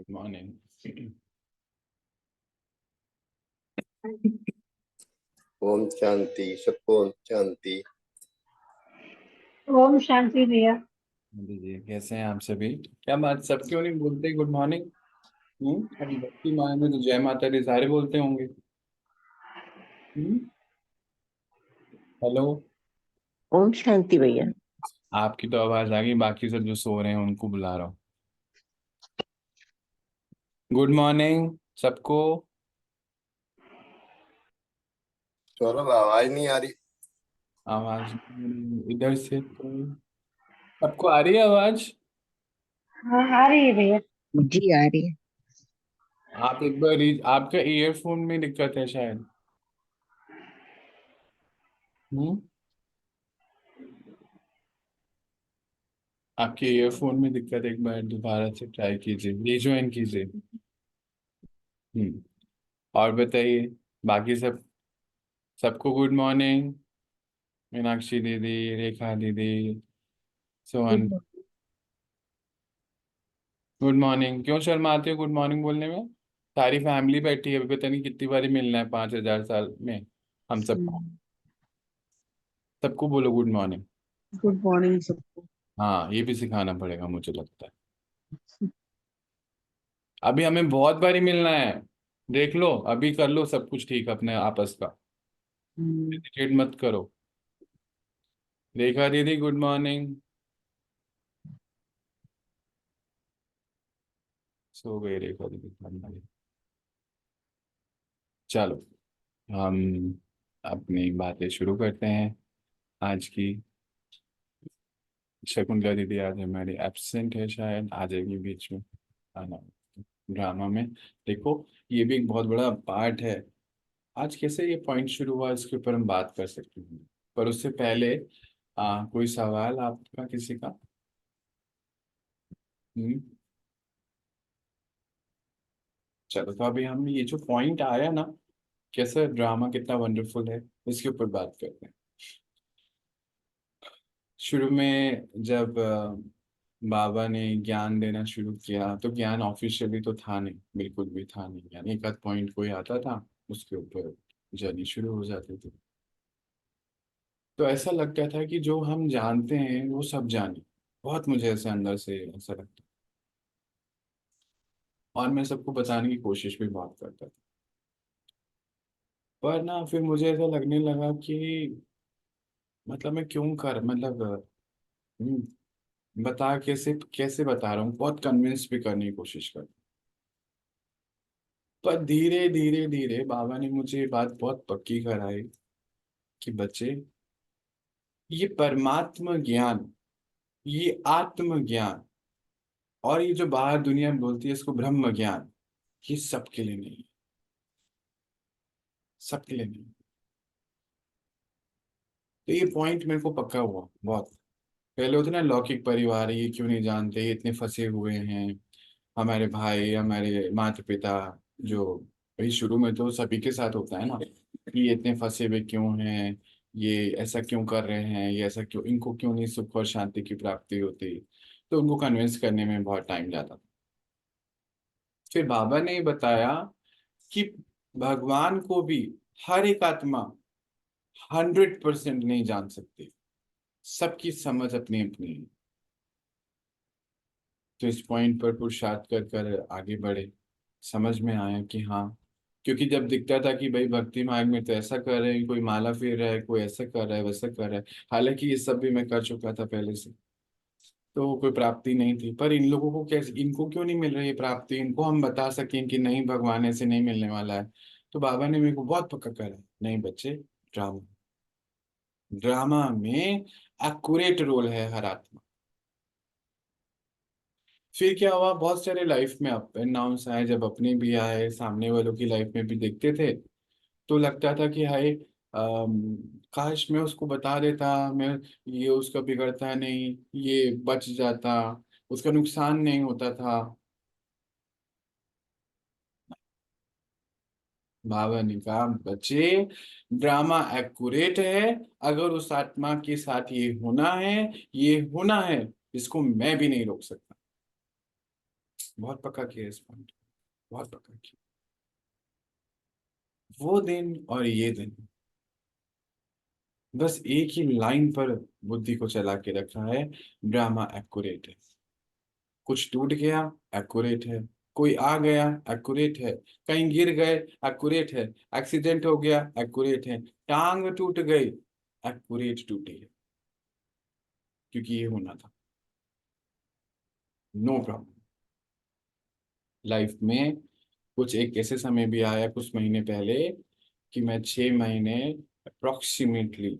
Good morning. Om Shanti, सबको ओम शांति। ओम शांति भैया। मोदी जी कैसे हैं आप सभी? क्या बात, सब क्यों नहीं बोलते गुड मॉर्निंग? अभी भक्ति माया में तो जय माता दी सारे बोलते होंगे। हम्म। हेलो। ओम शांति भैया। आपकी तो आवाज आ गई, बाकी सब जो सो रहे हैं उनको बुला रहा हूँ। गुड मॉर्निंग सबको। सौरभ, आवाज नहीं आ रही। आवाज इधर से तो सबको आ रही है आवाज। हाँ आ रही है भैया। जी आ रही है। आप एक बार आपका ईयरफोन में दिक्कत है शायद। हम्म। आपके ईयरफोन में दिक्कत, एक बार दोबारा से ट्राई कीजिए, रिज्वाइन कीजिए। हम्म। और बताइए, बाकी सब, सबको गुड मॉर्निंग। मीनाक्षी दीदी, रेखा दीदी, सोहन, गुड मॉर्निंग। क्यों शर्माते हो गुड मॉर्निंग बोलने में? सारी फैमिली बैठी है, अभी पता नहीं कितनी बारी मिलना है 5,000 साल में हम सबको। सबको बोलो गुड मॉर्निंग। गुड मॉर्निंग सबको। हाँ, ये भी सिखाना पड़ेगा मुझे लगता है। अभी हमें बहुत बारी मिलना है। देख लो, अभी कर लो सब कुछ ठीक अपने आपस का। हेजिटेट मत करो। रेखा दीदी गुड मॉर्निंग। सो गई रेखा दीदी, चलो हम अपनी बातें शुरू करते हैं आज की। शकुंतला दीदी आज हमारी एब्सेंट है, शायद आ जाएगी बीच में आना ड्रामा में। देखो, ये भी एक बहुत बड़ा पार्ट है। आज कैसे ये पॉइंट शुरू हुआ इसके ऊपर हम बात कर सकते हैं, पर उससे पहले कोई सवाल आपका किसी का? हम्म। चलो, तो अभी हम ये जो पॉइंट आया ना, कैसे ड्रामा कितना वंडरफुल है, इसके ऊपर बात करते हैं। शुरू में जब बाबा ने ज्ञान देना शुरू किया तो ज्ञान ऑफिशियली तो था नहीं, बिल्कुल भी था नहीं, यानी एक आध पॉइंट कोई आता था, उसके ऊपर जर्नी शुरू हो जाती थी। तो ऐसा लगता था कि जो हम जानते हैं वो सब जाने। बहुत मुझे ऐसे अंदर से ऐसा लगता, और मैं सबको बताने की कोशिश भी बहुत करता था। पर ना फिर मुझे ऐसा लगने लगा कि मतलब मैं क्यों कर मतलब बता कैसे कैसे बता रहा हूँ, बहुत कन्विंस भी करने की कोशिश कर। पर धीरे धीरे धीरे बाबा ने मुझे ये बात बहुत पक्की कराई कि बच्चे, ये परमात्मा ज्ञान, ये आत्म ज्ञान, और ये जो बाहर दुनिया में बोलती है इसको ब्रह्म ज्ञान, ये सबके लिए नहीं है, सबके लिए नहीं। तो ये पॉइंट मेरे को पक्का हुआ बहुत। पहले होते ना लौकिक परिवार है, ये क्यों नहीं जानते, ये इतने फंसे हुए हैं, हमारे भाई, हमारे माता पिता, जो भाई शुरू में तो सभी के साथ होता है ना, कि ये इतने फंसे हुए क्यों हैं, ये ऐसा क्यों कर रहे हैं, ये ऐसा क्यों, इनको क्यों नहीं सुख और शांति की प्राप्ति होती। तो उनको कन्विंस करने में बहुत टाइम जाता था। फिर बाबा ने ये बताया कि भगवान को भी हर एक आत्मा 100% नहीं जान सकती, सबकी समझ अपनी अपनी है। तो इस पॉइंट पर पुरुषार्थ कर कर आगे बढ़े, समझ में आया कि हाँ, क्योंकि जब दिखता था कि भाई भक्ति मार्ग में तो ऐसा कर रहे हैं, कोई माला फेर रहा है, कोई ऐसा कर रहा है, वैसा कर रहा है, हालांकि ये सब भी मैं कर चुका था पहले से, तो कोई प्राप्ति नहीं थी। पर इन लोगों को कैसे, इनको क्यों नहीं मिल रही है प्राप्ति, इनको हम बता सकें कि नहीं भगवान ऐसे नहीं मिलने वाला है। तो बाबा ने मेरे को बहुत पक्का करा, नहीं बच्चे, ड्रामा, ड्रामा में एक्यूरेट रोल है हर आत्मा। फिर क्या हुआ, बहुत सारे लाइफ में अप एंड डाउन्स आए, जब अपने भी आए, सामने वालों की लाइफ में भी देखते थे, तो लगता था कि हाय, काश मैं उसको बता देता, मैं, ये उसका बिगड़ता नहीं, ये बच जाता, उसका नुकसान नहीं होता था। बाबा ने कहा बच्चे, ड्रामा एक्यूरेट है, अगर उस आत्मा के साथ ये होना है, ये होना है, इसको मैं भी नहीं रोक सकता। बहुत पक्का किया इस पॉइंट, बहुत पक्का किया। वो दिन और ये दिन बस एक ही लाइन पर बुद्धि को चला के रखा है, ड्रामा एक्यूरेट है। कुछ टूट गया, एक्यूरेट है। कोई आ गया, एक्यूरेट है। कहीं गिर गए, एक्यूरेट है। एक्सीडेंट हो गया, एक्यूरेट है। टांग टूट गई, एक्यूरेट टूटी है, क्योंकि ये होना था। No problem. लाइफ में कुछ एक ऐसे समय भी आया कुछ महीने पहले कि मैं 6 महीने अप्रोक्सीमेटली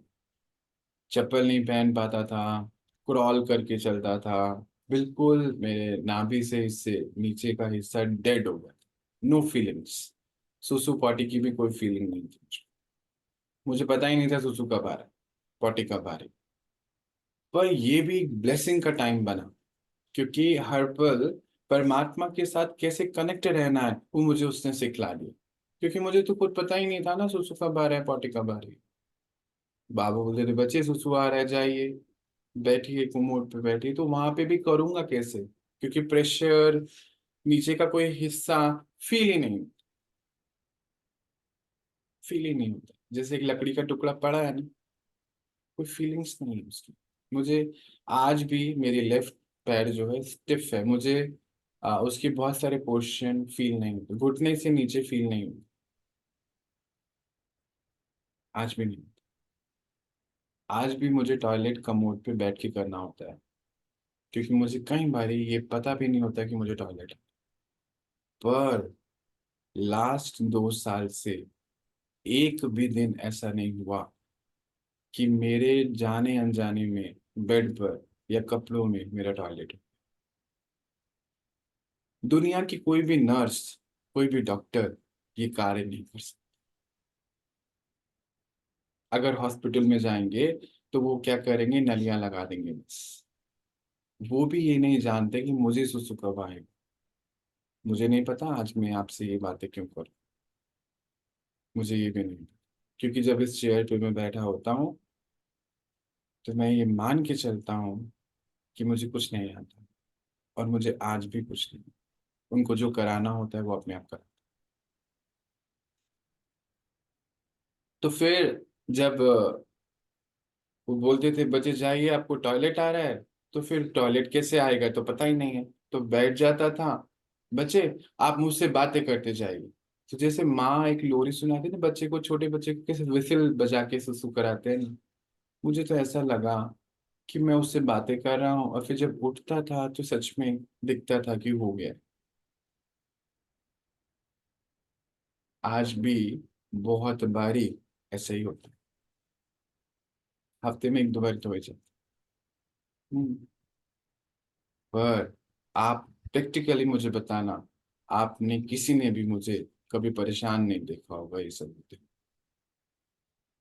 चप्पल नहीं पहन पाता था, क्रॉल करके चलता था। बिल्कुल मेरे नाभि से इससे नीचे का हिस्सा डेड हो गया। No feelings. सुसु पॉटी की भी कोई फीलिंग नहीं थी मुझे। मुझे पता ही नहीं था सुसु कब आ रहा है, पॉटी कब आ रही। पर ये भी एक ब्लेसिंग का टाइम बना, क्योंकि हर पल परमात्मा के साथ कैसे कनेक्ट रहना है वो मुझे उसने सिखला दिया। क्योंकि मुझे तो खुद पता ही नहीं था ना सुसु कब आ रहा है, पॉटी कब आ रही है। बाबू बोलते थे बच्चे सुसु आ रहा है, जाइए बैठिए कोमोड पे बैठिए। तो वहां पे भी करूंगा कैसे, क्योंकि प्रेशर, नीचे का कोई हिस्सा फील ही नहीं, फील ही नहीं होता। जैसे एक लकड़ी का टुकड़ा पड़ा है ना, कोई फीलिंग्स नहीं है उसकी। मुझे आज भी मेरी लेफ्ट पैर जो है स्टिफ है। मुझे उसके बहुत सारे पोर्शन फील नहीं होते, घुटने से नीचे फील नहीं होते, आज भी नहीं। आज भी मुझे टॉयलेट कमोड पे बैठ के करना होता है, क्योंकि मुझे कई बार ये पता भी नहीं होता कि मुझे टॉयलेट है। पर लास्ट 2 साल से एक भी दिन ऐसा नहीं हुआ कि मेरे जाने अनजाने में बेड पर या कपड़ों में मेरा टॉयलेट है। दुनिया की कोई भी नर्स, कोई भी डॉक्टर ये कार्य नहीं कर सकता। अगर हॉस्पिटल में जाएंगे तो वो क्या करेंगे, नलियां लगा देंगे बस। वो भी ये नहीं जानते कि मुझे सुसु कब आएगा। मुझे नहीं पता आज मैं आपसे ये बातें क्यों करूं, मुझे ये भी नहीं पता। क्योंकि जब इस चेयर पे मैं बैठा होता हूँ तो मैं ये मान के चलता हूँ कि मुझे कुछ नहीं आता, और मुझे आज भी कुछ नहीं। उनको जो कराना होता है वो अपने आप करा। तो फिर जब वो बोलते थे बच्चे जाइए आपको टॉयलेट आ रहा है, तो फिर टॉयलेट कैसे आएगा तो पता ही नहीं है, तो बैठ जाता था। बच्चे आप मुझसे बातें करते जाइए। तो जैसे माँ एक लोरी सुनाती है ना बच्चे को, छोटे बच्चे को कैसे विसिल बजा के सुसु कराते हैं ना, मुझे तो ऐसा लगा कि मैं उससे बातें कर रहा हूँ, और फिर जब उठता था तो सच में दिखता था कि हो गया। आज भी बहुत बारी ऐसे ही होता है, हफ्ते में 1-2 बार तो हो जाता है। पर आप प्रैक्टिकली मुझे बताना, आपने किसी ने भी मुझे कभी परेशान नहीं देखा होगा ये सब होते।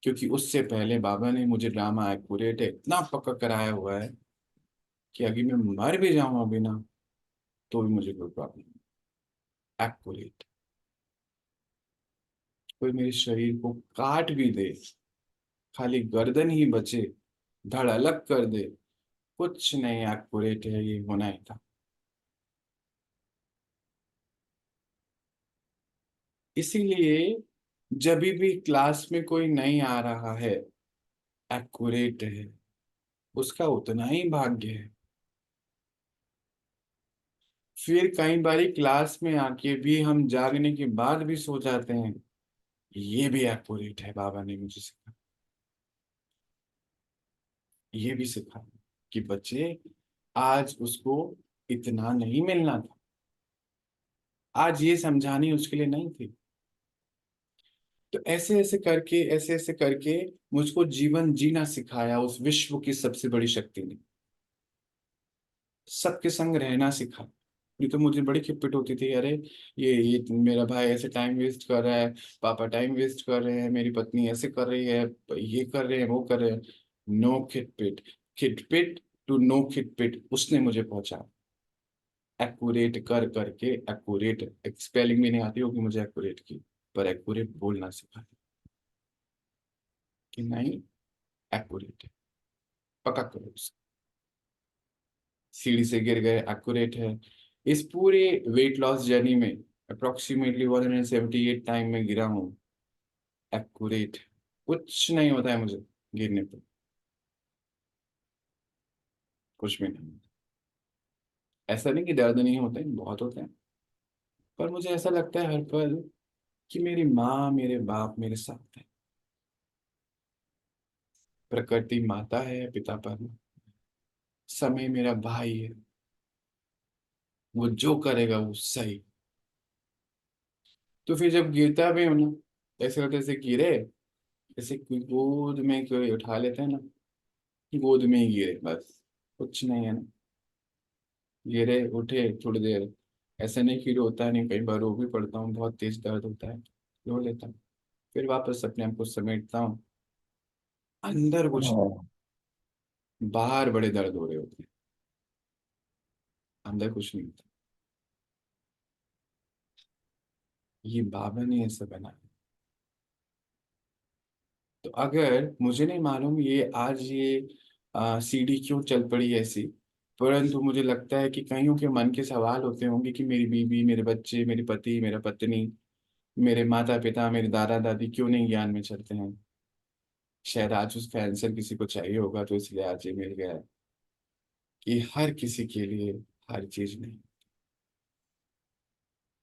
क्योंकि उससे पहले बाबा ने मुझे ड्रामा एक्यूरेट है इतना पक्का कराया हुआ है कि अगर मैं मर भी जाऊं अभी ना, तो भी मुझे कोई प्रॉब्लम नहीं। एक्यूरेट। कोई मेरे शरीर को काट भी दे, खाली गर्दन ही बचे, धड़ अलग कर दे, कुछ नहीं, एक्यूरेट है, ये होना ही था। इसीलिए जब भी क्लास में कोई नहीं आ रहा है, एक्यूरेट है, उसका उतना ही भाग्य है। फिर कई बारी क्लास में आके भी हम जागने के बाद भी सो जाते हैं, ये भी एक्यूरेट है, बाबा ने मुझे सिखा, ये भी सिखा कि बच्चे आज उसको इतना नहीं मिलना था, आज ये समझानी उसके लिए नहीं थी। तो ऐसे ऐसे करके मुझको जीवन जीना सिखाया उस विश्व की सबसे बड़ी शक्ति ने। सबके संग रहना सिखा। नहीं तो मुझे बड़ी खिटपिट होती थी, अरे ये मेरा भाई ऐसे टाइम वेस्ट कर रहा है, पापा टाइम वेस्ट कर रहे हैं, मेरी पत्नी ऐसे कर रही है, ये कर रहे हैं, वो कर रहे हैं। नो खिटपिट। खिटपिट टू नो खिटपिट उसने मुझे पहुंचा। एक्यूरेट कर करके एक्यूरेट, स्पेलिंग भी नहीं आती होगी मुझे एक्यूरेट की, पर एक्यूरेट बोलना सिखा कि नहीं, एक्यूरेट है, पक्का करो उसे। सीढ़ी से गिर गए, एक्यूरेट है। इस पूरे वेट लॉस जर्नी में अप्रोक्सीमेटली 178 टाइम में गिरा हूँ। एक्यूरेट, कुछ नहीं होता है मुझे गिरने पर, कुछ भी नहीं। ऐसा नहीं कि दर्द नहीं होते, बहुत होते हैं, पर मुझे ऐसा लगता है हर पल कि मेरी माँ मेरे बाप मेरे साथ है। प्रकृति माता है, पिता परमात्मा, समय मेरा भाई है, वो जो करेगा वो सही। तो फिर जब गिरता भी हूं ना, ऐसे होते ऐसे गिरे, जैसे कोई गोद में कोई उठा लेते हैं ना, गोद में ही गिरे बस, कुछ नहीं है ना। गिरे उठे थोड़ी देर, ऐसा नहीं कि रोता नहीं, कई बार रो भी पड़ता हूँ, बहुत तेज दर्द होता है, रो लेता हूँ, फिर वापस अपने आप को समेटता हूँ। अंदर कुछ नहीं, बाहर बड़े दर्द हो रहे होते हैं, अंदर कुछ नहीं होता। ये बाबा ने ऐसा बनाया। तो अगर मुझे नहीं मालूम ये आज ये सीढ़ी क्यों चल पड़ी ऐसी, परंतु मुझे लगता है कि कईयों के मन के सवाल होते होंगे कि मेरी बीवी, मेरे बच्चे, मेरे पति, मेरा पत्नी, मेरे माता पिता, मेरे दादा दादी क्यों नहीं ज्ञान में चलते हैं। शायद आज उसका आंसर किसी को चाहिए होगा, तो इसलिए आज ये मिल गया है कि हर किसी के लिए हर चीज नहीं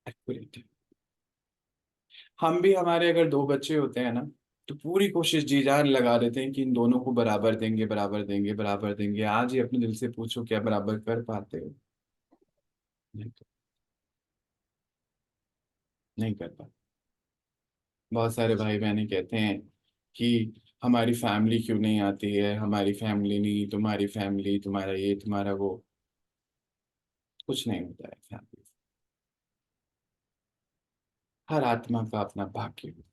एक्यूरेट है। हम भी, हमारे अगर दो बच्चे होते हैं ना, तो पूरी कोशिश जी जान लगा देते हैं कि इन दोनों को बराबर देंगे, बराबर देंगे, बराबर देंगे। आज ही अपने दिल से पूछो, क्या बराबर कर पाते हो? नहीं कर, नहीं कर पाते। बहुत सारे भाई बहनें कहते हैं कि हमारी फैमिली क्यों नहीं आती है, हमारी फैमिली नहीं, तुम्हारी फैमिली, तुम्हारा ये तुम्हारा वो। कुछ नहीं होता है फैमिली, हर आत्मा का अपना भाग्य होता है।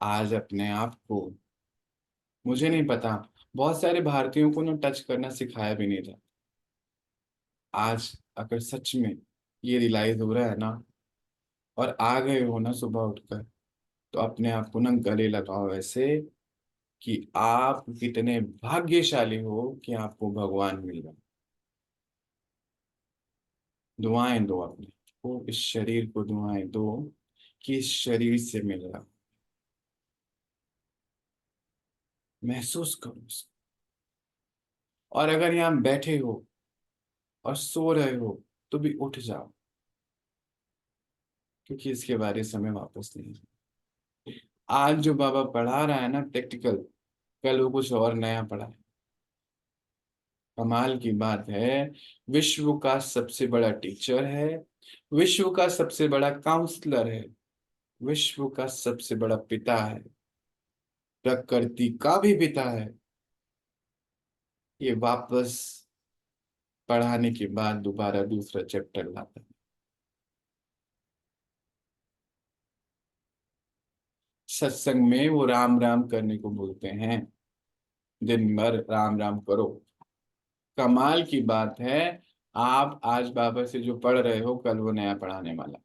आज अपने आप को, मुझे नहीं पता, बहुत सारे भारतीयों को ना टच करना सिखाया भी नहीं था। आज अगर सच में ये रियलाइज हो रहा है ना, और आ गए हो ना सुबह उठकर, तो अपने आप को ना गले लगाओ ऐसे कि आप कितने भाग्यशाली हो कि आपको भगवान मिल रहा है। दुआएं दो अपने को, इस शरीर को दुआएं दो कि इस शरीर से मिल रहा। महसूस करो इसको। और अगर यहाँ बैठे हो और सो रहे हो, तो भी उठ जाओ, क्योंकि इसके बारे समय वापस नहीं है। आज जो बाबा पढ़ा रहा है ना प्रैक्टिकल, कल वो कुछ और नया पढ़ा है। कमाल की बात है, विश्व का सबसे बड़ा टीचर है, विश्व का सबसे बड़ा काउंसलर है, विश्व का सबसे बड़ा पिता है, प्रकृति का भी पिता है। ये वापस पढ़ाने के बाद दोबारा दूसरा चैप्टर लाता है। सत्संग में वो राम राम करने को बोलते हैं, दिन भर राम राम करो। कमाल की बात है, आप आज बाबा से जो पढ़ रहे हो, कल वो नया पढ़ाने वाला।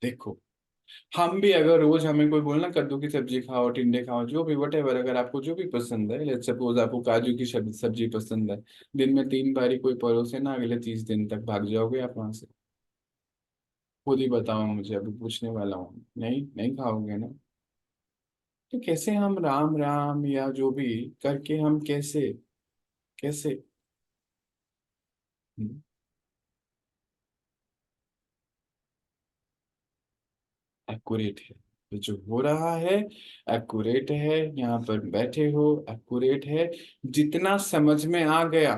देखो, हम भी अगर रोज हमें कोई बोलना कद्दू की सब्जी खाओ, टिंडे खाओ, जो भी वट एवर, अगर आपको जो भी पसंद है, लेट्स सपोज आपको काजू की सब्जी पसंद है, दिन में 3 बारी कोई परोसे ना, अगले 30 दिन तक भाग जाओगे आप वहां से? खुद ही बताओ मुझे, अभी पूछने वाला हूँ, नहीं नहीं खाओगे ना? तो कैसे हम राम राम या जो भी करके, हम कैसे, कैसे एक्यूरेट है? तो जो हो रहा है एक्यूरेट है, यहाँ पर बैठे हो एक्यूरेट है, जितना समझ में आ गया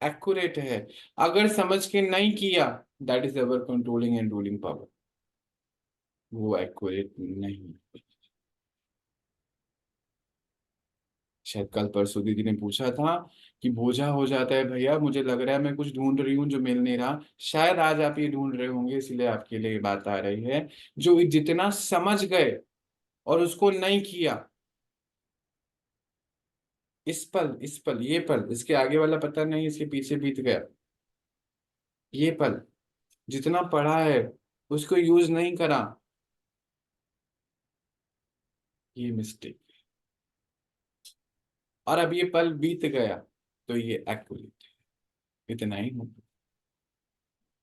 एक्यूरेट है। अगर समझ के नहीं किया, that is our controlling and ruling power, वो एक्यूरेट नहीं। शायद कल परसों दीदी ने पूछा था कि बोझा हो जाता है भैया, मुझे लग रहा है मैं कुछ ढूंढ रही हूँ जो मिल नहीं रहा। शायद आज आप ये ढूंढ रहे होंगे, इसलिए आपके लिए ये बात आ रही है। जो जितना समझ गए और उसको नहीं किया, इस पल, ये पल, इसके आगे वाला पता नहीं, इसके पीछे बीत गया। ये पल जितना पढ़ा है उसको यूज नहीं करा, ये मिस्टेक। और अब ये पल बीत गया, तो ये एक्यूरेट है, इतना ही होगा।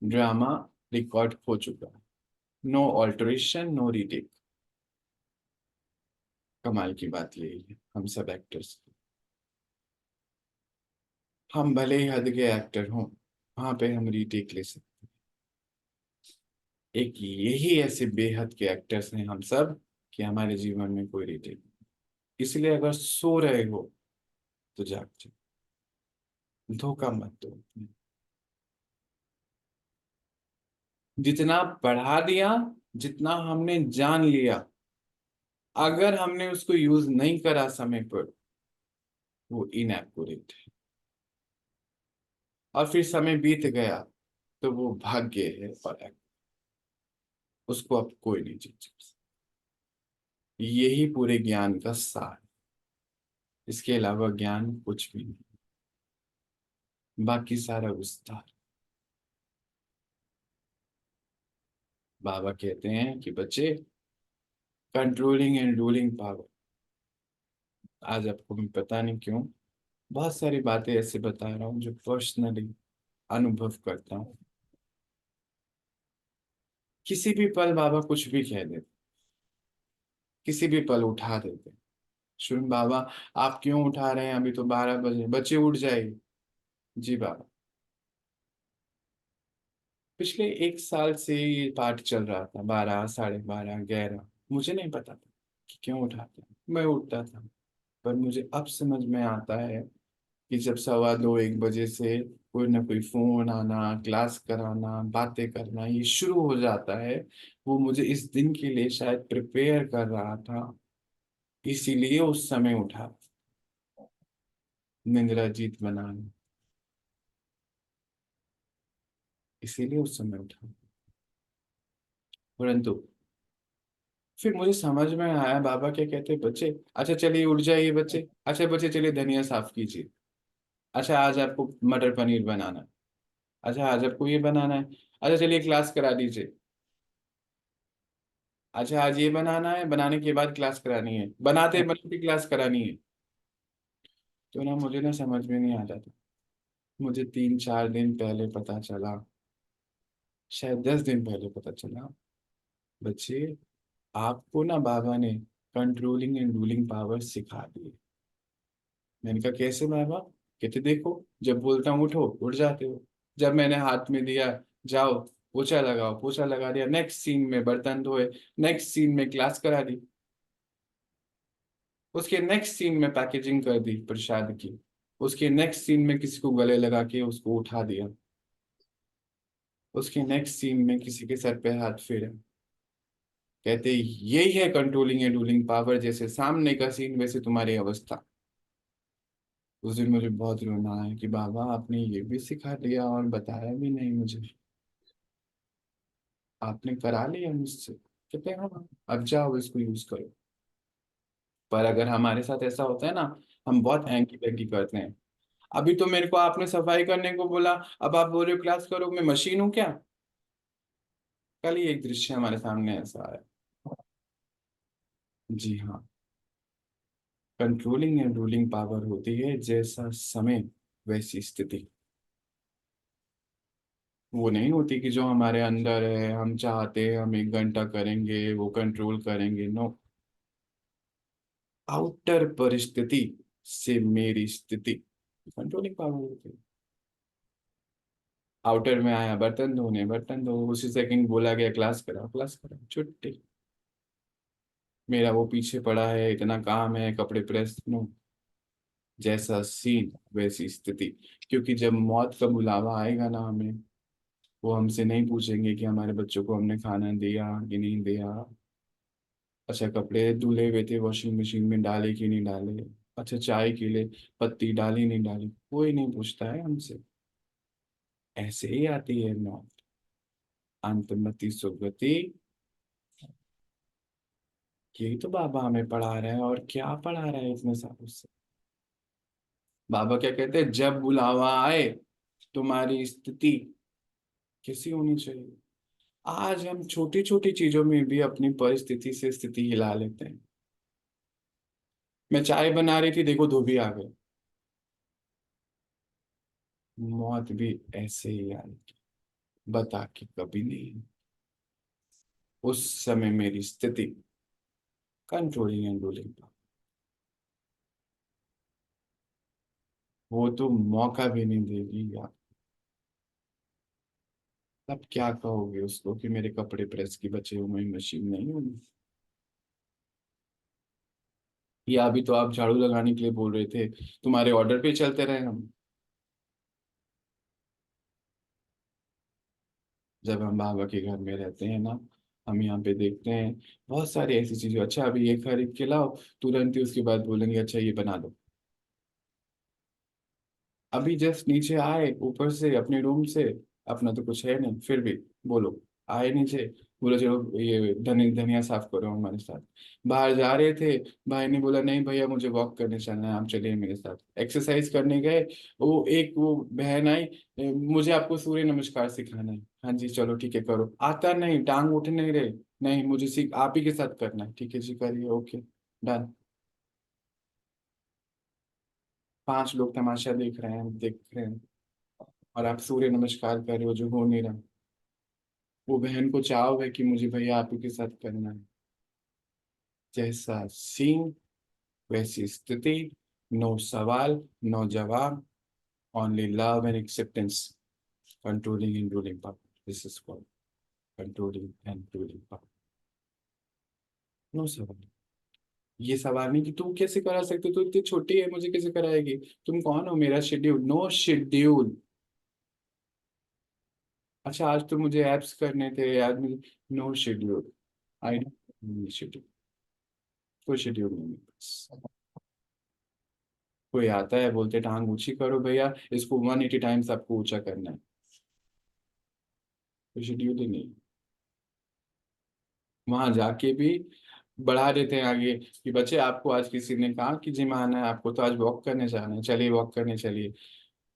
ड्रामा रिकॉर्ड हो चुका है, नो ऑल्टरेशन नो रीटेक। कमाल की बात यही है हम सब एक्टर्स की, हम भले ही हद के एक्टर हों, वहां पे हम रीटेक ले सकते हैं। एक यही ऐसे बेहद के एक्टर्स हैं हम सब कि हमारे जीवन में कोई रीटेक नहीं। इसलिए अगर सो रहे हो तो जाग जाओ, धोखा मत दो। जितना बढ़ा दिया, जितना हमने जान लिया, अगर हमने उसको यूज नहीं करा समय पर, वो इनएक्यूरेट है। और फिर समय बीत गया तो वो भाग्य है, और उसको अब कोई नहीं जीत सकता। यही पूरे ज्ञान का सार है। इसके अलावा ज्ञान कुछ भी नहीं, बाकी सारा विस्तार। बाबा कहते हैं कि बच्चे, कंट्रोलिंग एंड रूलिंग पावर। आज आपको मैं पता नहीं क्यों बहुत सारी बातें ऐसे बता रहा हूँ जो पर्सनली अनुभव करता हूँ। किसी भी पल बाबा कुछ भी कह देते, किसी भी पल उठा देते। शुन बाबा, आप क्यों उठा रहे हैं, अभी तो 12 बजे, बच्चे उठ जाएगी। जी बाबा। पिछले 1 साल से ये पाठ चल रहा था, 12, 12:30, 11। मुझे नहीं पता था कि क्यों उठाते हैं, मैं उठता था। पर मुझे अब समझ में आता है कि जब 2:15, 1 बजे से कोई ना कोई फोन आना, क्लास कराना, बातें करना ये शुरू हो जाता है, वो मुझे इस दिन के लिए शायद प्रिपेयर कर रहा था, इसीलिए उस समय उठा। निंद्रा जीत बनाना, इसीलिए उस समय उठा। परंतु फिर मुझे समझ में आया बाबा क्या कहते, बच्चे अच्छा चलिए उठ जाइए बच्चे, अच्छा बच्चे चलिए धनिया साफ कीजिए, अच्छा आज आपको मटर पनीर बनाना है, अच्छा आज आपको ये बनाना है, अच्छा चलिए क्लास करा दीजिए, अच्छा आज ये बनाना है, बनाने के बाद क्लास करानी है, बनाते बनाते क्लास करानी है। तो ना मुझे ना समझ में नहीं आता था। मुझे 3-4 दिन पहले पता चला, शायद 10 दिन पहले पता चला, बच्चे आपको ना बाबा ने कंट्रोलिंग एंड रूलिंग पावर सिखा दी है। मैंने कहा कैसे बाबा? कहते देखो, जब बोलता हूँ उठो उठ जाते हो। जब मैंने हाथ में दिया, जाओ पोछा लगाओ, पोछा लगा दिया, नेक्स्ट सीन में बर्तन धोए, नेक्स्ट सीन में क्लास करा दी, उसके नेक्स्ट सीन में पैकेजिंग कर दी प्रसाद की, उसके नेक्स्ट सीन में किसी को गले लगा के उसको उठा दिया, उसके नेक्स्ट सीन में किसी के सर पे हाथ फेरा। कहते यही है कंट्रोलिंग एंड रूलिंग पावर, जैसे सामने का सीन वैसे तुम्हारी अवस्था। उस दिन मुझे बहुत रोना आया कि बाबा आपने ये भी सिखा दिया और बताया भी नहीं मुझे, आपने करा लिया मुझसे। कहते हैं हाँ, अब जाओ इसको यूज करो। पर अगर हमारे साथ ऐसा होता है ना, हम बहुत हैंकी पैंकी करते हैं। अभी तो मेरे को आपने सफाई करने को बोला, अब आप बोल रहे हो क्लास करो, मैं मशीन हूँ क्या? कल ही एक दृश्य हमारे सामने ऐसा आया। जी हाँ, कंट्रोलिंग एंड रूलिंग पावर होती है जैसा समय वैसी स्थिति। वो नहीं होती कि जो हमारे अंदर है, हम चाहते हैं हम 1 घंटा करेंगे वो कंट्रोल करेंगे, नो। आउटर परिस्थिति से मेरी स्थिति कंट्रोलिंग पावर होती है। आउटर में आया बर्तन धोने, बर्तन धो, उसी सेकंड बोला गया क्लास करा, क्लास करा, छुट्टी। मेरा वो पीछे पड़ा है, इतना काम है, कपड़े प्रेस, नो। जैसा सीन वैसी स्थिति। क्योंकि जब मौत का बुलावा आएगा ना हमें, वो हमसे नहीं पूछेंगे कि हमारे बच्चों को हमने खाना दिया कि नहीं दिया, अच्छा कपड़े धुले हुए थे वॉशिंग मशीन में डाले कि नहीं डाले, अच्छा चाय के लिए पत्ती डाली नहीं डाली, कोई नहीं पूछता है हमसे। ऐसे ही आती है मौत, अंतमति सुगति। यही तो बाबा हमें पढ़ा रहे हैं, और क्या पढ़ा रहे हैं इतने सालों से। बाबा क्या कहते हैं, जब बुलावा आए तुम्हारी स्थिति कैसी होनी चाहिए। आज हम छोटी छोटी चीजों में भी अपनी परिस्थिति से स्थिति हिला लेते हैं। मैं चाय बना रही थी, देखो धोबी आ गए। मौत भी ऐसे ही आएगी, बता के कभी नहीं। उस समय मेरी स्थिति कंट्रोलिंग एंड रूलिंग, वो तो मौका भी नहीं देगी यार। अब क्या कहोगे उसको कि मेरे कपड़े प्रेस की बचे हुए मशीन नहीं होगी? या अभी तो आप झाड़ू लगाने के लिए बोल रहे थे, तुम्हारे ऑर्डर पे चलते रहे हम। जब हम बाबा के घर में रहते हैं ना, हम यहाँ पे देखते हैं बहुत सारी ऐसी चीजें, अच्छा अभी ये खरीद के लाओ, तुरंत ही उसके बाद बोलेंगे अच्छा ये बना दो। अभी जस्ट नीचे आए ऊपर से अपने रूम से, अपना तो कुछ है नहीं फिर भी बोलो, आए नीचे, बोलो चलो ये धनिया साफ करो हमारे साथ। बाहर जा रहे थे, भाई ने बोला नहीं भैया मुझे वॉक करने चलना है, आप चलिए मेरे साथ। एक्सरसाइज करने गए, वो बहन आई, मुझे आपको सूर्य नमस्कार सिखाना है। हाँ जी चलो ठीक है करो, आता नहीं, टांग उठ नहीं रहे, नहीं मुझे सीख आप ही के साथ करना है, ठीक है जी करिए, ओके डन। 5 लोग तमाशा देख रहे हैं, और आप सूर्य नमस्कार कर रहे हो जो हो नहीं रहा। वो बहन को चाव है कि मुझे भैया आप ही के साथ करना है। जैसा सीन वैसी स्थिति, नो सवाल, नो जवाब, only love and acceptance, controlling and ruling power, this is called controlling and ruling power. No सवाल, ये सवाल नहीं कि तुम कैसे करा सकते हो, तू इतनी छोटी है मुझे कैसे कराएगी, तुम कौन हो, मेरा शेड्यूल, नो शेड्यूल। अच्छा आज तो मुझे एप्स करने थे, आज मुझे, no schedule, I don't schedule, कोई शेड्यूल नहीं है बस। कोई आता है बोलते टांग ऊंची करो भैया, इसको 180 टाइम्स आपको ऊंचा करना है, कोई शेड्यूल ही नहीं। वहां जाके भी बढ़ा देते हैं आगे कि बच्चे आपको आज किसी ने कहा कि जिम आना है, आपको तो आज वॉक करने जाना है, चलिए वॉक करने चलिए।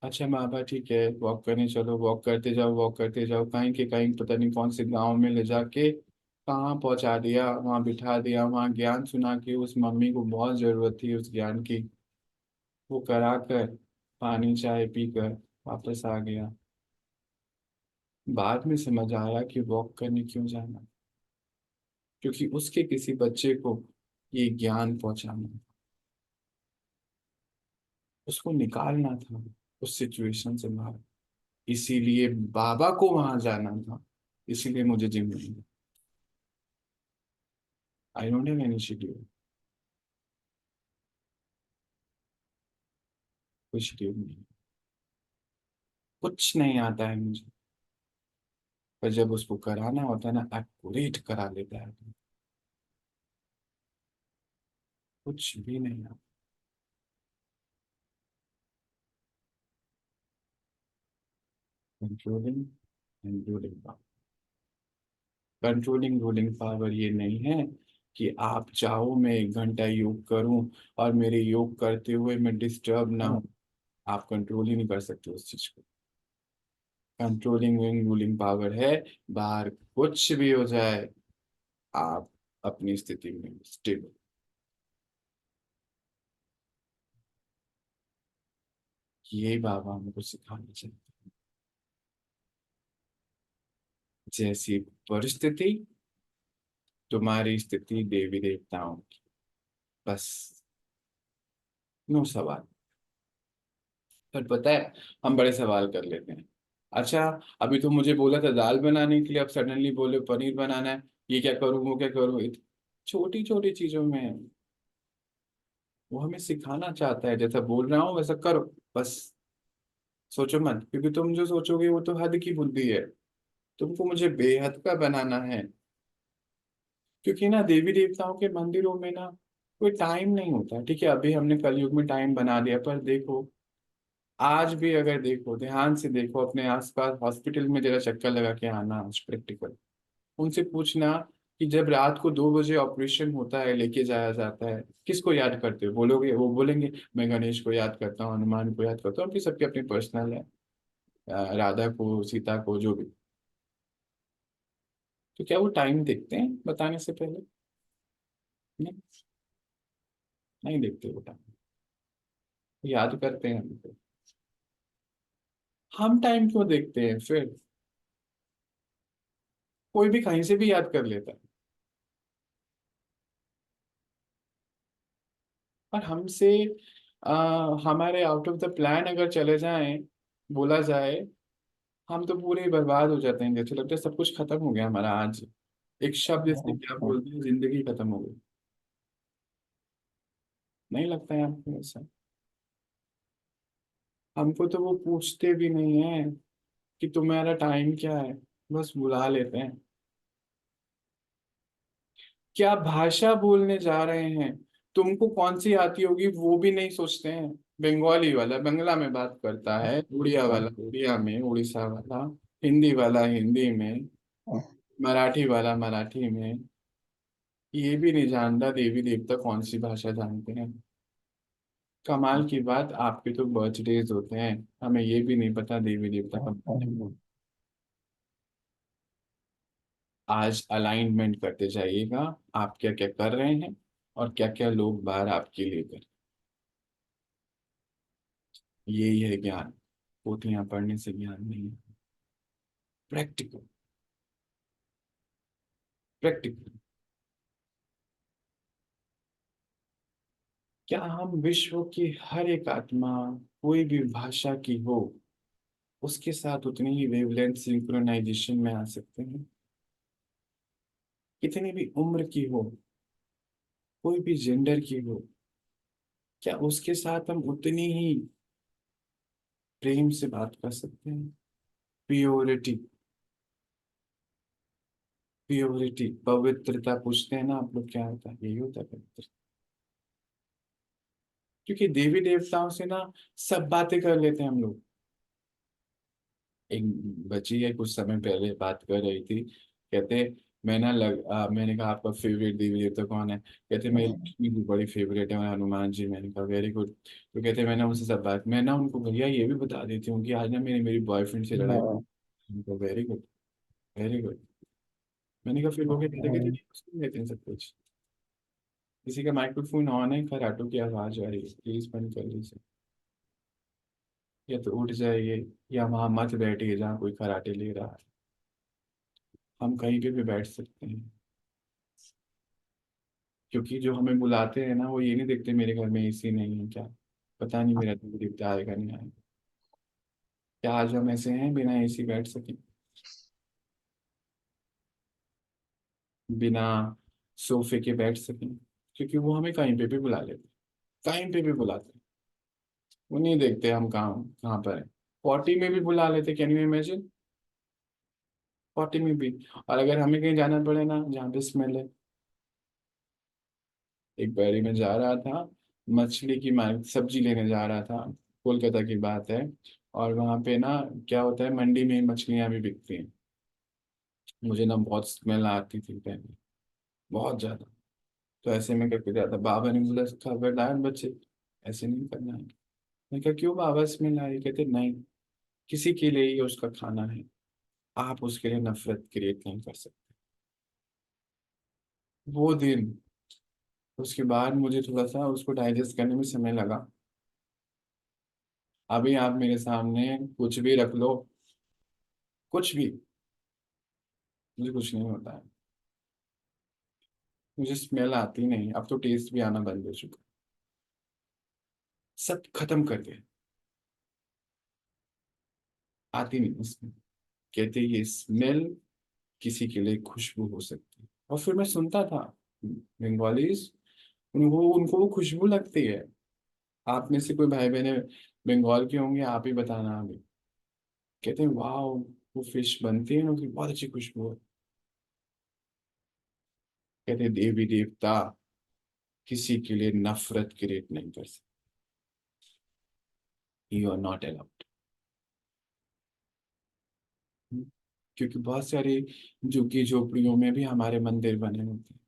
अच्छा बाबा ठीक है वॉक करने चलो, वॉक करते जाओ, कहीं के कहीं पता नहीं कौन से गांव में ले जाके कहाँ पहुंचा दिया, वहां बिठा दिया, वहां ज्ञान सुना के उस मम्मी को बहुत जरूरत थी उस ज्ञान की, वो करा कर पानी चाय पीकर वापस आ गया। बाद में समझ आया कि वॉक करने क्यों जाना, क्योंकि उसके किसी बच्चे को ये ज्ञान पहुंचाना, उसको निकालना था उस सिचुएशन से बाहर, इसीलिए बाबा को वहां जाना था, इसीलिए मुझे जिम नहीं। I don't have any schedule, कोई शेड्यूल नहीं, कुछ नहीं आता है मुझे, पर जब उसको कराना होता है ना एक्यूरेट करा लेता है, कुछ भी नहीं आता। Controlling and ruling power, controlling ruling power ये नहीं है कि आप चाहो मैं 1 घंटा योग करूं और मेरे योग करते हुए मैं डिस्टर्ब ना हूं, आप कंट्रोल ही नहीं कर सकते उस चीज को। कंट्रोलिंग एंड रूलिंग पावर है बाहर कुछ भी हो जाए, आप अपनी स्थिति में स्टेबल। ये बाबा हमको सिखाना चाहिए, जैसी परिस्थिति तुम्हारी स्थिति देवी देवताओं की, बस, नो सवाल। पर पता है हम बड़े सवाल कर लेते हैं। अच्छा अभी तो मुझे बोला था दाल बनाने के लिए, अब सडनली बोले पनीर बनाना है, ये क्या करूँ वो क्या करूँ, छोटी छोटी चीजों में वो हमें सिखाना चाहता है, जैसा बोल रहा हूँ वैसा करो बस, सोचो मत, क्योंकि तुम जो सोचोगे वो तो हद की बुद्धि है, तुमको मुझे बेहद का बनाना है। क्योंकि ना देवी देवताओं के मंदिरों में ना कोई टाइम नहीं होता, ठीक है अभी हमने कलयुग में टाइम बना दिया, पर देखो आज भी अगर देखो ध्यान से देखो अपने आसपास हॉस्पिटल में जरा चक्कर लगा के आना आज प्रैक्टिकल, उनसे पूछना कि जब रात को 2 बजे ऑपरेशन होता है लेके जाया जाता है, किसको याद करते हो, बोलोगे, वो बोलेंगे मैं गणेश को याद करता हूँ, हनुमान को याद करता हूँ, फिर सबकी अपनी पर्सनल है, राधा को सीता को जो भी। तो क्या वो टाइम देखते हैं बताने से पहले? नहीं, नहीं देखते वो टाइम, याद करते हैं हमको। हम टाइम क्यों देखते हैं फिर? कोई भी कहीं से भी याद कर लेता है। और हमसे हमारे आउट ऑफ द प्लान अगर चले जाएं, बोला जाए, हम तो पूरे ही बर्बाद हो जाते हैं। जैसे लगता है सब कुछ खत्म हो गया हमारा आज। एक शब्द से क्या बोलते हैं, जिंदगी खत्म हो गई। नहीं लगता है आपको ऐसा? हमको तो वो पूछते भी नहीं है कि तुम्हारा टाइम क्या है, बस बुला लेते हैं। क्या भाषा बोलने जा रहे हैं, तुमको कौन सी आती होगी वो भी नहीं सोचते हैं। बंगाली वाला बंगला में बात करता है, उड़िया वाला उड़िया में, उड़ीसा वाला हिंदी वाला हिंदी में, मराठी वाला मराठी में। ये भी नहीं जानता देवी देवता कौन सी भाषा जानते हैं। कमाल की बात, आपके तो बर्थडेज होते हैं, हमें ये भी नहीं पता देवी देवता का birthday। आज अलाइनमेंट करते जाइएगा, आप क्या क्या कर रहे हैं और क्या क्या लोग बाहर आपके लिए कर। यही है ज्ञान। पोथियां पढ़ने से ज्ञान नहीं है। Practical, practical. क्या हम विश्व की हर एक आत्मा, कोई भी भाषा की हो, उसके साथ उतनी ही वेवलेंथ सिंक्रोनाइजेशन में आ सकते हैं? कितनी भी उम्र की हो, कोई भी जेंडर की हो, क्या उसके साथ हम उतनी ही प्रेम से बात कर सकते हैं? प्योरिटी, प्योरिटी, पवित्रता पूछते हैं ना आप लोग, क्या होता है? यही होता है पवित्र। क्योंकि देवी देवताओं से ना सब बातें कर लेते हैं हम लोग। एक बच्ची है कुछ समय पहले बात कर रही थी, कहते मैंने कहा आपका फेवरेट देवी देवता कौन है? कहते मेरी लक्ष्मी जी बड़ी फेवरेट है, और हनुमान जी। मैंने कहा वेरी गुड। तो कहते मैंने उनसे सब बात, मैं ना उनको भैया ये भी बता देती हूँ कि आज ना मेरी मेरी बॉयफ्रेंड से लड़ाई। मैंने कहा वेरी गुड, वेरी गुड। मैंने कहा फिर वो क्या कहते कहते नहीं सुन लेते हैं सब कुछ। किसी का माइक्रोफोन ऑन है, खराटों की आवाज आ रही है, प्लीज बंद कर लीजिए। या तो उठ जाइए, या वहां मत बैठिए जहाँ कोई खराटे ले रहा है। हम कहीं पे भी बैठ सकते हैं। क्योंकि जो हमें बुलाते हैं ना, वो ये नहीं देखते मेरे घर में एसी नहीं है क्या, पता नहीं मेरा तो दिखता आएगा नहीं आएगा। क्या आज हम ऐसे हैं बिना एसी बैठ सके, बिना सोफे के बैठ सकें? क्योंकि वो हमें कहीं पे भी बुला लेते, कहीं पे भी बुलाते हैं। वो नहीं देखते हम कहाँ कहाँ पर है। पॉटी में भी बुला लेते, कैन यू इमेजिन? पॉटी में भी। और अगर हमें कहीं जाना पड़े ना जहाँ पे स्मेल है। एक बारी मैं जा रहा था, मछली की मार्केट सब्जी लेने जा रहा था, कोलकाता की बात है। और वहाँ पे ना क्या होता है, मंडी में मछलियाँ भी बिकती हैं। मुझे ना बहुत स्मेल आती थी पहले, बहुत ज़्यादा। तो ऐसे में करके जाता, बाबा ने बोला खबरदार बच्चे, ऐसे नहीं करना है। मैं कहा क्यों बाबा, स्मेल आ रही? कहते नहीं, किसी के लिए ये उसका खाना है, आप उसके लिए नफरत क्रिएट नहीं कर सकते। वो दिन, उसके बाद मुझे थोड़ा सा उसको डाइजेस्ट करने में समय लगा। अभी आप मेरे सामने कुछ भी रख लो, कुछ भी, मुझे कुछ नहीं होता है। मुझे स्मेल आती नहीं, अब तो टेस्ट भी आना बंद हो चुका। सब खत्म कर दिया, आती नहीं स्मेल। कहते ये स्मेल किसी के लिए खुशबू हो सकती है। और फिर मैं सुनता था बंगालीज, उनको उनको वो खुशबू लगती है। आप में से कोई भाई बहन बंगाल के होंगे, आप ही बताना अभी। कहते हैं वाह, वो फिश बनती है ना, उसकी बहुत अच्छी खुशबू है। कहते हैं देवी देवता किसी के लिए नफरत क्रिएट नहीं कर सकते। You are not allowed. क्योंकि बहुत सारी झुग्गी झोपड़ियों में भी हमारे मंदिर बने होते हैं,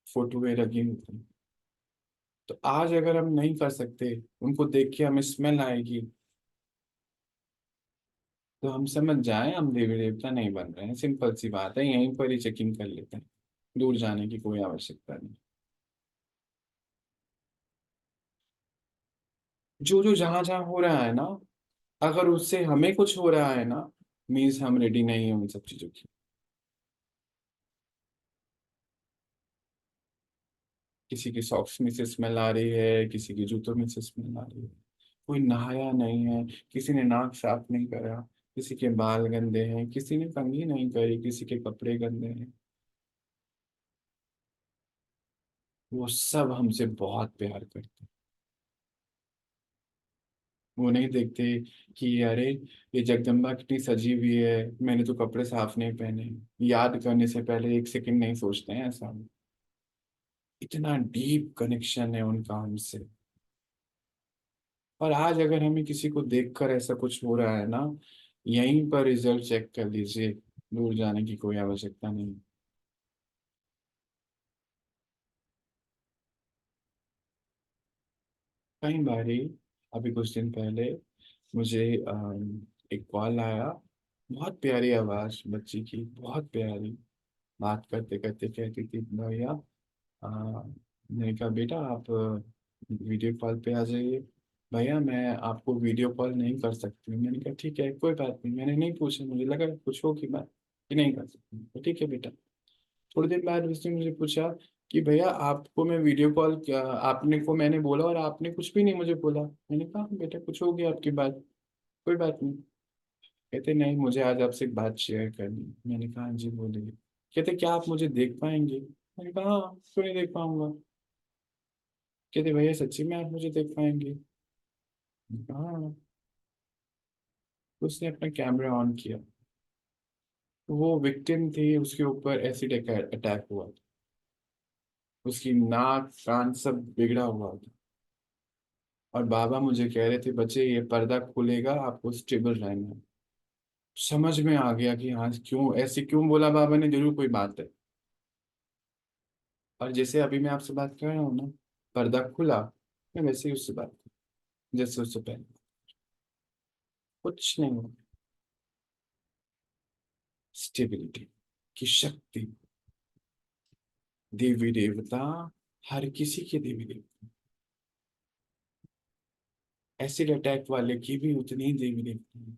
फोटोएं लगी होती हैं। तो आज अगर हम नहीं कर सकते, उनको देख के हमें स्मेल आएगी, तो हम समझ जाएं हम देवी देवता नहीं बन रहे हैं। सिंपल सी बात है, यहीं पर ही चेकिंग कर लेते हैं, दूर जाने की कोई आवश्यकता नहीं। जो जो जहां जहां हो रहा है ना, अगर उससे हमें कुछ हो रहा है ना, मीन्स हम रेडी नहीं है उन सब चीजों की। किसी की सॉक्स में से स्मेल आ रही है, किसी की जूतों में से स्मेल आ रही है, कोई नहाया नहीं है, किसी ने नाक साफ नहीं करा, किसी के बाल गंदे हैं, किसी ने कंघी नहीं करी, किसी के कपड़े गंदे हैं। वो सब हमसे बहुत प्यार करते हैं। वो नहीं देखते कि अरे ये जगदम्बा कितनी सजी हुई है, मैंने तो कपड़े साफ नहीं पहने। याद करने से पहले एक सेकंड नहीं सोचते हैं ऐसा। इतना डीप कनेक्शन है उनका हमसे। और आज अगर हमें किसी को देखकर ऐसा कुछ हो रहा है ना, यहीं पर रिजल्ट चेक कर लीजिए, दूर जाने की कोई आवश्यकता नहीं। कई बारी, अभी कुछ दिन पहले मुझे एक कॉल आया। बहुत प्यारी आवाज बच्ची की, बहुत प्यारी। बात करते करते कहती थी, भैया मैंने कहा बेटा आप वीडियो कॉल पे आ जाइए। भैया मैं आपको वीडियो कॉल नहीं कर सकती हूँ। मैंने कहा ठीक है कोई बात नहीं, मैंने नहीं पूछा, मुझे लगा कुछ हो कि बात कि नहीं कर सकती हूँ। तो ठीक है बेटा। थोड़ी देर बाद उसने मुझे पूछा कि भैया आपको मैं वीडियो कॉल आपने को मैंने बोला और आपने कुछ भी नहीं मुझे बोला। मैंने कहा बेटा कुछ हो गया आपकी बात, कोई बात नहीं। कहते नहीं मुझे आज आपसे एक बात शेयर करनी है। मैंने कहा हाँ जी बोलिए। कहते क्या आप मुझे देख पाएंगे? मैंने कहा हाँ क्यों नहीं देख पाऊंगा। कहते भैया सच्ची में आप मुझे देख पाएंगे? मैंने कहा, हाँ। तो उसने अपना कैमरा ऑन किया। वो विक्टिम थी, उसके ऊपर एसिड अटैक हुआ था। उसकी नाक कान सब बिगड़ा हुआ था। और बाबा मुझे कह रहे थे बच्चे ये पर्दा खुलेगा, आपको स्टेबल रहना है। समझ में आ गया कि हाँ क्यों ऐसे क्यों बोला बाबा ने, जरूर कोई बात है। और जैसे अभी मैं आपसे बात कर रहा हूँ ना, पर्दा खुला, मैं वैसे ही उससे बात कर जैसे उससे पहले। कुछ नहीं हुआ। स्टेबिलिटी की शक्ति, देवी देवता, हर किसी के देवी देवता, एसिड अटैक वाले की भी उतनी ही देवी देवता है।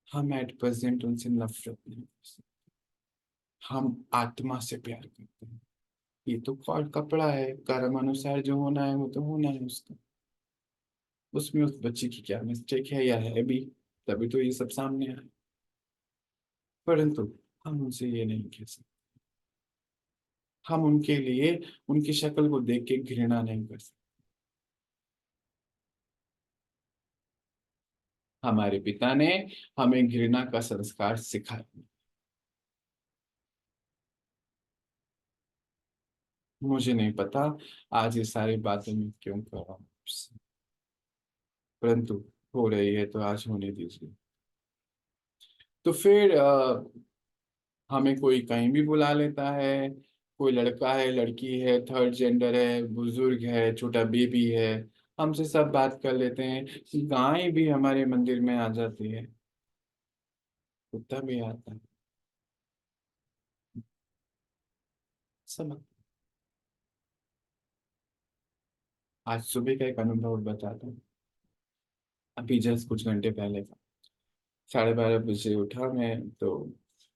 हम एट प्रेजेंट उनसे नफरत नहीं कर सकते। हम आत्मा से प्यार करते हैं। ये तो कपड़ा है, कर्म अनुसार जो होना है वो तो होना है उसका। उसमें उस बच्ची की क्या मिस्टेक है या है भी, तभी तो ये सब सामने आया। परंतु हम उनसे ये नहीं कह सकते। हम उनके लिए उनकी शक्ल को देख के घृणा नहीं कर सकते। हमारे पिता ने हमें घृणा का संस्कार सिखाया। मुझे नहीं पता आज ये सारी बातें मैं क्यों कर रहा हूँ आपसे, परंतु हो रही है तो आज होने दीजिए। तो फिर हमें कोई कहीं भी बुला लेता है। कोई लड़का है, लड़की है, थर्ड जेंडर है, बुजुर्ग है, छोटा बेबी है, हमसे सब बात कर लेते हैं। गाय भी हमारे मंदिर में आ जाती है, कुत्ता भी आता है, सब। आज सुबह का एक अनुभव बताता हूँ। अभी जस्ट कुछ घंटे पहले का, 12:30 बजे उठा मैं तो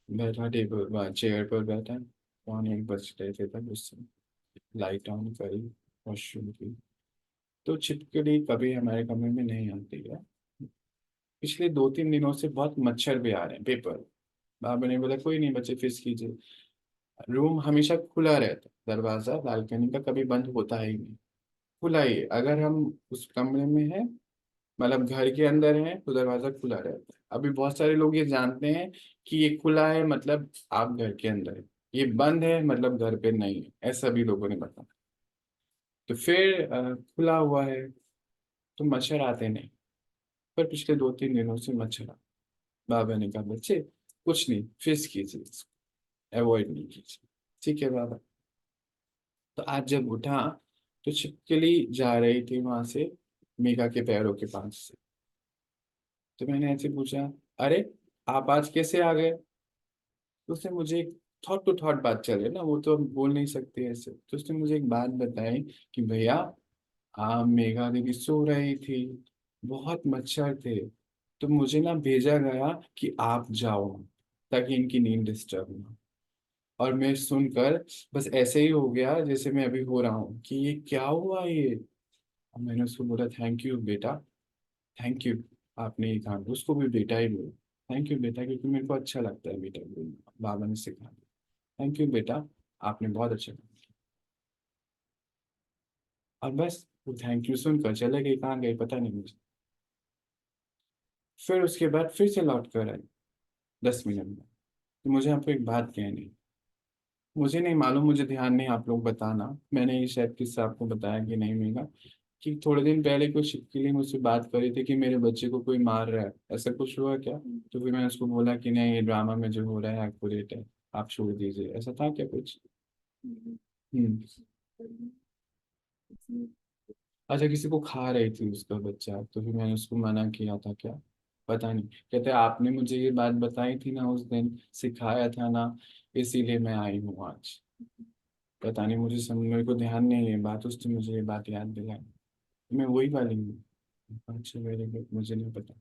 बैठा टेबल चेयर पर बैठा। 1:45 बज रहे थे तब उस समय। लाइट ऑन करी, वॉशरूम की। तो छिपकली कभी हमारे कमरे में नहीं आती है। पिछले 2-3 दिनों से बहुत मच्छर भी आ रहे हैं, पेपर। बाबा ने बोला कोई नहीं बच्चे फिक्स कीजिए। रूम हमेशा खुला रहता है, दरवाजा बालकनी का कभी बंद होता ही नहीं। खुला ही है। अगर हम उस कमरे में हैं, मतलब घर के अंदर है, तो दरवाजा खुला रहता है। अभी बहुत सारे लोग ये जानते हैं कि ये खुला है मतलब आप घर के अंदर है, ये बंद है मतलब घर पे नहीं है, ऐसा भी लोगों ने बताया। तो फिर खुला हुआ है तो मच्छर आते नहीं। पर पिछले 2-3 दिनों से मच्छर आ। बाबा ने कहा बच्चे कुछ नहीं, फिक्स कीजिए इसको, अवॉइड नहीं कीजिए। ठीक है बाबा। तो आज जब उठा तो छिपकली जा रही थी वहां से, मेघा के पैरों के पास से। तो मैंने ऐसे पूछा, अरे आप आज कैसे आ गए? तो उसने मुझे एक थॉट टू थॉट बात चले ना, वो तो हम बोल नहीं सकते ऐसे। तो उसने मुझे एक बात बताई कि भैया मेघा दीदी सो रही थी, बहुत मच्छर थे, तो मुझे ना भेजा गया कि आप जाओ ताकि इनकी नींद डिस्टर्ब ना। और मैं सुनकर बस ऐसे ही हो गया जैसे मैं अभी हो रहा हूँ कि ये क्या हुआ ये। और मैंने उसको बोला थैंक यू बेटा, थैंक यू। आपने ये कहा, उसको भी बेटा ही बोला। थैंक यू बेटा, क्योंकि मेरे को अच्छा लगता है बेटा बोलना, बाबा ने सिखाया। थैंक यू बेटा, आपने बहुत अच्छा किया। और बस वो थैंक यू सुनकर चले गए, कहाँ गए पता नहीं मुझे। फिर उसके बाद फिर से लौट कर आए 10 मिनट में। तो मुझे आपको एक बात कहनी, मुझे नहीं मालूम, मुझे ध्यान नहीं, आप लोग बताना, मैंने ये शायद किस्सा आपको बताया कि नहीं मिला, कि थोड़े दिन पहले कोई शिक्की मुझसे बात करी थी कि मेरे बच्चे को कोई मार रहा है, ऐसा कुछ हुआ क्या? तो फिर मैंने उसको बोला कि नहीं, ये ड्रामा में जो हो रहा है एक्यूरेट है, आप छोड़ दीजिए, ऐसा था क्या कुछ? हम्म। अच्छा, किसी को खा रही थी उसका बच्चा, तो फिर मैंने उसको मना किया था क्या? पता नहीं, कहते आपने मुझे ये बात बताई थी ना उस दिन, सिखाया था ना, इसीलिए मैं आई हूँ आज। पता नहीं, मुझे समझ, मेरे को ध्यान नहीं है बात, उसने मुझे ये बात याद दिलाई। मैं वही वाली हूँ। अच्छा वेरी गुड, मुझे नहीं पता।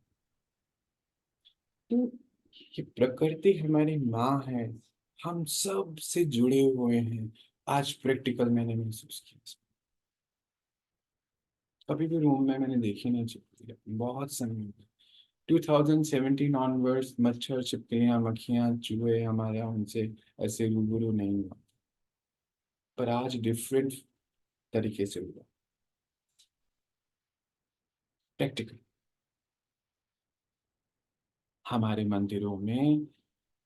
तो ये प्रकृति हमारी माँ है, हम सब से जुड़े हुए हैं। आज प्रैक्टिकल मैंने महसूस किया। कभी भी रूम में मैंने देखी नहीं छिपकली, बहुत समय 2017 ऑनवर्ड्स मच्छर, छिपकलियां, मक्खियां, चूहे हमारे यहाँ उनसे ऐसे रूबरू नहीं हुआ, पर आज डिफरेंट तरीके से हुआ, प्रैक्टिकल। हमारे मंदिरों में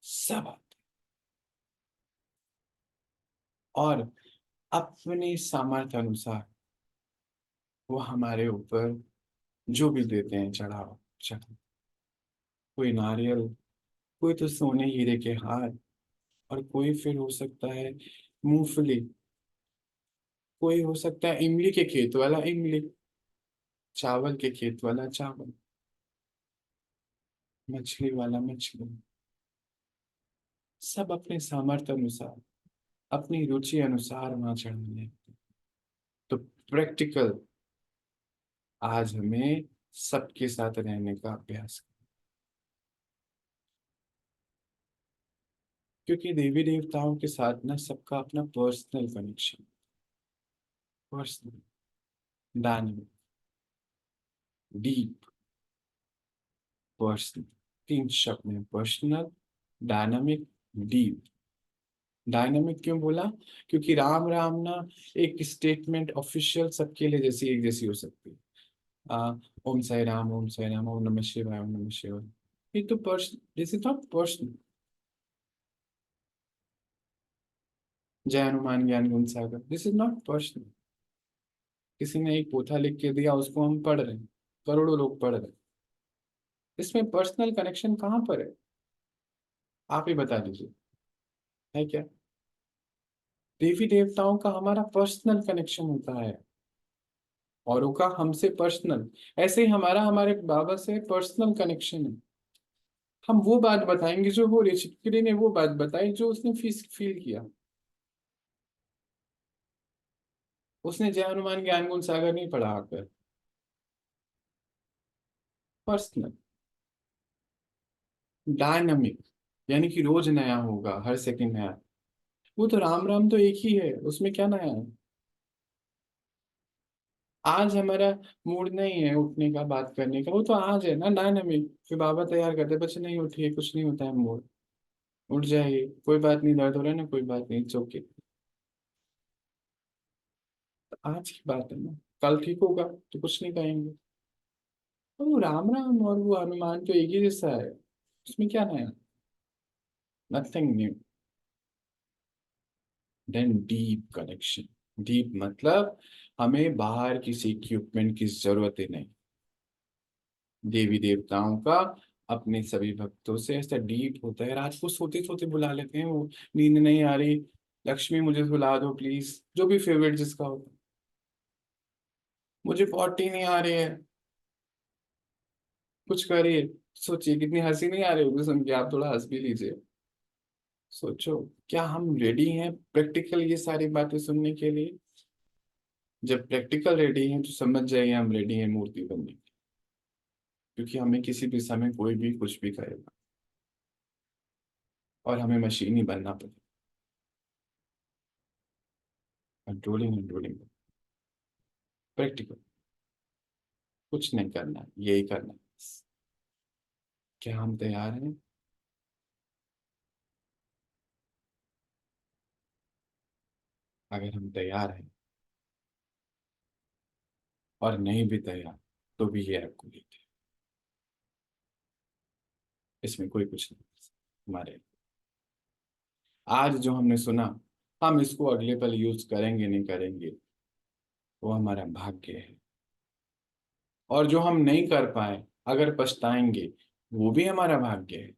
सब आते, और अपने सामर्थ्य अनुसार वो हमारे ऊपर जो भी देते हैं चढ़ावा, चढ़ा, कोई नारियल, कोई तो सोने हीरे के हार, और कोई फिर हो सकता है मूंगफली, कोई हो सकता है इमली के खेत वाला इमली, चावल के खेत वाला चावल, मछली वाला मछली। सब अपने सामर्थ्य अनुसार, अपनी रुचि अनुसार वहां चढ़ाने। तो प्रैक्टिकल आज हमें सबके साथ रहने का अभ्यास, क्योंकि देवी देवताओं के साथ ना सबका अपना personal connection, personal, dynamic, deep, personal, 3 शब्द में, पर्सनल, डायनामिक, डीप। डायनामिक क्यों बोला? क्योंकि राम राम ना एक स्टेटमेंट ऑफिशियल सबके लिए जैसी एक जैसी हो सकती है। आ, ओम साई राम, ओम साई राम, ओम नमः शिवाय, ओम नमः शिवाय। ये तो person, this is not personal. जय हनुमान ज्ञान गुण सागर, दिस इज नॉट पर्सनल। किसी ने एक पोथा लिख के दिया, उसको हम पढ़ रहे हैं, करोड़ों लोग पढ़ रहे हैं, इसमें पर्सनल कनेक्शन कहाँ पर है? आप ही बता दीजिए, है क्या? देवी देवताओं का हमारा पर्सनल कनेक्शन होता है, औरों का हमसे पर्सनल। ऐसे ही हमारा हमारे बाबा से पर्सनल कनेक्शन है। हम वो बात बताएंगे जो हो रही, छिपकली ने वो बात बताई जो उसने फील किया। उसने जय हनुमान ज्ञान गुण सागर नहीं पढ़ा आकर, पर्सनल, डायनामिक, यानी कि रोज नया होगा, हर सेकंड नया। वो तो राम राम तो एक ही है, उसमें क्या नया है? आज हमारा मूड नहीं है उठने का, बात करने का, वो तो आज है ना डायनामिक। फिर बाबा तैयार करते, बच्चे नहीं उठिए, कुछ नहीं होता है, मूड उठ जाइए, कोई बात नहीं, दर्द हो रहा है ना, कोई बात नहीं, इट्स ओके। आज की बात है ना, कल ठीक होगा तो कुछ नहीं कहेंगे। और वो राम राम और वो हनुमान तो एक ही जैसा है, उसमें क्या नया? Nothing new. Then deep connection, deep मतलब हमें बाहर किसी इक्विपमेंट की जरूरत ही नहीं। देवी देवताओं का अपने सभी भक्तों से ऐसा डीप होता है, रात को सोते सोते बुला लेते हैं वो, नींद नहीं आ रही, लक्ष्मी मुझे सुला दो प्लीज, जो भी फेवरेट जिसका होता है, मुझे पॉटी नहीं आ रही है, कुछ करिए। सोचिए कितनी हंसी नहीं आ रही होगी सुन के, आप थोड़ा हंस भी लीजिए। सोचो, क्या हम रेडी हैं प्रैक्टिकल ये सारी बातें सुनने के लिए? जब प्रैक्टिकल रेडी हैं तो समझ जाइए हम रेडी हैं मूर्ति बनने के लिए। क्योंकि हमें किसी भी समय कोई भी कुछ भी करेगा और हमें मशीन ही बनना पड़ेगा। कंट्रोलिंग कंट्रोलिंग प्रैक्टिकल, कुछ नहीं करना है, यही करना है। क्या हम तैयार हैं? अगर हम तैयार हैं और नहीं भी तैयार तो भी ये आपको लेते हैं। इसमें कोई कुछ नहीं कर सकता हमारे। आज जो हमने सुना, हम इसको अगले पल यूज करेंगे नहीं करेंगे, वो हमारा भाग्य है। और जो हम नहीं कर पाए, अगर पछताएंगे, वो भी हमारा भाग्य है।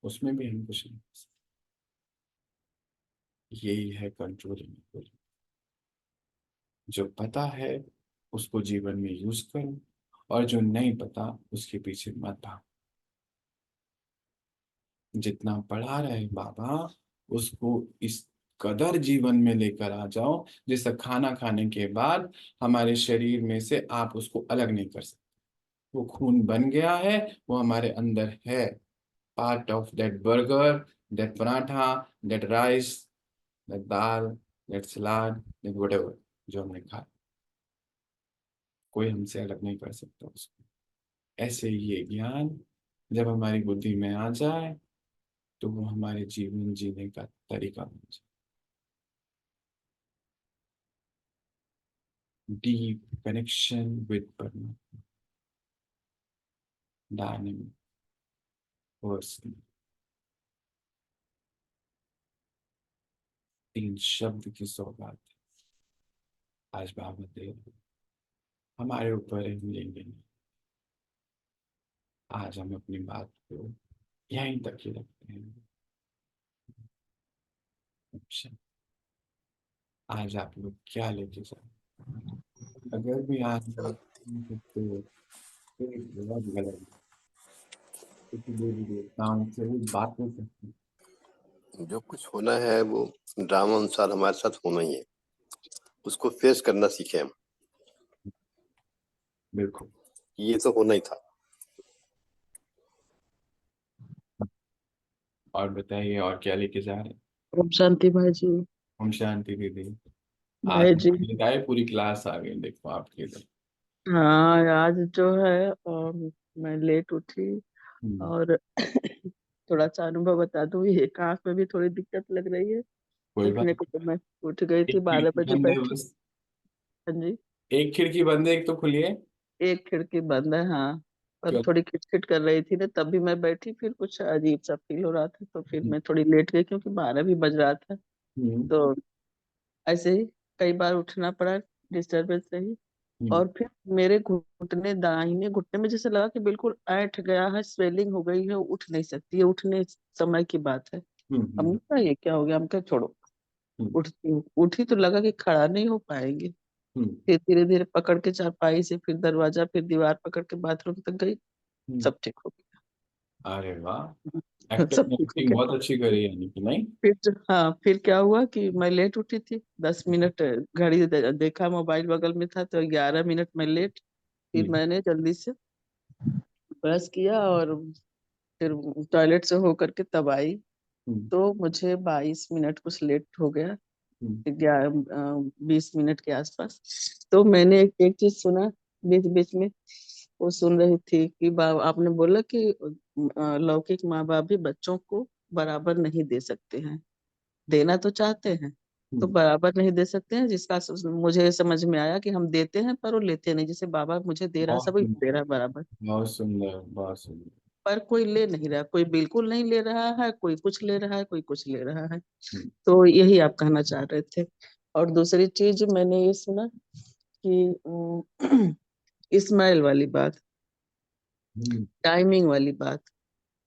उसमें भी हम कुछ नहीं कर सकते। यही है कंट्रोलिंग। जो पता है उसको जीवन में यूज करो, और जो नहीं पता उसके पीछे मत भागो। जितना पढ़ा रहे बाबा, उसको इस कदर जीवन में लेकर आ जाओ, जैसे खाना खाने के बाद हमारे शरीर में से आप उसको अलग नहीं कर सकते। वो खून बन गया है, वो हमारे अंदर है। Part of that burger, that paratha, that rice, that dal, that salad, that whatever जो हमने खाया, कोई हमसे अलग नहीं कर सकता उसको। ऐसे ही ये ज्ञान जब हमारी बुद्धि में आ जाए, तो वो हमारे जीवन जीने का तरीका बन जाए। डीप कनेक्शन विद परमात्मा, डायनेमिक पर्सन। तीन शब्द की सौगात आज बाबा दे रहे हैं। हमारे ऊपर हम लेंगे नहीं। आज हम अपनी बात को यहीं तक ही रखते हैं। अच्छा, आज आप लोग क्या लेके जाए? अगर भी आज तो बहुत गलत है, क्योंकि देवी देवताओं से वो बात हो सकती है। जो कुछ होना है वो ड्रामा अनुसार हमारे साथ होना ही है। उसको फेस करना सीखे हम। बिल्कुल। ये तो होना ही था। और बताइए, और क्या लेके जा रहे हैं? ओम शांति भाई जी। हम शांति दीदी। आज भाई जी, बताए पूरी क्लास आ गई, देखो आपके इधर। हाँ आज जो है मैं लेट उठी हम्म, और थोड़ा सा अनुभव बता दूं, ये आँख में भी थोड़ी दिक्कत लग रही है। कोई उठने बात। को तो मैं उठ गई थी एक 12 बजे खिड़की बंद है बैठी। बस। हाँ जी। एक खिड़की बंद है, एक तो खुली है। एक खिड़की बंद है, हाँ। और क्यों? थोड़ी खिटखिट कर रही थी ना, तब भी मैं बैठी, फिर कुछ अजीब सा फील हो रहा था, तो फिर मैं थोड़ी लेट गई क्योंकि 12 भी बज रहा था। हम्म, तो ऐसे ही कई बार उठना पड़ा, डिस्टरबेंस रही। हम्म, और फिर मेरे घुटने, दाहिने घुटने में जैसे लगा कि बिल्कुल ऐंठ गया है, स्वेलिंग हो गई है, उठ नहीं सकती है। उठने समय की बात है। हम्म, हमने कहा ये क्या हो गया, हम कहा छोड़ो। हम्म, उठती हूँ, उठी तो लगा कि खड़ा नहीं हो पाएंगे। हम्म, फिर धीरे धीरे पकड़ के चारपाई से, फिर दरवाजा, फिर दीवार पकड़ के बाथरूम तक गई। हम्म। सब ठीक हो अरे वाह, गया। सब एक्टिंग ठीक हो एक्टिंग गया। बहुत अच्छी करी यानी कि नहीं। हाँ, फिर क्या हुआ कि मैं लेट उठी थी 10 मिनट। घड़ी देखा, मोबाइल बगल में था, तो 11 मिनट में लेट। फिर हम्म, मैंने जल्दी से ब्रश किया और फिर टॉयलेट से होकर के तब आई। हम्म, तो मुझे 22 मिनट कुछ लेट हो गया, हम्म, 20 मिनट के आसपास। तो मैंने एक चीज सुना बीच बीच में। वो सुन रही थी कि आपने बोला कि लौकिक माँ बाप भी बच्चों को बराबर नहीं दे सकते हैं। देना तो चाहते हैं, तो हम्म। बराबर नहीं दे सकते हैं। जिसका मुझे समझ में आया कि हम देते हैं पर वो लेते नहीं। जैसे बाबा मुझे दे रहा है, बहुत सभी को दे सुंदर, रहा है बराबर, बहुत सुंदर, बहुत सुंदर। पर कोई ले नहीं रहा। कोई बिल्कुल नहीं ले रहा है, कोई कुछ ले रहा है, कोई कुछ ले रहा है। हम्म, तो यही आप कहना चाह रहे थे। और दूसरी चीज मैंने ये सुना कि इस्माइल वाली बात, हम्म, टाइमिंग वाली बात,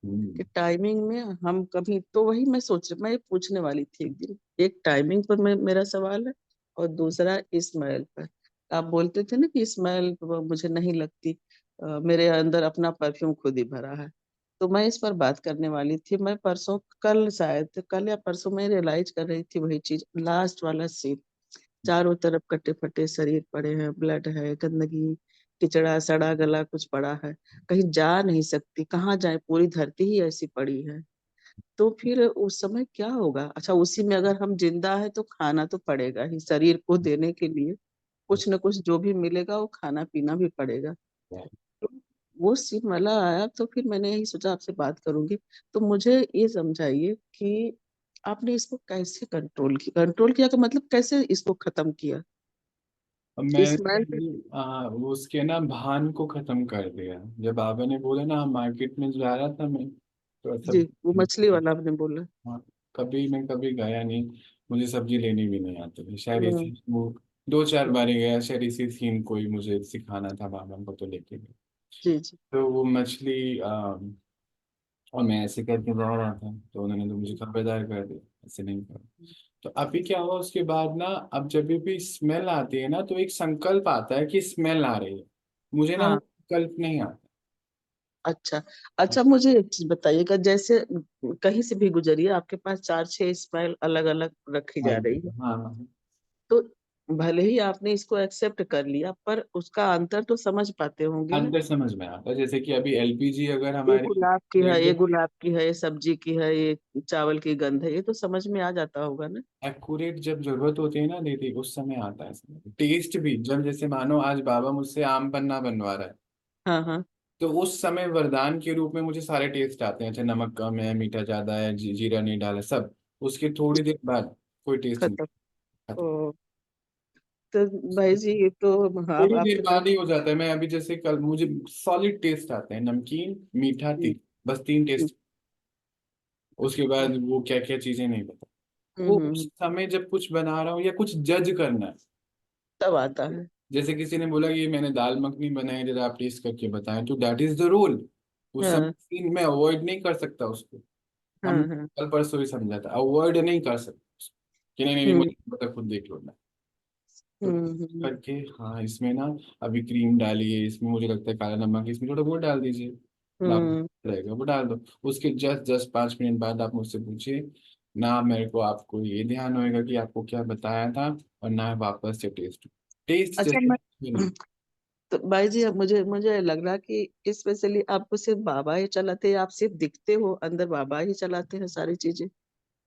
हम्म, कि टाइमिंग में हम कभी तो, वही मैं ये पूछने वाली थी एक दिन। एक टाइमिंग पर मेरा सवाल है, और दूसरा इस्माइल पर। आप बोलते थे ना कि इस्माइल मुझे नहीं लगती, मेरे अंदर अपना परफ्यूम खुद ही भरा है। तो मैं इस पर बात करने वाली थी। मैं परसों, कल शायद, कल या परसों मैं रियलाइज कर रही थी वही चीज, लास्ट वाला सीन। चारों तरफ कटे फटे शरीर पड़े हैं, ब्लड है, गंदगी, टिचड़ा सड़ा गला कुछ पड़ा है, कहीं जा नहीं सकती, कहाँ जाए, पूरी धरती ही ऐसी पड़ी है। तो फिर उस समय क्या होगा? अच्छा, उसी में अगर हम जिंदा है तो खाना तो पड़ेगा ही, शरीर को देने के लिए कुछ न कुछ जो भी मिलेगा वो खाना पीना भी पड़ेगा। तो वो शिवमाला आया तो फिर मैंने यही सोचा आपसे बात करूंगी। तो मुझे ये समझाइए कि आपने इसको कैसे कंट्रोल किया का मतलब कैसे इसको खत्म किया? अब इस मैल पे। वो उसके ना भान को खत्म कर दिया। जब बाबा ने बोला ना, मार्केट में जा रहा था मैं, तो जी, सब, वो मछली वाला आपने बोला। हाँ, कभी गया नहीं। मुझे सब्जी लेनी भी नहीं आती थी, शायद हम्म। इसी वो 2-4 बार ही गया, शायद इसी थीम को ही मुझे सिखाना था बाबा को, तो लेके गए। जी जी। तो वो मछली और मैं ऐसे करके जा रहा था, तो उन्होंने तो मुझे खबरदार कर दिया ऐसे नहीं कर। तो अभी क्या हुआ उसके बाद ना, अब जब भी स्मेल आती है ना, तो एक संकल्प आता है कि स्मेल आ रही है, मुझे ना वो हाँ। संकल्प नहीं आता। अच्छा। अच्छा, मुझे एक चीज बताइएगा, जैसे कहीं से भी गुजरिए आपके पास 4-6 स्माइल अलग अलग रखी हाँ जा रही है, हाँ। तो भले ही आपने इसको एक्सेप्ट कर लिया पर उसका अंतर तो समझ पाते होंगे ना? अंदर समझ में आता है, जैसे कि अभी एलपीजी अगर ये हमारी गुलाब की है, ये रेगुलर गुलाब की है, ये सब्जी की है, ये चावल की गंध है, ये तो समझ में आ जाता होगा ना? एक्यूरेट जब जरूरत होती है ना दीदी, उस समय आता है। टेस्ट भी, जब जैसे मानो आज बाबा मुझसे आम पन्ना बनवा रहा है, हाँ हाँ। तो उस समय वरदान के रूप में मुझे सारे टेस्ट आते हैं। अच्छा, नमक कम है, मीठा ज्यादा है, जीरा नहीं डाला, सब। उसके थोड़ी देर बाद कोई टेस्ट नहीं। खत्म। खत्म। ओ, तो भाई जी ये तो, हाँ, थोड़ी देर आपके पास। बाद ही हो जाता है। मैं अभी जैसे कल मुझे सॉलिड टेस्ट आते हैं, नमकीन, मीठा, हम्म। तीखा, बस 3 टेस्ट। उसके हम्म। बाद वो क्या क्या चीजें नहीं पता। वो उस समय जब कुछ बना रहा हूँ या कुछ जज करना है, तब आता है। जैसे किसी ने बोला कि ये मैंने दाल मखनी बनाई, जरा आप टेस्ट करके बताएं, तो दैट इज द रूल। उस समय हाँ सीन में अवॉइड नहीं कर सकता उसको। हम हाँ हाँ। कल परसों ही समझा था, अवॉइड नहीं कर सकता उसको, कि नहीं नहीं नहीं, हम्म मुझे नहीं पता, खुद देख लो ना। तो हम्म। करके, हाँ, इसमें ना अभी क्रीम डालिए, इसमें मुझे लगता है काला नमक, इसमें थोड़ा वो डाल दीजिए, ना हम्म। रहेगा वो डाल दो। उसके जस्ट जस्ट 5 मिनट बाद आप मुझसे पूछिए ना, मेरे को आपको ये ध्यान होएगा कि आपको क्या बताया था, और ना वापस से टेस्ट टेस्ट अच्छा, जैसे मैं नहीं। तो भाई जी, अब मुझे मुझे लग रहा कि स्पेशली आपको सिर्फ बाबा ही चलाते हैं, आप सिर्फ दिखते हो, अंदर बाबा ही चलाते हैं सारी चीजें।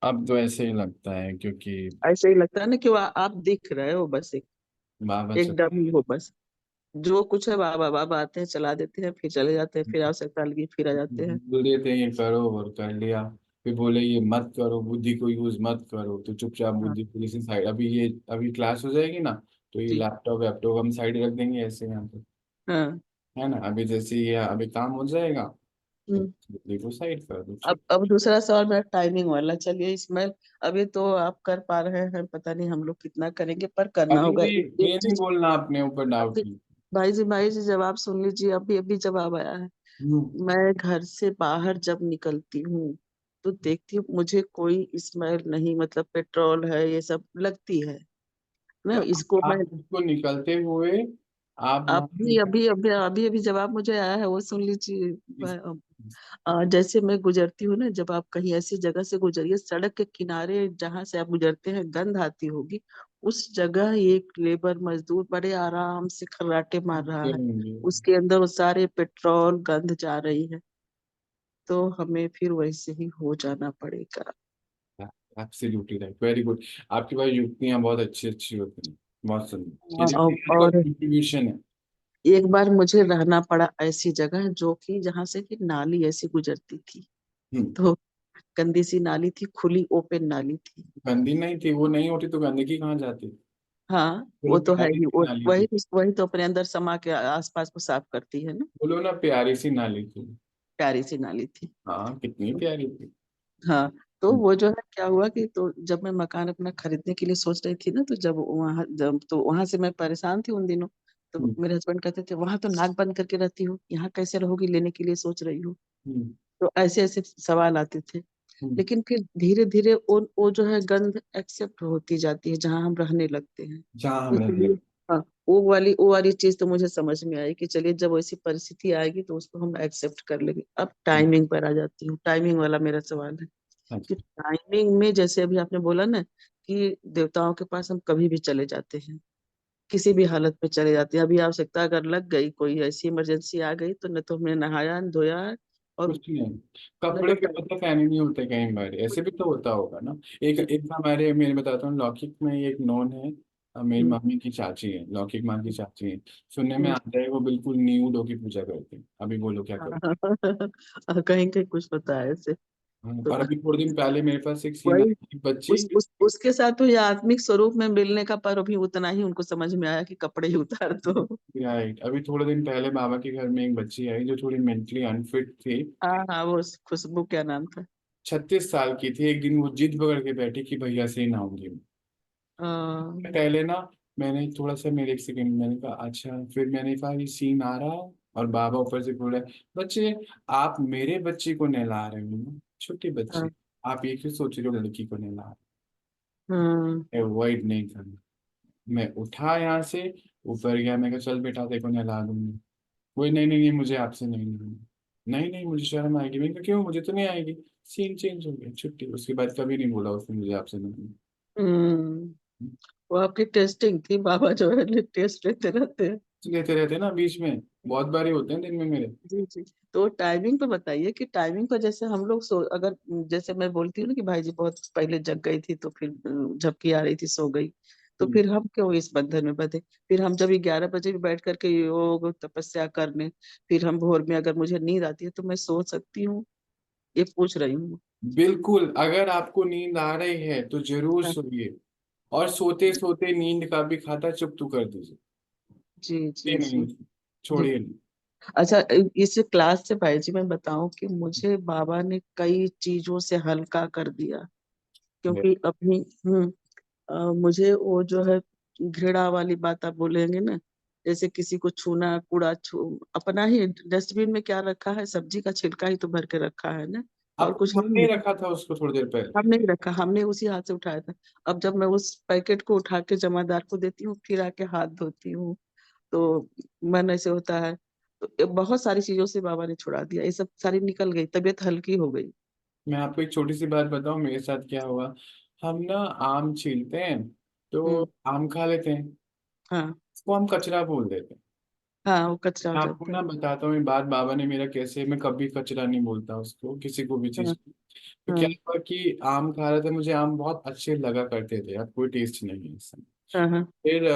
अब तो ऐसे ही लगता है, क्योंकि ऐसे ही लगता है ना कि आप दिख रहे हो, बस बाबा एक चल डमी हो बस। जो कुछ है बाबा बाबा आते हैं, चला देते हैं, फिर चले जाते हैं, फिर आवश्यकता लगी फिर आ जाते हैं। बोल देते हैं ये करो और कर लिया, फिर बोले ये मत करो, बुद्धि को यूज मत करो, तो चुपचाप हाँ। बुद्धि को किसी साइड, अभी क्लास हो जाएगी ना, तो ये जी। लैपटॉप वैपटॉप हम साइड रख देंगे ऐसे यहाँ पे, हाँ। है ना। अभी जैसे ये अभी काम हो जाएगा, तो हम्म। बुद्धि को साइड कर दो, अब ठीक। अब दूसरा सवाल मेरा टाइमिंग वाला, चलिए इसमें अभी तो आप कर पा रहे हैं, पता नहीं हम लोग कितना करेंगे, पर करना अभी होगा। भी एक ये नहीं चीज बोलना अपने ऊपर डाउट अभी, नहीं। भाई जी जवाब सुन लीजिए, अभी अभी जवाब आया है। हम्म। मैं घर से बाहर जब निकलती हूँ तो देखती हूँ मुझे कोई स्मेल नहीं, मतलब पेट्रोल है ये सब लगती है तो ना, इसको मैं। आप उसको निकलते हुए, आप वहां अभी अभी अभी अभी अभी जवाब मुझे आया है, वो सुन लीजिए। इस, जैसे मैं गुजरती हूँ ना, जब आप कहीं ऐसी जगह से गुजरिए, सड़क के किनारे जहां से आप गुजरते हैं गंध आती होगी, उस जगह एक लेबर मजदूर बड़े आराम से खर्राटे मार रहा है, उसके अंदर वो सारे पेट्रोल गंध जा रही है, तो हमें फिर वैसे ही हो जाना पड़ेगा। Absolutely right, very good. आपके पास युक्तियां बहुत अच्छी अच्छी होती हैं, बहुत सुंदर, ये और कंट्रीब्यूशन है। एक बार मुझे रहना पड़ा ऐसी जगह जो कि जहां से कि नाली ऐसी गुजरती थी, हम्म। तो गंदी सी नाली थी, खुली ओपन नाली थी। गंदी नहीं थी, वो नहीं होती तो गंदगी कहाँ जाती। हाँ, बोलो वो तो है प्यारी ही, सी वो नाली वही थी। वही तो अपने अंदर समा के आसपास को साफ करती है ना। बोलो ना, प्यारी सी नाली थी। प्यारी सी नाली थी। हाँ, कितनी प्यारी थी। हाँ। तो हम्म। वो जो है क्या हुआ कि, तो जब मैं मकान अपना खरीदने के लिए सोच रही थी ना, तो जब वहां से मैं परेशान थी उन दिनों, तो हम्म। मेरे हस्बैंड कहते थे वहां तो नाक बंद करके रहती हो, यहाँ कैसे रहोगी, लेने के लिए सोच रही हो। हम्म। तो ऐसे ऐसे सवाल आते थे। हम्म। लेकिन फिर धीरे धीरे वो जो है गंध एक्सेप्ट होती जाती है जहां हम रहने लगते हैं। जहाँ तो हम रहने चलिए, लगे। हाँ, वो वाली चीज तो मुझे समझ में आई कि चलिए जब वैसी परिस्थिति आएगी तो उसको हम एक्सेप्ट कर लेंगे। अब टाइमिंग पर आ जाती हूँ, टाइमिंग वाला मेरा सवाल है कि अच्छा। टाइमिंग में, जैसे अभी आपने बोला ना कि देवताओं के पास हम कभी भी चले जाते हैं, किसी भी हालत में चले जाते हैं। अभी आवश्यकता अगर लग गई, कोई ऐसी इमरजेंसी आ गई, तो न तो हमने नहाया न धोया और कुछ नहीं, न कपड़े तो भी पता फैन नहीं होते कई बार, ऐसे भी तो होता होगा ना। एक एक हमारे, मैं बताता हूँ, लौकिक में एक नॉन है, मेरी हम्म, मम्मी की चाची है, लौकिक माँ की चाची है। सुनने में हम्म, आता है वो बिल्कुल न्यूड होके पूजा करते हैं। अभी बोलो क्या करूँ। हाँ। और कहीं कहीं कुछ होता है ऐसे। हाँ, तो और अभी थोड़े दिन पहले मेरे पास एक सीन वही, आई थी, बच्ची। उसके साथ तो ये आत्मिक स्वरूप में मिलने का पर भी उतना ही उनको समझ में आया कि कपड़े ही उतार दो। राइट, अभी थोड़े दिन पहले बाबा के घर में एक बच्ची आई जो थोड़ी मेंटली अनफिट थी। हाँ हाँ, वो खुशबू क्या नाम था? 36 साल की थी। एक दिन वो जिद पकड़ के बैठी कि भैया से ही नहाऊंगी। हाँ पहले ना, मैंने थोड़ा सा, मेरे एक सेकंड, मैंने कहा अच्छा, फिर मैंने कहा ये सीन आ रहा है, और बाबा ऊपर से बोल रहे हैं, बच्चे आप मेरे बच्चे को नहला रहे हो ना, छोटी हाँ बच्ची, आप ये क्यों सोच रहे हो लड़की को नहला हाँ रहे, अवॉइड नहीं करना। मैं उठा यहाँ से, ऊपर गया, मैं कहा चल बेटा देखो नहला दूंगी। कोई नहीं नहीं नहीं, मुझे आपसे नहीं नहाना। नहीं नहीं मुझे शर्म आएगी। मैं कहा क्यों, मुझे तो नहीं आएगी। सीन चेंज हो गया, छुट्टी। उसके बाद कभी नहीं बोला उसने मुझे आपसे नहीं। हम्म। वो आपकी टेस्टिंग थी, बाबा जो है टेस्ट लेते रहते हैं। लेते रहते हैं ना बीच में, बहुत बारी होते हैं दिन में मेरे। जी जी। तो टाइमिंग पे बताइए कि टाइमिंग पर जैसे हम लोग सो, अगर जैसे मैं बोलती हूँ ना कि भाई जी बहुत पहले जग गई थी तो फिर झपकी आ रही थी सो गई, तो हम्म। फिर हम क्यों इस बंधन में बंधे? फिर हम जब 11 बजे भी बैठ करके योग तपस्या करने, फिर हम भोर में अगर मुझे नींद आती है तो मैं सो सकती हूँ? ये पूछ रही हूँ। बिल्कुल, अगर आपको नींद आ रही है तो जरूर हाँ, सोइए। और सोते सोते नींद का भी खाता चुप तो कर दीजिए। जी जी नहीं, जी जी। छोड़िए नहीं। अच्छा, इस क्लास से भाई जी मैं बताऊं कि मुझे बाबा ने कई चीजों से हल्का कर दिया। क्योंकि अभी मुझे वो जो है घृणा वाली बात आप बोलेंगे ना, जैसे किसी को छूना, कूड़ा छू, अपना ही डस्टबिन में क्या रखा है, सब्जी का छिलका ही तो भर के रखा है ना, और अब कुछ हमने नहीं। रखा था उसको थोड़ी देर पहले। हमने ही रखा, हमने उसी हाथ से उठाया था। अब जब मैं उस पैकेट को उठा के जमादार को देती हूँ, फिर आके हाथ धोती हूँ, तो मन ऐसे होता है। तो ये बहुत सारी चीजों से बाबा ने छुड़ा दिया, ये सब सारी निकल गई, तबीयत हल्की हो गई। मैं आपको एक छोटी सी बात बताऊं मेरे साथ क्या हुआ। हम ना आम छीलते हैं, तो हम्म। आम खा लेते हैं, हाँ उसको हम कचरा बोल देते हैं। हाँ, वो कचरा हो मैं आपको जाता ना है। बताता हूँ ये बात, बाबा ने मेरा कैसे, मैं कभी कचरा नहीं बोलता उसको, किसी को भी चीज। हाँ तो क्या हाँ हुआ कि आम खा रहा था, मुझे आम बहुत अच्छे लगा करते थे, अब कोई टेस्ट नहीं है इसमें। हाँ हाँ फिर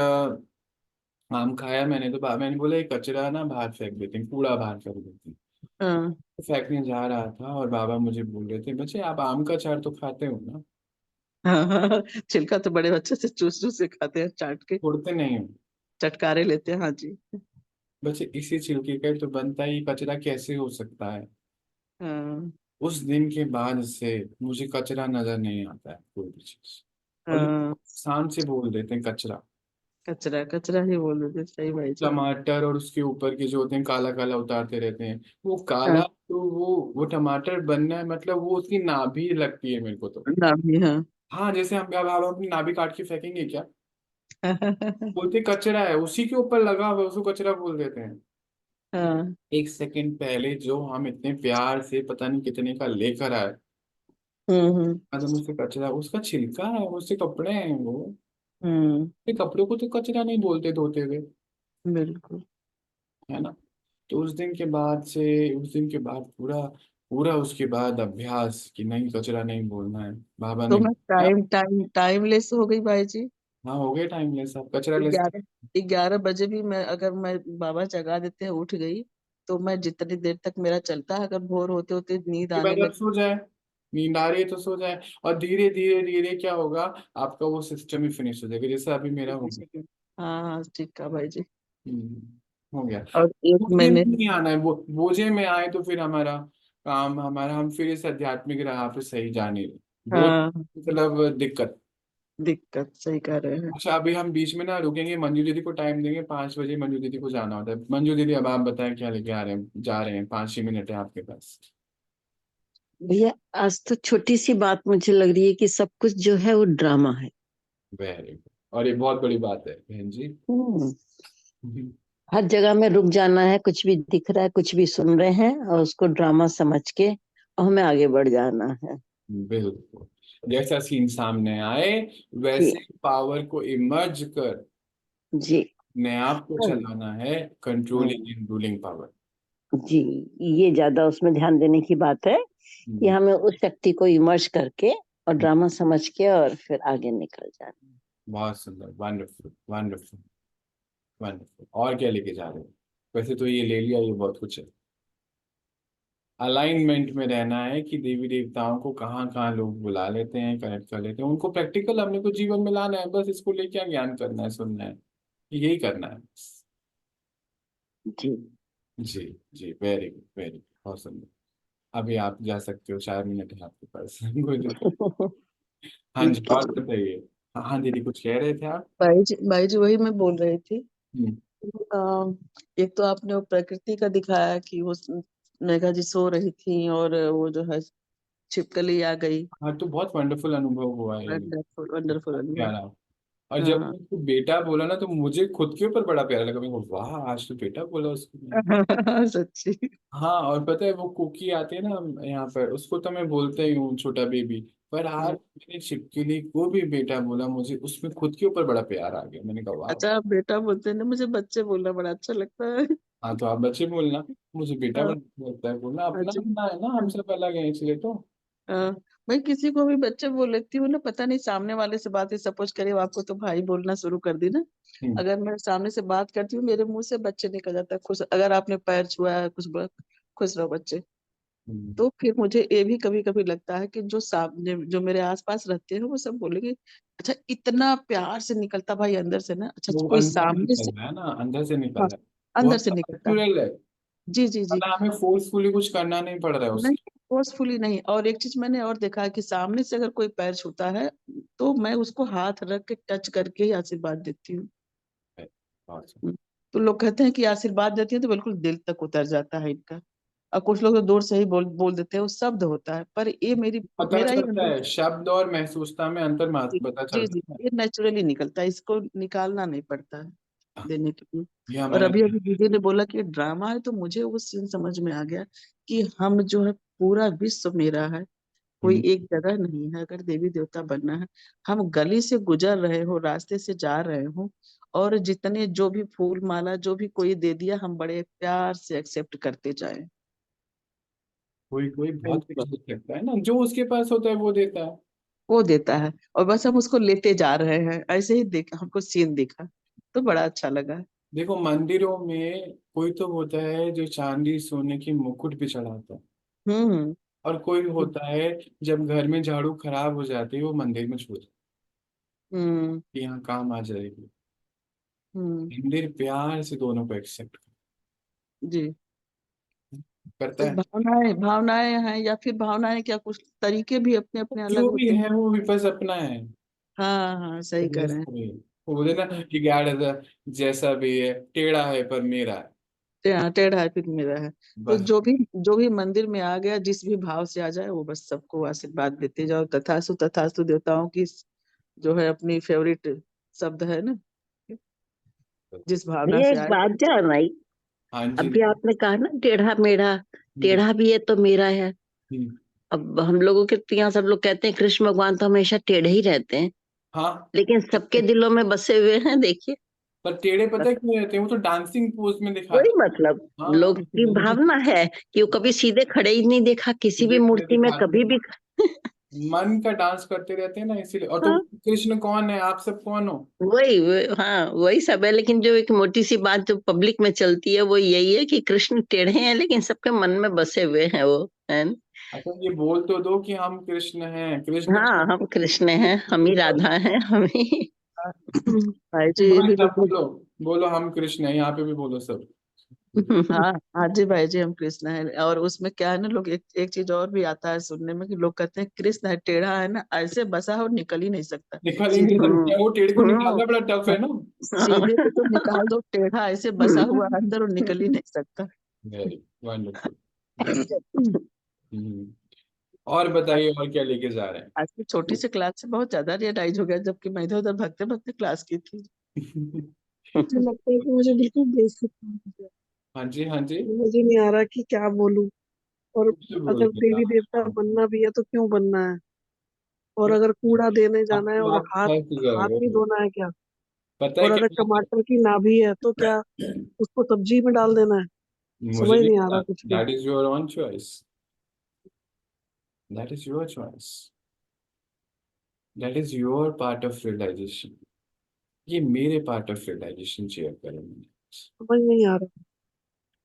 आम खाया मैंने, तो मैंने बोला ये कचरा ना बाहर फेंक देते हैं, कूड़ा बाहर फेंक देते हैं। हाँ तो फेंकने जा रहा था और बाबा मुझे बोल रहे थे, बच्चे आप आम का अचार तो खाते हो ना, हाँ हाँ। छिलका तो बड़े अच्छे से चूस चूस से खाते हैं, चाट के छोड़ते नहीं हो। चटकारे लेते हैं, हाँ जी। बच्चे इसी छिलके का ही तो बनता है, ये कचरा कैसे हो सकता है। हाँ उस दिन के बाद से मुझे कचरा नजर नहीं आता है कोई भी चीज। और हाँ, लोग शान से बोल देते हैं कचरा। कचरा कचरा ही बोल रहे थे, सही भाई जी। टमाटर और उसके ऊपर के जो होते हैं काला काला उतारते रहते हैं, वो काला, हाँ, तो वो टमाटर बनना है, मतलब वो उसकी नाभि लगती है मेरे को तो। नाम भी हाँ। हाँ, जैसे हम अपनी नाभि काट के फेंकेंगे क्या, बोलते कचरा है उसी के ऊपर लगा हुआ है, उसको कचरा बोल देते हैं। हाँ। एक सेकंड पहले जो हम इतने प्यार से पता नहीं कितने का लेकर आए, हम्म। आज हम उससे कचरा, उसका छिलका है, उससे कपड़े हैं वो। हम्म। ये कपड़ों को तो कचरा नहीं बोलते धोते हुए, बिल्कुल। है ना। तो उस दिन के बाद पूरा पूरा उसके बाद अभ्यास कि नहीं कचरा नहीं बोलना है, बाबा तो ने मैं क्या। टाइमलेस हो गई भाई जी। हाँ हो गए टाइमलेस, आप कचरा लेस। 11 11 बजे भी मैं, अगर मैं बाबा जगा देते हैं उठ गई, तो मैं जितनी देर तक मेरा चलता है, अगर भोर होते होते नींद के आने बाद आप लगी। सो जाए, नींद आ रही है तो सो जाए, और धीरे धीरे धीरे क्या होगा, आपका वो सिस्टम ही फिनिश हो जाएगा, जैसे अभी मेरा हो गया। हाँ हाँ, ठीक है भाई जी। हो गया। और एक बोझे में मैंने, नहीं आना है, वो बोझे में आए तो फिर हमारा काम, हमारा हम फिर इस आध्यात्मिक राह पे सही जा नहीं रहे, बोझ हाँ, मतलब दिक्कत। दिक्कत सही कर रहे हैं। अच्छा, अभी हम बीच में ना रुकेंगे, मंजू दीदी को टाइम देंगे, 5 बजे मंजू दीदी को जाना होता है। मंजू दीदी अब आप बताएं क्या लेके आ रहे हैं, जा रहे हैं, 5 ही मिनट है आपके पास। भैया, आज तो छोटी सी बात मुझे लग रही है कि सब कुछ जो है वो ड्रामा है। वेरी गुड, और ये बहुत बड़ी बात है बहन जी। हम्म। हर जगह में रुक जाना है, कुछ भी दिख रहा है, कुछ भी सुन रहे हैं और उसको ड्रामा समझ के और हमें आगे बढ़ जाना है बिल्कुल, जैसा सीन सामने आए कि वैसे पावर को इमर्ज कर जी। ने आपको हाँ, चलाना है, कंट्रोलिंग एंड रूलिंग पावर। जी, ये ज्यादा उसमें ध्यान देने की बात है कि हमें उस शक्ति को इमर्ज करके और ड्रामा समझ के और फिर आगे निकल जाना। बहुत सुंदर, वंडरफुल वंडरफुल वंडरफुल। और क्या लेके जा रहे हो? वैसे तो ये ले लिया, ये बहुत कुछ है। अलाइनमेंट में रहना है कि देवी देवताओं को कहाँ कहाँ लोग बुला लेते हैं, कनेक्ट कर लेते हैं, उनको प्रैक्टिकल हमने को जीवन में लाना है, बस इसको लेके क्या ज्ञान करना है, सुनना है, यही करना है। जी। जी जी, वेरी गुड वेरी गुड, बहुत सुंदर। अभी आप जा सकते हो, 4 मिनट है आपके पास। कोई दिक्कत। हाँ जी, ठीक है और जी। बताइए। हाँ हाँ, दीदी कुछ कह रहे थे आप? भाई जी वही मैं बोल रही थी। हम्म। एक तो आपने वो प्रकृति का दिखाया कि वो मेघा जी सो रही थी और वो जो है छिपकली आ गई। हाँ, तो बहुत वंडरफुल अनुभव हुआ है ये। वंडरफुल वंडरफुल बहुत अनुभव। प्यारा। और जब हाँ। उसको बेटा बोला ना, तो मुझे खुद के ऊपर बड़ा प्यारा लगा। मैं को वाह, आज तो बेटा बोला उसको। सच्ची। हाँ, और पता है वो कुकी आती है ना यहाँ पर, उसको तो मैं बोलता ही हूँ छोटा बेबी। पर आज मैंने छिपकली को भी बेटा बोला, मुझे उसमें खुद के ऊपर बड़ा प्यार आ गया। मैंने कहा वाह। अच्छा आप बेटा बोलते हैं ना, मुझे बच्चे बोलना बड़ा अच्छा लगता है। हाँ, तो आप बच्चे बोलना, मुझे बेटा हाँ, बड़ा लगता है बोलना, अपना अच्छा। अपना है ना, हम सब अलग हैं इसलिए तो। हाँ, मैं किसी को भी बच्चे बोल लेती हूँ ना, पता नहीं सामने वाले से बात है, सपोज करिए आपको तो भाई बोलना शुरू कर दी ना। हम्म। अगर मैं सामने से बात करती हूँ मेरे मुंह से बच्चे निकल जाता है, खुश, अगर आपने पैर छुआ है कुछ बोला, खुश रहो बच्चे। हम्म। तो फिर मुझे ये भी कभी कभी लगता है कि जो सामने जो मेरे आसपास रहते हैं वो सब बोलेंगे अच्छा इतना प्यार से निकलता भाई अंदर से ना, अच्छा वो कोई अंदर से सामने निकल से। रहा है ना, अंदर से निकल हाँ, रहा है। वो अंदर से निकलता है। नेचुरल है। जी जी जी। मतलब हमें फोर्सफुली कुछ करना नहीं पड़ रहा है नहीं, उसके। फोर्सफुली नहीं। और एक चीज मैंने और देखा है कि सामने से अगर कोई पैर छूता है तो मैं उसको हाथ रख के टच करके ही आशीर्वाद देती हूँ। बहुत सही। तो लोग कहते हैं कि आशीर्वाद देती है तो बिल्कुल दिल तक उतर जाता है इनका। और कुछ लोग तो दूर से ही बोल बोल देते हैं, वो शब्द होता है, पर ये मेरी पता मेरा ही चलता अंदर। है, शब्द और महसूसता में अंतर जी पता जी चलता जी, है। ये नेचुरली निकलता है, इसको निकालना नहीं पड़ता है देने के लिए। ये और हमारे। अभी अभी दीदी ने बोला कि ड्रामा है, तो मुझे वो सीन समझ में आ गया कि हम जो है पूरा विश्व मेरा है, कोई हम्म। एक जगह नहीं है। अगर देवी देवता बनना है, हम गली से गुजर रहे हो, रास्ते से जा रहे हो, और जितने जो भी फूल माला जो भी कोई दे दिया, हम बड़े प्यार से एक्सेप्ट करते जाएं। कोई कोई बहुत कुछ दे सकता है ना, जो उसके पास होता है वो देता है। वो देता है और बस हम उसको लेते जा रहे हैं, ऐसे ही देख हमको सीन दिखा तो बड़ा अच्छा लगा। देखो, मंदिरों में कोई तो होता है जो चांदी सोने की मुकुट भी चढ़ाता है, हम्म। और कोई होता है जब घर में झाड़ू खराब हो जाती है वो मंदिर में छोड़ देता हम्म। है कि यहाँ काम आ जाएगी। हम्म। मंदिर प्यार से दोनों को एक्सेप्ट जी। करता तो है। भावनाएं भावनाएं हैं, या फिर भावनाएं क्या, कुछ तरीके भी अपने अपने अलग जो भी होते हैं। है वो भी बस अपना है। हाँ हाँ, सही कह बस रहे हैं। वही। वो बोले ना कि गॉड इज जैसा भी है, टेढ़ा है पर मेरा है। टेढ़ा है फिर मेरा है। तो बस। जो भी मंदिर में आ गया, जिस भी भाव से आ जाए, वो बस सबको आशीर्वाद देते जाओ। तथास्तु तथास्तु देवताओं की जो है अपनी फेवरेट शब्द है ना, जिस भावना भैया से एक आए। बात जान आई। हाँ जी। अभी आपने कहा ना टेढ़ा मेढ़ा, हम्म। टेढ़ा भी है तो मेरा है। हम्म। अब हम लोगों के तो यहाँ सब लोग कहते हैं कृष्ण भगवान तो हमेशा टेढ़े ही रहते हैं, हाँ, लेकिन सबके दिलों में बसे हुए हैं, देखिए। पर टेढ़े पता है क्यों रहते हैं? वो तो डांसिंग पोज में वही दिखाते मतलब, हैं। हाँ, लोग की भावना है कि वो कभी सीधे खड़े ही नहीं देखा किसी भी सीधे खड़े मूर्ति में दिखाते कभी हैं, भी। मन का डांस करते रहते हैं ना, इसीलिए। और तो हाँ, कृष्ण कौन है, आप सब कौन हो? हाँ वही सब है, लेकिन जो एक मोटी सी बात जो पब्लिक में चलती है वो यही है कि कृष्ण टेढ़े हैं लेकिन सबके मन में बसे हुए हैं वो, है न? अच्छा, ये बोल तो दो कि हम कृष्ण हैं, कृष्ण हाँ, हम कृष्ण हैं, हम ही राधा हैं, हम ही। भाई जी ये भी तुरंत सब बिल्कुल। बोलो, बोलो हम कृष्ण हैं, यहाँ पे भी बोलो सब। हाँ हाँ जी भाई जी, हम कृष्ण है। और उसमें क्या है ना, लोग एक चीज और भी आता है सुनने में कि लोग कहते हैं कृष्ण है टेढ़ा है ना, ऐसे बसा हो निकल ही नहीं सकता। निकल ही नहीं सीधे सकते, वो टेढ़े को हम्म। निकालना बड़ा टफ है ना। सीधे को तो निकाल दो, टेढ़ा ऐसे बसा हुआ है अंदर और निकल ही नहीं सकता। Very wonderful. और बताइए, और क्या लेके जा रहे आज की छोटी सी क्लास से बहुत ज्यादा रियलाइज हो गया, जबकि मैं इधर उधर भगते भगते क्लास की थी। हैं? मुझे लगता है कि मुझे बिल्कुल बेसिक समझ हाँ जी, हाँ जी। मुझे नहीं आ रहा कि क्या बोलूं। और कुछ अगर बोलिए देवी देवता आप। बनना भी है तो क्यों बनना है? और अगर कूड़ा देने जाना है आपको और आप हाथ फंस हाथ गए नहीं हो। धोना है क्या? पता है और अगर क्या? टमाटर की नाभि है तो क्या उसको सब्जी में डाल देना है? मुझे समझ नहीं नहीं आ पता। रहा कुछ भी। That is your own choice. That is your choice. That is your part of realisation. ये मेरे पार्ट ऑफ रियलाइजेशन शेयर करें मैंने। समझ नहीं आ रहा।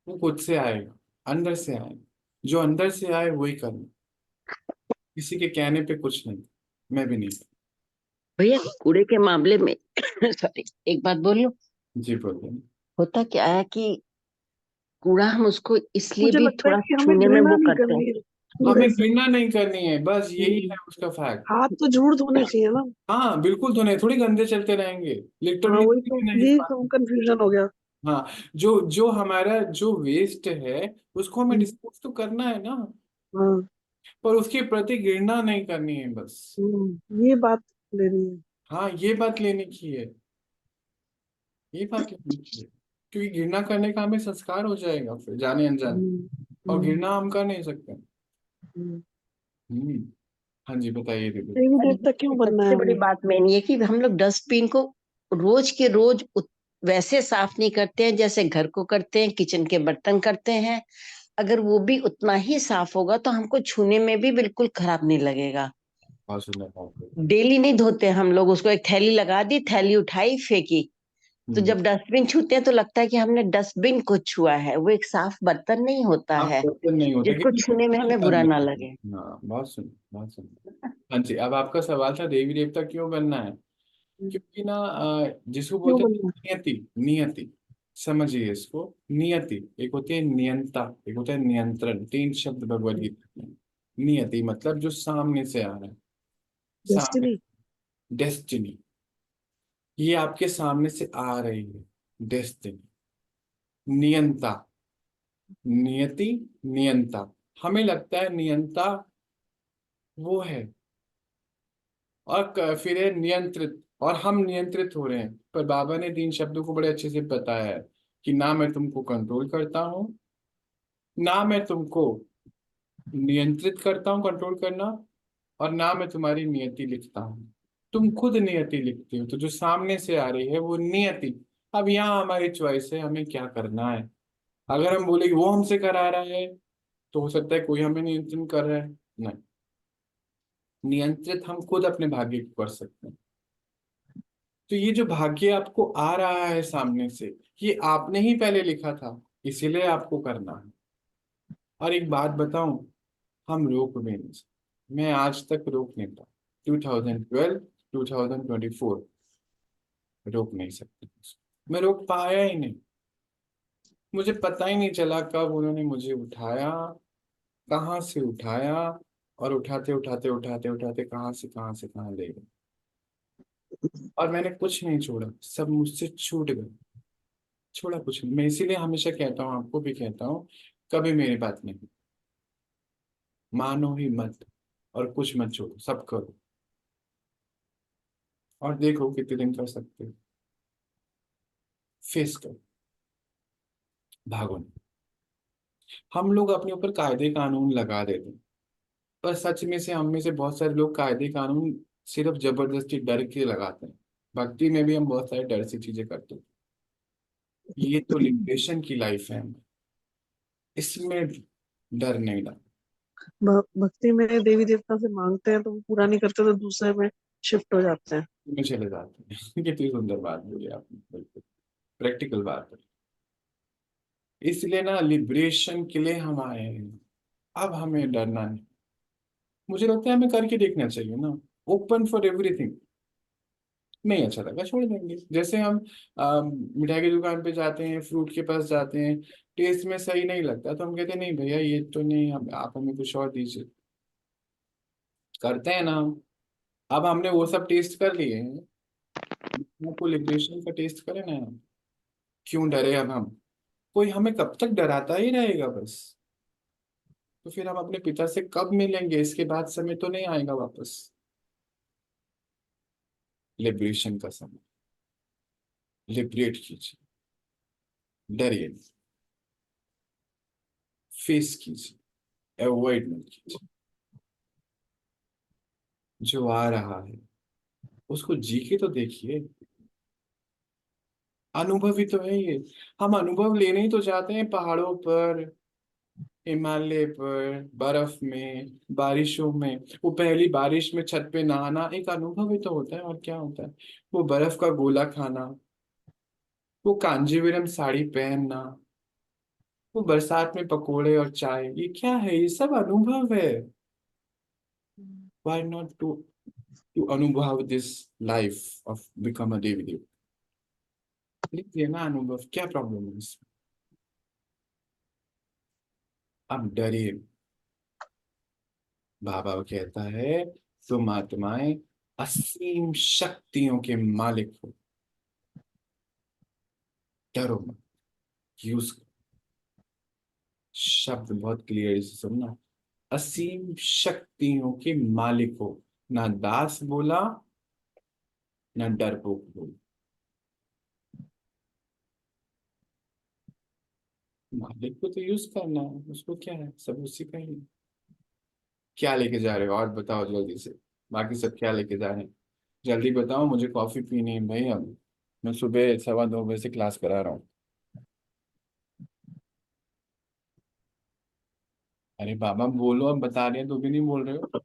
वो खुद से आएगा, अंदर से आएगा। जो अंदर से आए वही करना, किसी के कहने पे कुछ नहीं। मैं भी नहीं। भैया कूड़े के मामले में सॉरी, एक बात बोल लूं। जी बोलिए। होता क्या है कि कूड़ा हम उसको इसलिए मुझे भी लगता है थोड़ा कि हमें छूने में घृणा वो नहीं करते हैं। करनी है कूड़े हमें से। घृणा नहीं करनी है, बस यही है उसका फैक्ट। हाथ तो जरूर धोने चाहिए ना। हाँ बिल्कुल, धोने थोड़ी गंदे चलते रहेंगे। हाँ लिटरली वही तो, नहीं इस यही बात। तो कंफ्यूजन हो गया। हाँ, जो जो हमारा जो वेस्ट है उसको हमें हम्म, डिस्पोज तो करना है ना, हाँ। पर उसके प्रति घृणा नहीं करनी है बस। ये बात लेनी है। हाँ, ये बात लेने की है। ये बात लेने की है। क्योंकि घृणा करने का हमें संस्कार हो जाएगा फिर जाने अनजाने। हम्म, और हम्म, घृणा हम कर नहीं सकते। हम्म। हम्म। हाँ जी, बताइए दीदी। देवी और देवता क्यों ये बनना है सबसे बड़ी हमें? बात मेन ये कि हम लोग डस्टबिन को रोज के रोज वैसे साफ नहीं करते हैं जैसे घर को करते हैं, किचन के बर्तन करते हैं। अगर वो भी उतना ही साफ होगा तो हमको छूने में भी बिल्कुल खराब नहीं लगेगा। बहुत सुंदर बात है। डेली नहीं धोते हम लोग उसको, एक थैली लगा दी, थैली उठाई फेंकी। तो हम्म। जब डस्टबिन छूते हैं तो लगता है कि हमने डस्टबिन को छुआ है, वो एक साफ बर्तन नहीं होता आप है बर्तन नहीं होता जिसको कि छूने में हमें बुरा ना लगे। हाँ, बहुत सुंदर, बहुत सुंदर। हाँ जी, अब आपका सवाल था देवी देवता क्यों बनना है। क्योंकि ना जिसको क्यों बोलते हैं बनना नियति, नियति। समझिए इसको। नियति एक होती है नियंता, एक होता है नियंत्रण। तीन शब्द भगवद है? गीता में। नियति मतलब जो सामने से आ रहा है। सामने। डेस्टिनी। डेस्टिनी। ये आपके सामने से आ रही है। डेस्टिनी। नियंता। नियति। नियंता। हमें लगता है नियंता वो है, और फिर है नियंत्रित, और हम नियंत्रित हो रहे हैं। पर बाबा ने तीन शब्दों को बड़े अच्छे से बताया है कि ना मैं तुमको कंट्रोल करता हूँ, ना मैं तुमको नियंत्रित करता हूँ कंट्रोल करना, और ना मैं तुम्हारी नियति लिखता हूँ। तुम खुद नियति लिखते हो, तो जो सामने से आ रही है वो नियति। अब यहाँ हमारी चॉइस है हमें क्या करना है। अगर हम बोले कि वो हमसे करा रहा है, तो हो सकता है कोई हमें नियंत्रण कर रहा है। नहीं, नियंत्रित हम खुद अपने भाग्य को कर सकते हैं। तो ये जो भाग्य आपको आ रहा है सामने से, ये आपने ही पहले लिखा था, इसीलिए आपको करना है। और एक बात बताऊं, हम रोक भी नहीं सकते। मैं आज तक रोक नहीं पाया। 2012, 2024 रोक नहीं सकते। मैं रोक पाया ही नहीं। मुझे पता ही नहीं चला कब उन्होंने मुझे उठाया, कहाँ से उठाया, और उठाते उठाते उठाते उठाते कहाँ से कहाँ ले गए। और मैंने कुछ नहीं छोड़ा, सब मुझसे छूट गए। छोड़ा कुछ नहीं। मैं इसीलिए हमेशा कहता हूँ, आपको भी कहता हूँ, कभी मेरी बात नहीं मानो ही मत, और कुछ मत छोड़ो, सब करो। और देखो कितने दिन कर सकते हो। फेस करो। भागो नहीं। हम लोग अपने ऊपर कायदे कानून लगा देते हैं, पर सच में से हम में से बहुत सारे लोग कायदे कानून सिर्फ जबरदस्ती डर के लगाते हैं। भक्ति में भी हम बहुत सारे डर से चीजें करते हैं। ये तो लिबरेशन की लाइफ है, इसमें डर नहीं डर। भक्ति में देवी देवता से मांगते हैं तो वो पूरा नहीं करते तो दूसरे में शिफ्ट हो जाते हैं। में चले जाते हैं। कितनी सुंदर बात बोली आपने, बिल्कुल प्रैक्टिकल बात है। इसलिए ना लिबरेशन के लिए हम आए हैं। अब हमें डरना नहीं। मुझे लगता है हमें करके देखना चाहिए ना। Open for everything. नहीं अच्छा लगा छोड़ देंगे। जैसे हम मिठाई की दुकान पे जाते हैं, फ्रूट के पास जाते हैं, टेस्ट में सही नहीं लगता तो हम कहते हैं नहीं भैया ये तो नहीं, आप हमें कुछ और दीजिए। करते हैं ना हम। अब हमने वो सब टेस्ट कर लिए हैं, आपको लिबरेशन का टेस्ट करें ना हम। क्यों डरे अब हम। कोई हमें कब तक डराता ही रहेगा बस। तो फिर हम अपने पिता से कब मिलेंगे, इसके बाद समय तो नहीं आएगा वापस। लिबरेशन का समय। लिबरेट कीजिए। डरिए नहीं। फेस कीजिए। अवॉइड मत कीजिए। जो आ रहा है उसको जी के तो देखिए। अनुभव ही तो है ये। हम अनुभव लेने ही तो जाते हैं पहाड़ों पर, हिमालय पर, बर्फ में, बारिशों में। वो पहली बारिश में छत पे नहाना एक अनुभव ही तो होता है, और क्या होता है। वो बर्फ का गोला खाना, वो कांजीवरम साड़ी पहनना, वो बरसात में पकोड़े और चाय, ये क्या है, ये सब अनुभव है। Why not to अनुभव this life of become a devi dev. लीजिए ना अनुभव, क्या प्रॉब्लम है इसमें। अब डरिए। बाबा कहता है तुम आत्माएं असीम शक्तियों के मालिक हो, डरो मत। यूज शब्द बहुत क्लियर से सुनना। असीम शक्तियों के मालिक हो, ना दास बोला, ना डरपोक बोला। मालिक को तो यूज करना है, उसको क्या है, सब उसी का ही है। क्या लेके जा रहे हो और बताओ जल्दी से। बाकी सब क्या लेके जा रहे हैं, जल्दी बताओ, मुझे कॉफी पीनी है भाई। अब मैं सुबह 2:15 से क्लास करा रहा हूँ। अरे बाबा बोलो, अब बता रहे हैं तो भी नहीं बोल रहे हो।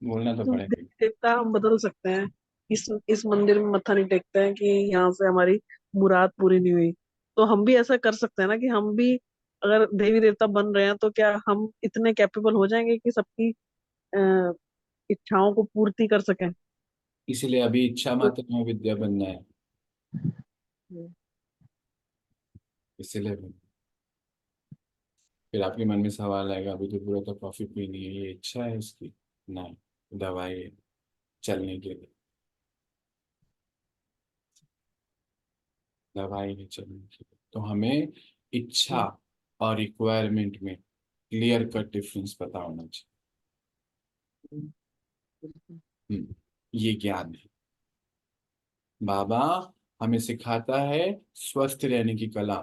बोलना तो तो पड़ेगा। देवी देवता हम बदल सकते हैं। इस मंदिर में मत्था नहीं टेकते हैं कि यहाँ से हमारी मुराद पूरी नहीं हुई। तो हम भी ऐसा कर सकते हैं ना, कि हम भी अगर देवी देवता बन रहे हैं तो क्या हम इतने कैपेबल हो जाएंगे कि सबकी अ, इच्छाओं को पूर्ति कर सकें। इसीलिए अभी इच्छा मात्र में विद्या बनना है। इसीलिए फिर आपके मन में सवाल आएगा, अभी तो पूरा तो कॉफी पीनी है, ये इच्छा है इसकी? नहीं, दवाई है चलने के लिए। दवाई है चलने के लिए, तो हमें इच्छा और रिक्वायरमेंट में क्लियर कट डिफरेंस पता होना चाहिए। ये ज्ञान है। बाबा हमें सिखाता है स्वस्थ रहने की कला।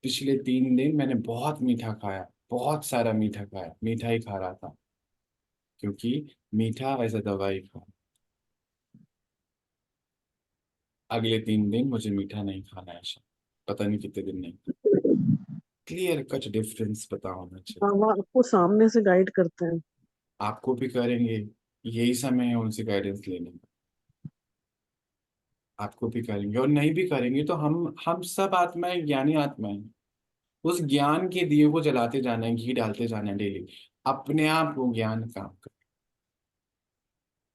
पिछले 3 दिन मैंने बहुत मीठा खाया, बहुत सारा मीठा खाया, मीठा ही खा रहा था, क्योंकि मीठा एज अ दवाई खा। अगले 3 दिन मुझे मीठा नहीं खाना है शायद, पता नहीं कितने दिन नहीं। क्लियर कट डिफरेंस पता होना चाहिए। बाबा आपको सामने से गाइड करते हैं। आपको भी करेंगे, यही समय है उनसे गाइडेंस लेने का। आपको भी करेंगे, और नहीं भी करेंगे तो हम सब आत्माएं ज्ञानी आत्माएं हैं। उस ज्ञान के दिए को जलाते जाना है, घी डालते जाना है डेली। अपने आप वो ज्ञान काम कर।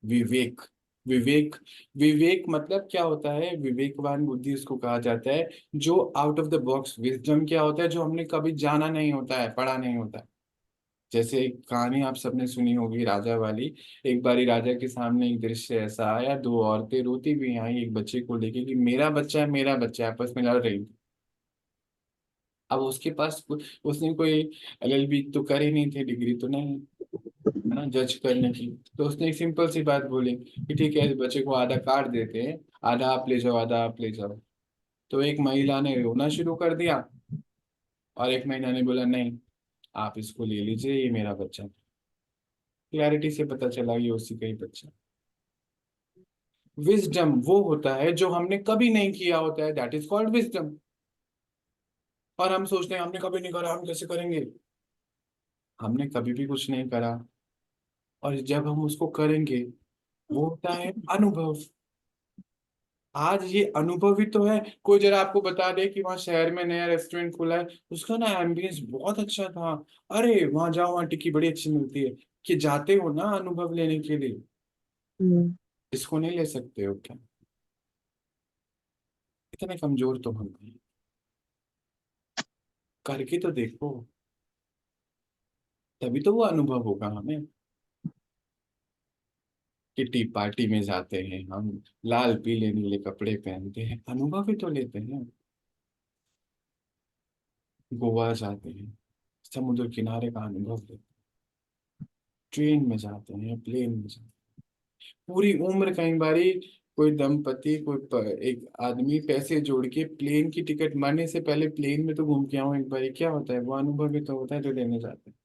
विवेक, विवेक, विवेक मतलब क्या होता है, विवेकवान बुद्धि उसको कहा जाता है जो out of the box. Wisdom क्या होता है, जो हमने कभी जाना नहीं होता है, पढ़ा नहीं होता है। जैसे एक कहानी आप सबने सुनी होगी राजा वाली। एक बारी राजा के सामने एक दृश्य ऐसा आया, दो औरतें रोती हुई आई एक बच्चे को लेके कि मेरा बच्चा है, मेरा बच्चा है, आपस में लड़ रही थी। अब उसके पास उसने कोई एलएलबी तो करे नहीं थे, डिग्री तो नहीं है ना जज करने की। तो उसने एक सिंपल सी बात बोली कि ठीक है, इस बच्चे को आधा काट देते हैं, आधा आप ले जाओ, आधा आप ले जाओ। तो एक महिला ने रोना शुरू कर दिया, और एक महिला ने बोला नहीं, आप इसको ले लीजिए, ये मेरा बच्चा है। क्लैरिटी से पता चला ये उसी का ही बच्चा। विजडम वो होता है जो हमने कभी नहीं किया होता है, दैट इज कॉल्ड विजडम। और हम सोचते हैं हमने कभी नहीं करा, हम कैसे करेंगे। हमने कभी भी कुछ नहीं करा, और जब हम उसको करेंगे वो होता है अनुभव। आज ये अनुभव ही तो है। कोई जरा आपको बता दे कि वहाँ शहर में नया रेस्टोरेंट खुला है, उसका ना एम्बियंस बहुत अच्छा था, अरे वहां जाओ, वहाँ टिक्की बड़ी अच्छी मिलती है। कि जाते हो ना अनुभव लेने के लिए, हम्म। इसको नहीं ले सकते हो क्या? इतने कमजोर तो हम नहीं। करके तो देखो, तभी तो वो अनुभव होगा हमें। किटी पार्टी में जाते हैं हम, लाल पीले नीले कपड़े पहनते हैं, अनुभव ही तो लेते हैं। गोवा जाते हैं, समुद्र किनारे का अनुभव लेते हैं। ट्रेन में जाते हैं, प्लेन में जाते हैं। पूरी उम्र कई बारी कोई दंपति, एक आदमी पैसे जोड़ के प्लेन की टिकट, मरने से पहले प्लेन में तो घूम के आऊं एक बारी, क्या होता है, वो अनुभव भी तो होता है जो लेने जाते हैं।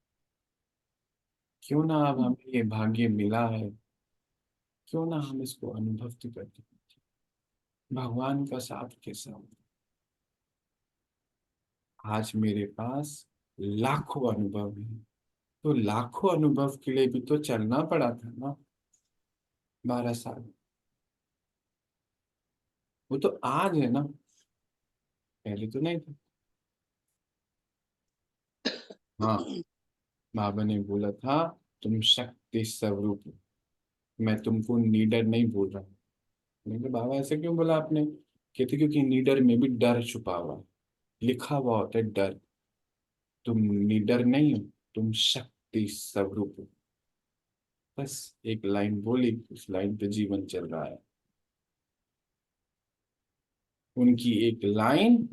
क्यों ना अब हमें ये भाग्य मिला है, क्यों ना हम इसको अनुभव तो करते हैं। भगवान का साथ कैसा हो। आज मेरे पास लाखों अनुभव है, तो लाखों अनुभव के लिए भी तो चलना पड़ा था ना 12 साल। वो तो आज है ना, पहले तो नहीं था। हाँ, बाबा ने बोला था तुम शक्ति स्वरूप हो। मैं तुमको नीडर नहीं बोल रहा हूँ। मैंने कहा बाबा ऐसे क्यों बोला आपने। कहते क्योंकि नीडर में भी डर छुपा हुआ है, लिखा हुआ होता है डर। तुम नीडर नहीं हो, तुम शक्ति स्वरूप हो। बस एक लाइन बोली, उस लाइन पे जीवन चल रहा है। उनकी एक लाइन,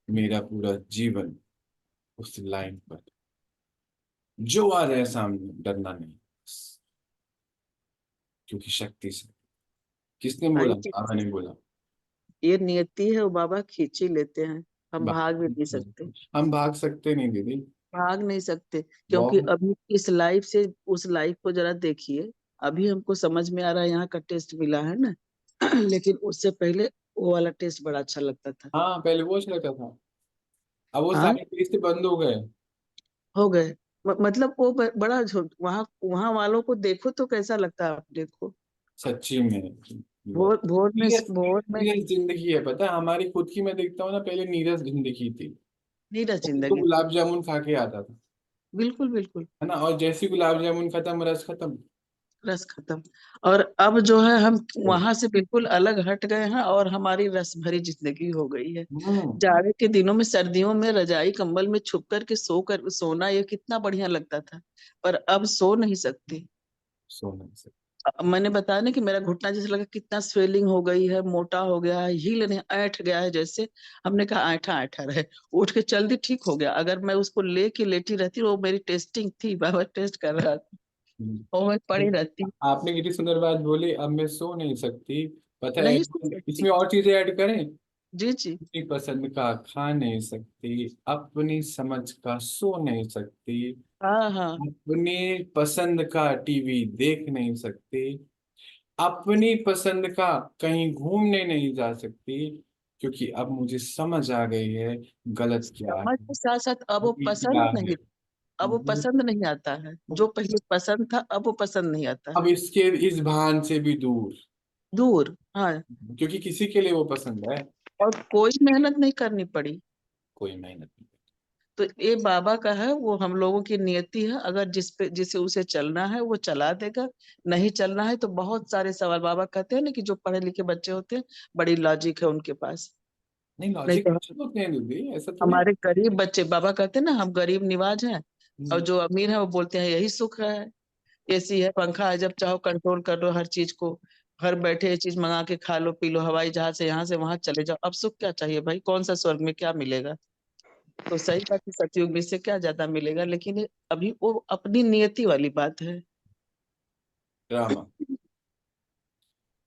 मेरा पूरा जीवन उस लाइन पर। जो आ जाए सामने डरना नहीं, बस, क्योंकि शक्ति से। किसने भाई बोला, जी, बाबा ने बोला। ये नियति है, वो बाबा खींच ही लेते हैं, हम भाग भी नहीं सकते। हम भाग सकते नहीं दीदी। भाग नहीं सकते, क्योंकि बहुत। अभी इस लाइफ से उस लाइफ को जरा देखिए। अभी हमको समझ में आ रहा है, यहाँ का टेस्ट मिला है ना। लेकिन उससे पहले वो वाला टेस्ट बड़ा अच्छा लगता था। हाँ, पहले वो चलता था, अब वो हाँ, सारे टेस्ट बंद हो गए। हो गए। मतलब वो बड़ा वहां वहां वालों को देखो तो कैसा लगता है, आप देखो। सच्ची में भोर भोर में नीरस भोर में नीरस जिंदगी है, पता है हमारी खुद की। मैं देखता हूँ ना, पहले नीरस जिंदगी थी। नीरस तो जिंदगी थी। गुलाब जामुन खा के आता था, बिल्कुल बिल्कुल। है ना। और जैसे ही गुलाब जामुन खत्म, रस खत्म। रस खत्म। और अब जो है हम वहां से बिल्कुल अलग हट गए हैं, और हमारी रस भरी जिंदगी हो गई है। हम्म। जाड़े के दिनों में, सर्दियों में रजाई कंबल में छुप कर के सोना ये कितना बढ़िया लगता था। पर अब सो नहीं सकती। सोने से। मैंने बताया ना कि मेरा घुटना जैसे लगा कितना स्वेलिंग हो गई है, मोटा हो गया है, हिल नहीं, ऐंठ गया है जैसे। हमने कहा ऐंठा ऐंठा रहे, उठ के चल दी, ठीक हो गया। अगर मैं उसको लेके लेटी रहती, वो मेरी टेस्टिंग थी, बाबा टेस्ट कर रहा था, और मैं पड़ी रहती। आपने कितनी सुंदर बात बोली, अब मैं सो नहीं सकती। पता है, नहीं सो सकती। इसमें और चीजें ऐड करें। जी जी। अपनी पसंद का खा नहीं सकती, अपनी समझ का सो नहीं सकती, हाँ हाँ। अपनी पसंद का टीवी देख नहीं सकती, अपनी पसंद का कहीं घूमने नहीं जा सकती। क्योंकि अब मुझे समझ आ गई है गलत क्या है, समझ के साथ साथ अब वो सही क्या पसंद है। नहीं, अब वो पसंद नहीं आता है। जो पहले पसंद था, अब वो पसंद नहीं आता है। अब इसके इस भान से भी दूर, दूर, हाँ। क्योंकि किसी के लिए वो पसंद है। और कोई मेहनत नहीं करनी पड़ी। कोई मेहनत नहीं। तो ये बाबा का है, वो हम लोगों की नियति है। अगर जिसे उसे चलना है वो चला देगा, नहीं चलना है तो बहुत सारे सवाल। बाबा कहते हैं ना कि जो पढ़े लिखे बच्चे होते हैं, बड़ी लॉजिक है उनके पास। नहीं, नहीं लॉजिक तो अच्छे होते हैं दीदी, ऐसा थोड़ी। हमारे गरीब बच्चे, बाबा कहते हैं ना हम गरीब निवाज हैं, और हम्म। जो अमीर है वो बोलते हैं यही सुख है। एसी है, पंखा है, जब चाहो कंट्रोल कर लो हर चीज को। घर बैठे ये चीज मंगा के खा लो पी लो, हवाई जहाज से यहाँ से वहां चले जाओ। अब सुख क्या चाहिए भाई, कौन सा स्वर्ग में क्या मिलेगा। तो सही बात है, सतयुग में से क्या ज्यादा मिलेगा। लेकिन अभी वो अपनी नियति वाली बात है। ड्रामा।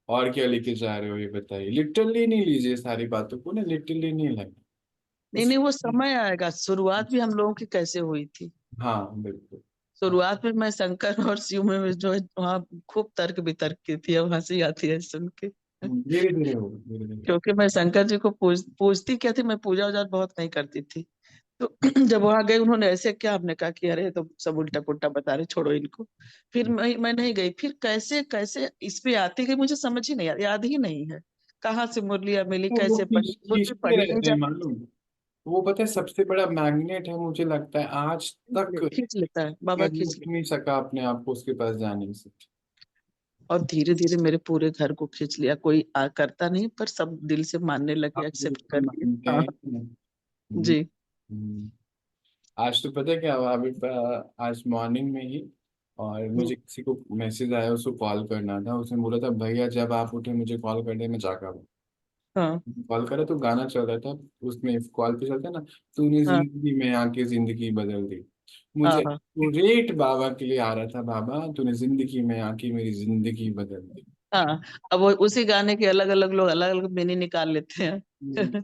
और क्या लेके जा रहे हो ये बताइए। लिटरली नहीं लीजिए सारी बातों को ना, लिटरली नहीं लेना नहीं उस। नहीं, वो समय आएगा। शुरुआत भी हम लोगों की कैसे हुई थी। हाँ बिल्कुल। हाँ, शुरुआत में मैं शंकर और शिव में जो है वहाँ खूब तर्क वितर्क की थी, अब हंसी आती है सुन के। धीरे धीरे होगा, धीरे धीरे। क्योंकि मैं शंकर जी को पूछती क्या थी, मैं पूजा वूजा बहुत नहीं करती थी। तो जब वहां गए उन्होंने ऐसे क्या, हमने कहा कि अरे ये तो सब उल्टा पुल्टा बता रहे, छोड़ो इनको। फिर मैं नहीं गई। फिर कैसे कैसे इस पे आती गई, मुझे समझ ही नहीं याद ही नहीं है। कहाँ से मुरलियाँ मिली, वो कैसे लोग पढ़ी, मुझसे खींचते पढ़ी नहीं रहते हैं जाती थी। मालूम। वो पता है सबसे बड़ा मैग्नेट है, मुझे लगता है आज तक। खींच लेता है बाबा, मैं खींच रोक लेता नहीं सका अपने आप को उसके पास जाने से। है। और धीरे धीरे मेरे पूरे घर को खींच लिया। कोई करता नहीं, पर सब दिल से मानने लगे, आप एक्सेप्ट कर बिल्कुल मानते लिया। हाँ। हैं। हम्म, जी। हम्म। आज तो पता है क्या हुआ अभी, आज मॉर्निंग में ही। और हम्म, मुझे किसी को मैसेज आया, उसको कॉल करना था। उसने बोला था भैया जब आप उठे मुझे कॉल कर दे, मैं जागा हूँ। हाँ कॉल करा तो गाना चल रहा था। उसमें कॉल पे चलता है ना, तूने हाँ जिंदगी में आके जिंदगी बदल दी। हाँ मुझे हाँ रेट बाबा के लिए आ रहा था, बाबा तूने जिंदगी में आके मेरी जिंदगी बदल दी। हाँ। अब वो उसी गाने के अलग अलग लोग अलग अलग मीनिंग निकाल लेते हम्म। हैं।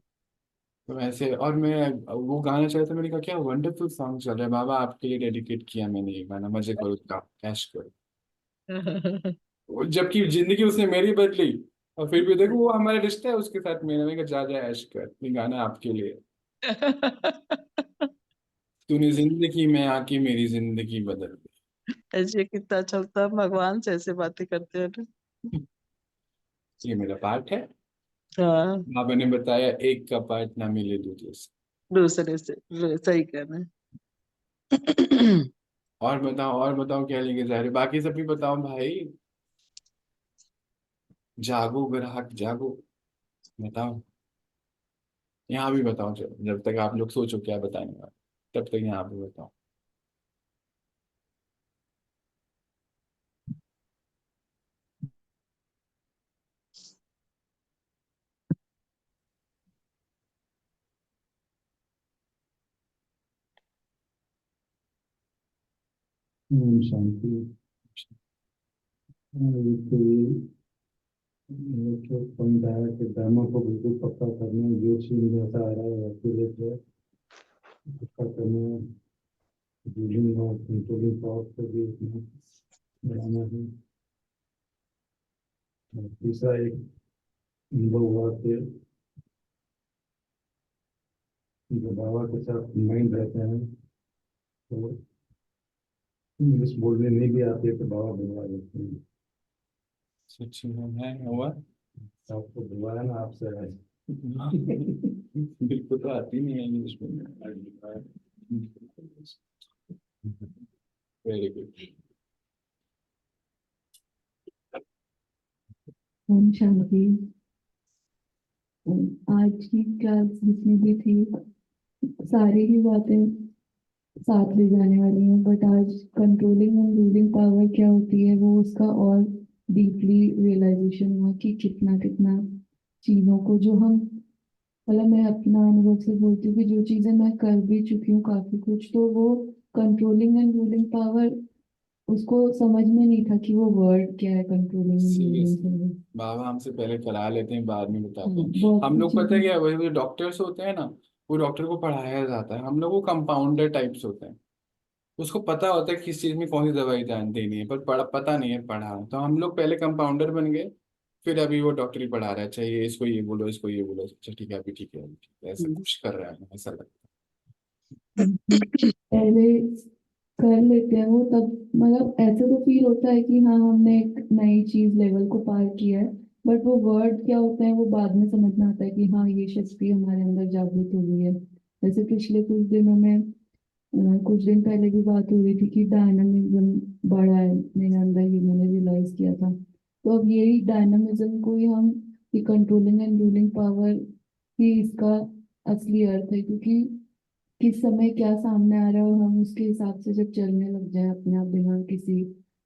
तो ऐसे, और मैं वो गाना चला था, मैंने कहा क्या वंडरफुल सॉन्ग चल रहा है बाबा, आपके लिए डेडिकेट किया मैंने ये गाना, मजे करो, का कैश करो। जबकि जिंदगी उसने मेरी बदली। और फिर भी देखो वो हमारा रिश्ता है उसके साथ मेरा, मैं ज्यादा ऐश कर, ये गाना आपके लिए। तूने जिंदगी में आके मेरी जिंदगी बदल ऐसे कितना चलता, भगवान से ऐसे बातें करते हैं ना। दी। ये मेरा पार्ट है। हाँ, बाबा ने बताया एक का पार्ट ना मिले दूसरे से। दूसरे से, सही कहना है। और बताओ क्या लेके जा रहे हो? बाकी सब भी बताओ भाई। जागो ग्राहक जागो, बताओ। यहाँ भी बताओ, चलो जब तक आप लोग सोचो क्या बताने वाले, तब तक यहाँ भी बताओ। शांति। तो ये तो समझाया कि ड्रामा को बिल्कुल पक्का करना है, जो सीन जैसा आ रहा है वैसे लेके पक्का करना है। डीलिंग और कंट्रोलिंग पावर को भी उसमें बढ़ाना है। और तीसरा एक अनुभव हुआ कि जो बाबा के साथ माइंड रहते हैं, तो इंग्लिश बोलने नहीं भी आती है तो बाबा बुलवा देते हैं। सच में है हुआ। आपको बुलवाया ना आपसे है। बिल्कुल तो आती नहीं है इंग्लिश में। Very good. ओम शांति। आज की क्लास जितनी भी थी, सारी ही बातें साथ ले जाने वाली हैं, बट आज कंट्रोलिंग एंड रूलिंग पावर क्या होती है वो उसका और डीपली रियलाइजेशन हुआ कि कितना कितना चीजों को जो हम, मतलब मैं अपना अनुभव से बोलती हूँ कि जो चीजें मैं कर भी चुकी हूँ काफी कुछ, तो वो कंट्रोलिंग एंड रूलिंग पावर उसको समझ में नहीं था कि वो वर्ड क्या है, कंट्रोलिंग एंड सीरियस रूलिंग। बाबा हमसे पहले करा लेते हैं, बाद में बताते हैं। बहुत हम सी लोग पता है चीजें। क्या, वही डॉक्टर्स होते हैं ना, वो डॉक्टर को पढ़ाया जाता है, हम लोग वो कंपाउंडर टाइप्स होते हैं। उसको पता होता है किस चीज में कौन सी दवाई देनी है, पर पता नहीं है पढ़ा, तो हम लोग पहले कंपाउंडर बन गए। फिर अभी वो डॉक्टरी पढ़ा रहा है, अच्छा ये इसको ये बोलो, इसको ये बोलो, अच्छा ठीक है अभी ठीक है अभी ठीक है, ऐसा कुछ कर रहा है ऐसा लगता पहले कर लेते हैं वो तब, मतलब ऐसे तो फील होता है कि हाँ हमने एक नई चीज लेवल को पार किया है, बट वो वर्ड क्या होता है वो बाद में समझ में आता है कि हाँ ये शक्ति हमारे अंदर जागृत हो गई है। जैसे पिछले कुछ दिनों में कुछ दिन पहले भी बात हो रही थी कि डायनामिज्म बढ़ा है मेरे अंदर, ये मैंने रियलाइज किया था। तो अब यही डायनामिज्म को ही हम, कंट्रोलिंग एंड रूलिंग पावर ही इसका असली अर्थ है, क्योंकि किस समय क्या सामने आ रहा है और हम उसके हिसाब से जब चलने लग जाए अपने आप, बिना किसी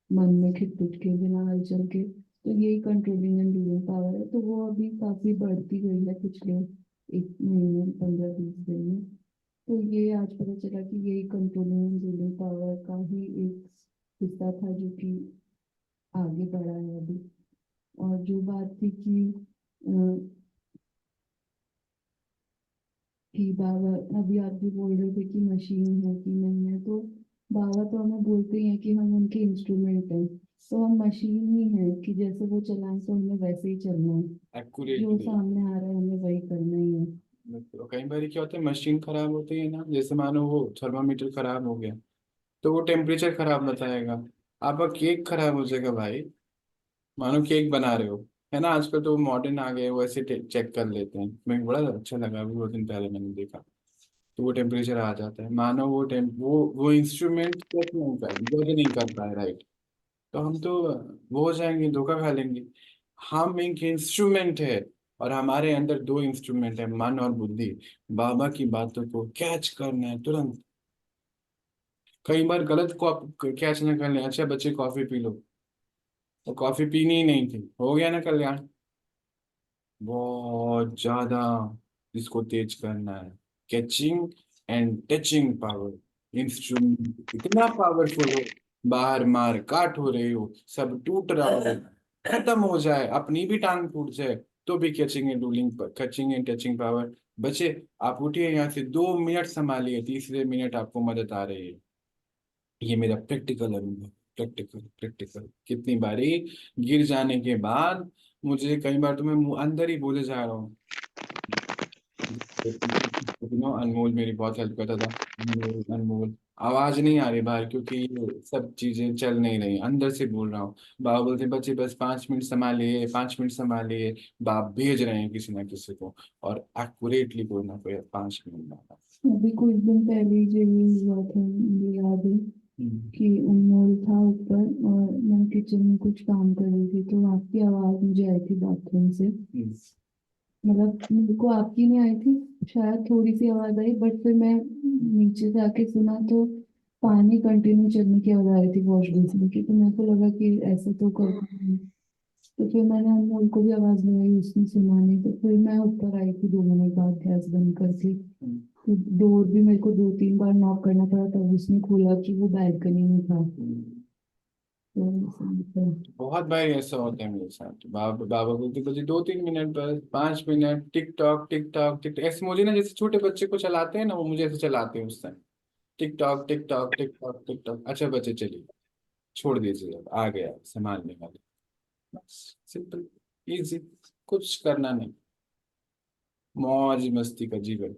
मन में खिटपिट के, बिना हलचल के, तो यही कंट्रोलिंग एंड रूलिंग पावर है। तो वो अभी काफी बढ़ती गई है पिछले एक महीने 15-20 दिन में। तो ये आज पता चला कि यही कंट्रोलिंग एंड रूलिंग पावर का ही एक हिस्सा था जो कि आगे बढ़ा है अभी। और जो बात थी कि बाबा, अभी आप भी बोल रहे थे कि मशीन है कि नहीं है, तो बाबा तो हमें बोलते ही हैं कि हम उनके इंस्ट्रूमेंट हैं। तो हम मशीन ही हैं कि जैसे वो चलाएं तो हमें वैसे ही चलना है, है जो एक्यूरेटली। सामने आ रहा है हमें वही करना ही है। कई बार क्या होता है, मशीन खराब होती है ना, जैसे मानो वो थर्मामीटर खराब हो गया तो वो टेम्परेचर खराब बताएगा। आपका केक खराब हो जाएगा भाई, मानो केक बना रहे हो, है ना, आजकल तो मॉडर्न आ गए, वैसे चेक कर लेते हैं। मैं बड़ा अच्छा लगा, अभी 2 दिन पहले मैंने देखा, तो वो टेम्परेचर आ जाता है, मानो वो इंस्ट्रूमेंट चेक नहीं कर, जज नहीं कर पाए, राइट। तो हम तो वो हो जाएंगे, धोखा खा लेंगे। हम एक इंस्ट्रूमेंट है, और हमारे अंदर 2 इंस्ट्रूमेंट है, मन और बुद्धि। बाबा की बातों को कैच करना है तुरंत। कई बार गलत को आप कैच ना कर लें, अच्छा बच्चे कॉफी पी लो, तो कॉफी पीनी ही नहीं थी, हो गया ना कल्याण। बहुत ज्यादा इसको तेज करना है, catching and touching power. Instrument इतना पावरफुल हो, बाहर मार काट हो रही हो, सब टूट रहा हो, खत्म हो जाए, अपनी भी टांग टूट जाए, तो भी कैचिंग एंड टचिंग पावर बचे। आप उठिए यहाँ से, 2 मिनट संभालिए, तीसरे मिनट आपको मदद आ रही है। ये मेरा प्रैक्टिकल अनुभव, प्रैक्टिकल प्रैक्टिकल, कितनी बारी गिर जाने के बाद मुझे कई बार तो मैं मुंह अंदर ही बोले जा रहा हूँ। अनमोल मेरी बहुत हेल्प करता था। अनमोल अनमोल, आवाज नहीं आ रही बाहर क्योंकि ये सब चीजें चल नहीं रही, अंदर से बोल रहा हूँ। बाबा बोलते बच्चे बस 5 मिनट संभालिए, 5 मिनट संभालिए। बाप भेज रहे हैं किसी ना किसी को, और एक्यूरेटली कोई ना कोई 5 मिनट में। अभी कुछ दिन पहले ही जो ये हुआ था, मुझे याद है हम्म, कि उन्होंने था ऊपर और मैं किचन में कुछ काम कर रही थी, तो आपकी आवाज मुझे आई थी बाथरूम से। हम्म, मतलब मेरे को आपकी नहीं आई थी, शायद थोड़ी सी आवाज आई, बट फिर मैं नीचे से आके सुना तो पानी कंटिन्यू चलने की आवाज आ रही थी वॉश बेसिन की, तो मेरे को लगा कि ऐसे तो करता नहीं। तो फिर मैंने अनमोल को भी आवाज लगाई, उसने सुना नहीं, तो फिर मैं ऊपर आई थी 2 मिनट बाद गैस बंद करके। हम्म, तो डोर भी मेरे को 2-3 बार नॉक करना पड़ा, तब उसने खोला कि वो बालकनी में था। हम्म। तो ऐसा होता है। बहुत बार ऐसा होता है मेरे साथ। बाबा बाबा बोलते बच्चे 2-3 मिनट, बस 5 minute, tick tock tick tock tick tock, ऐसे मुझे ना जैसे छोटे बच्चे को चलाते हैं ना, वो मुझे ऐसे चलाते हैं उस time. Tick tock tick tock tick tock tick tock. अच्छा बच्चे चलिए, छोड़ दीजिए, अब आ गया संभालने वाले। बस सिंपल, इजी, कुछ करना नहीं, मौज मस्ती का जीवन।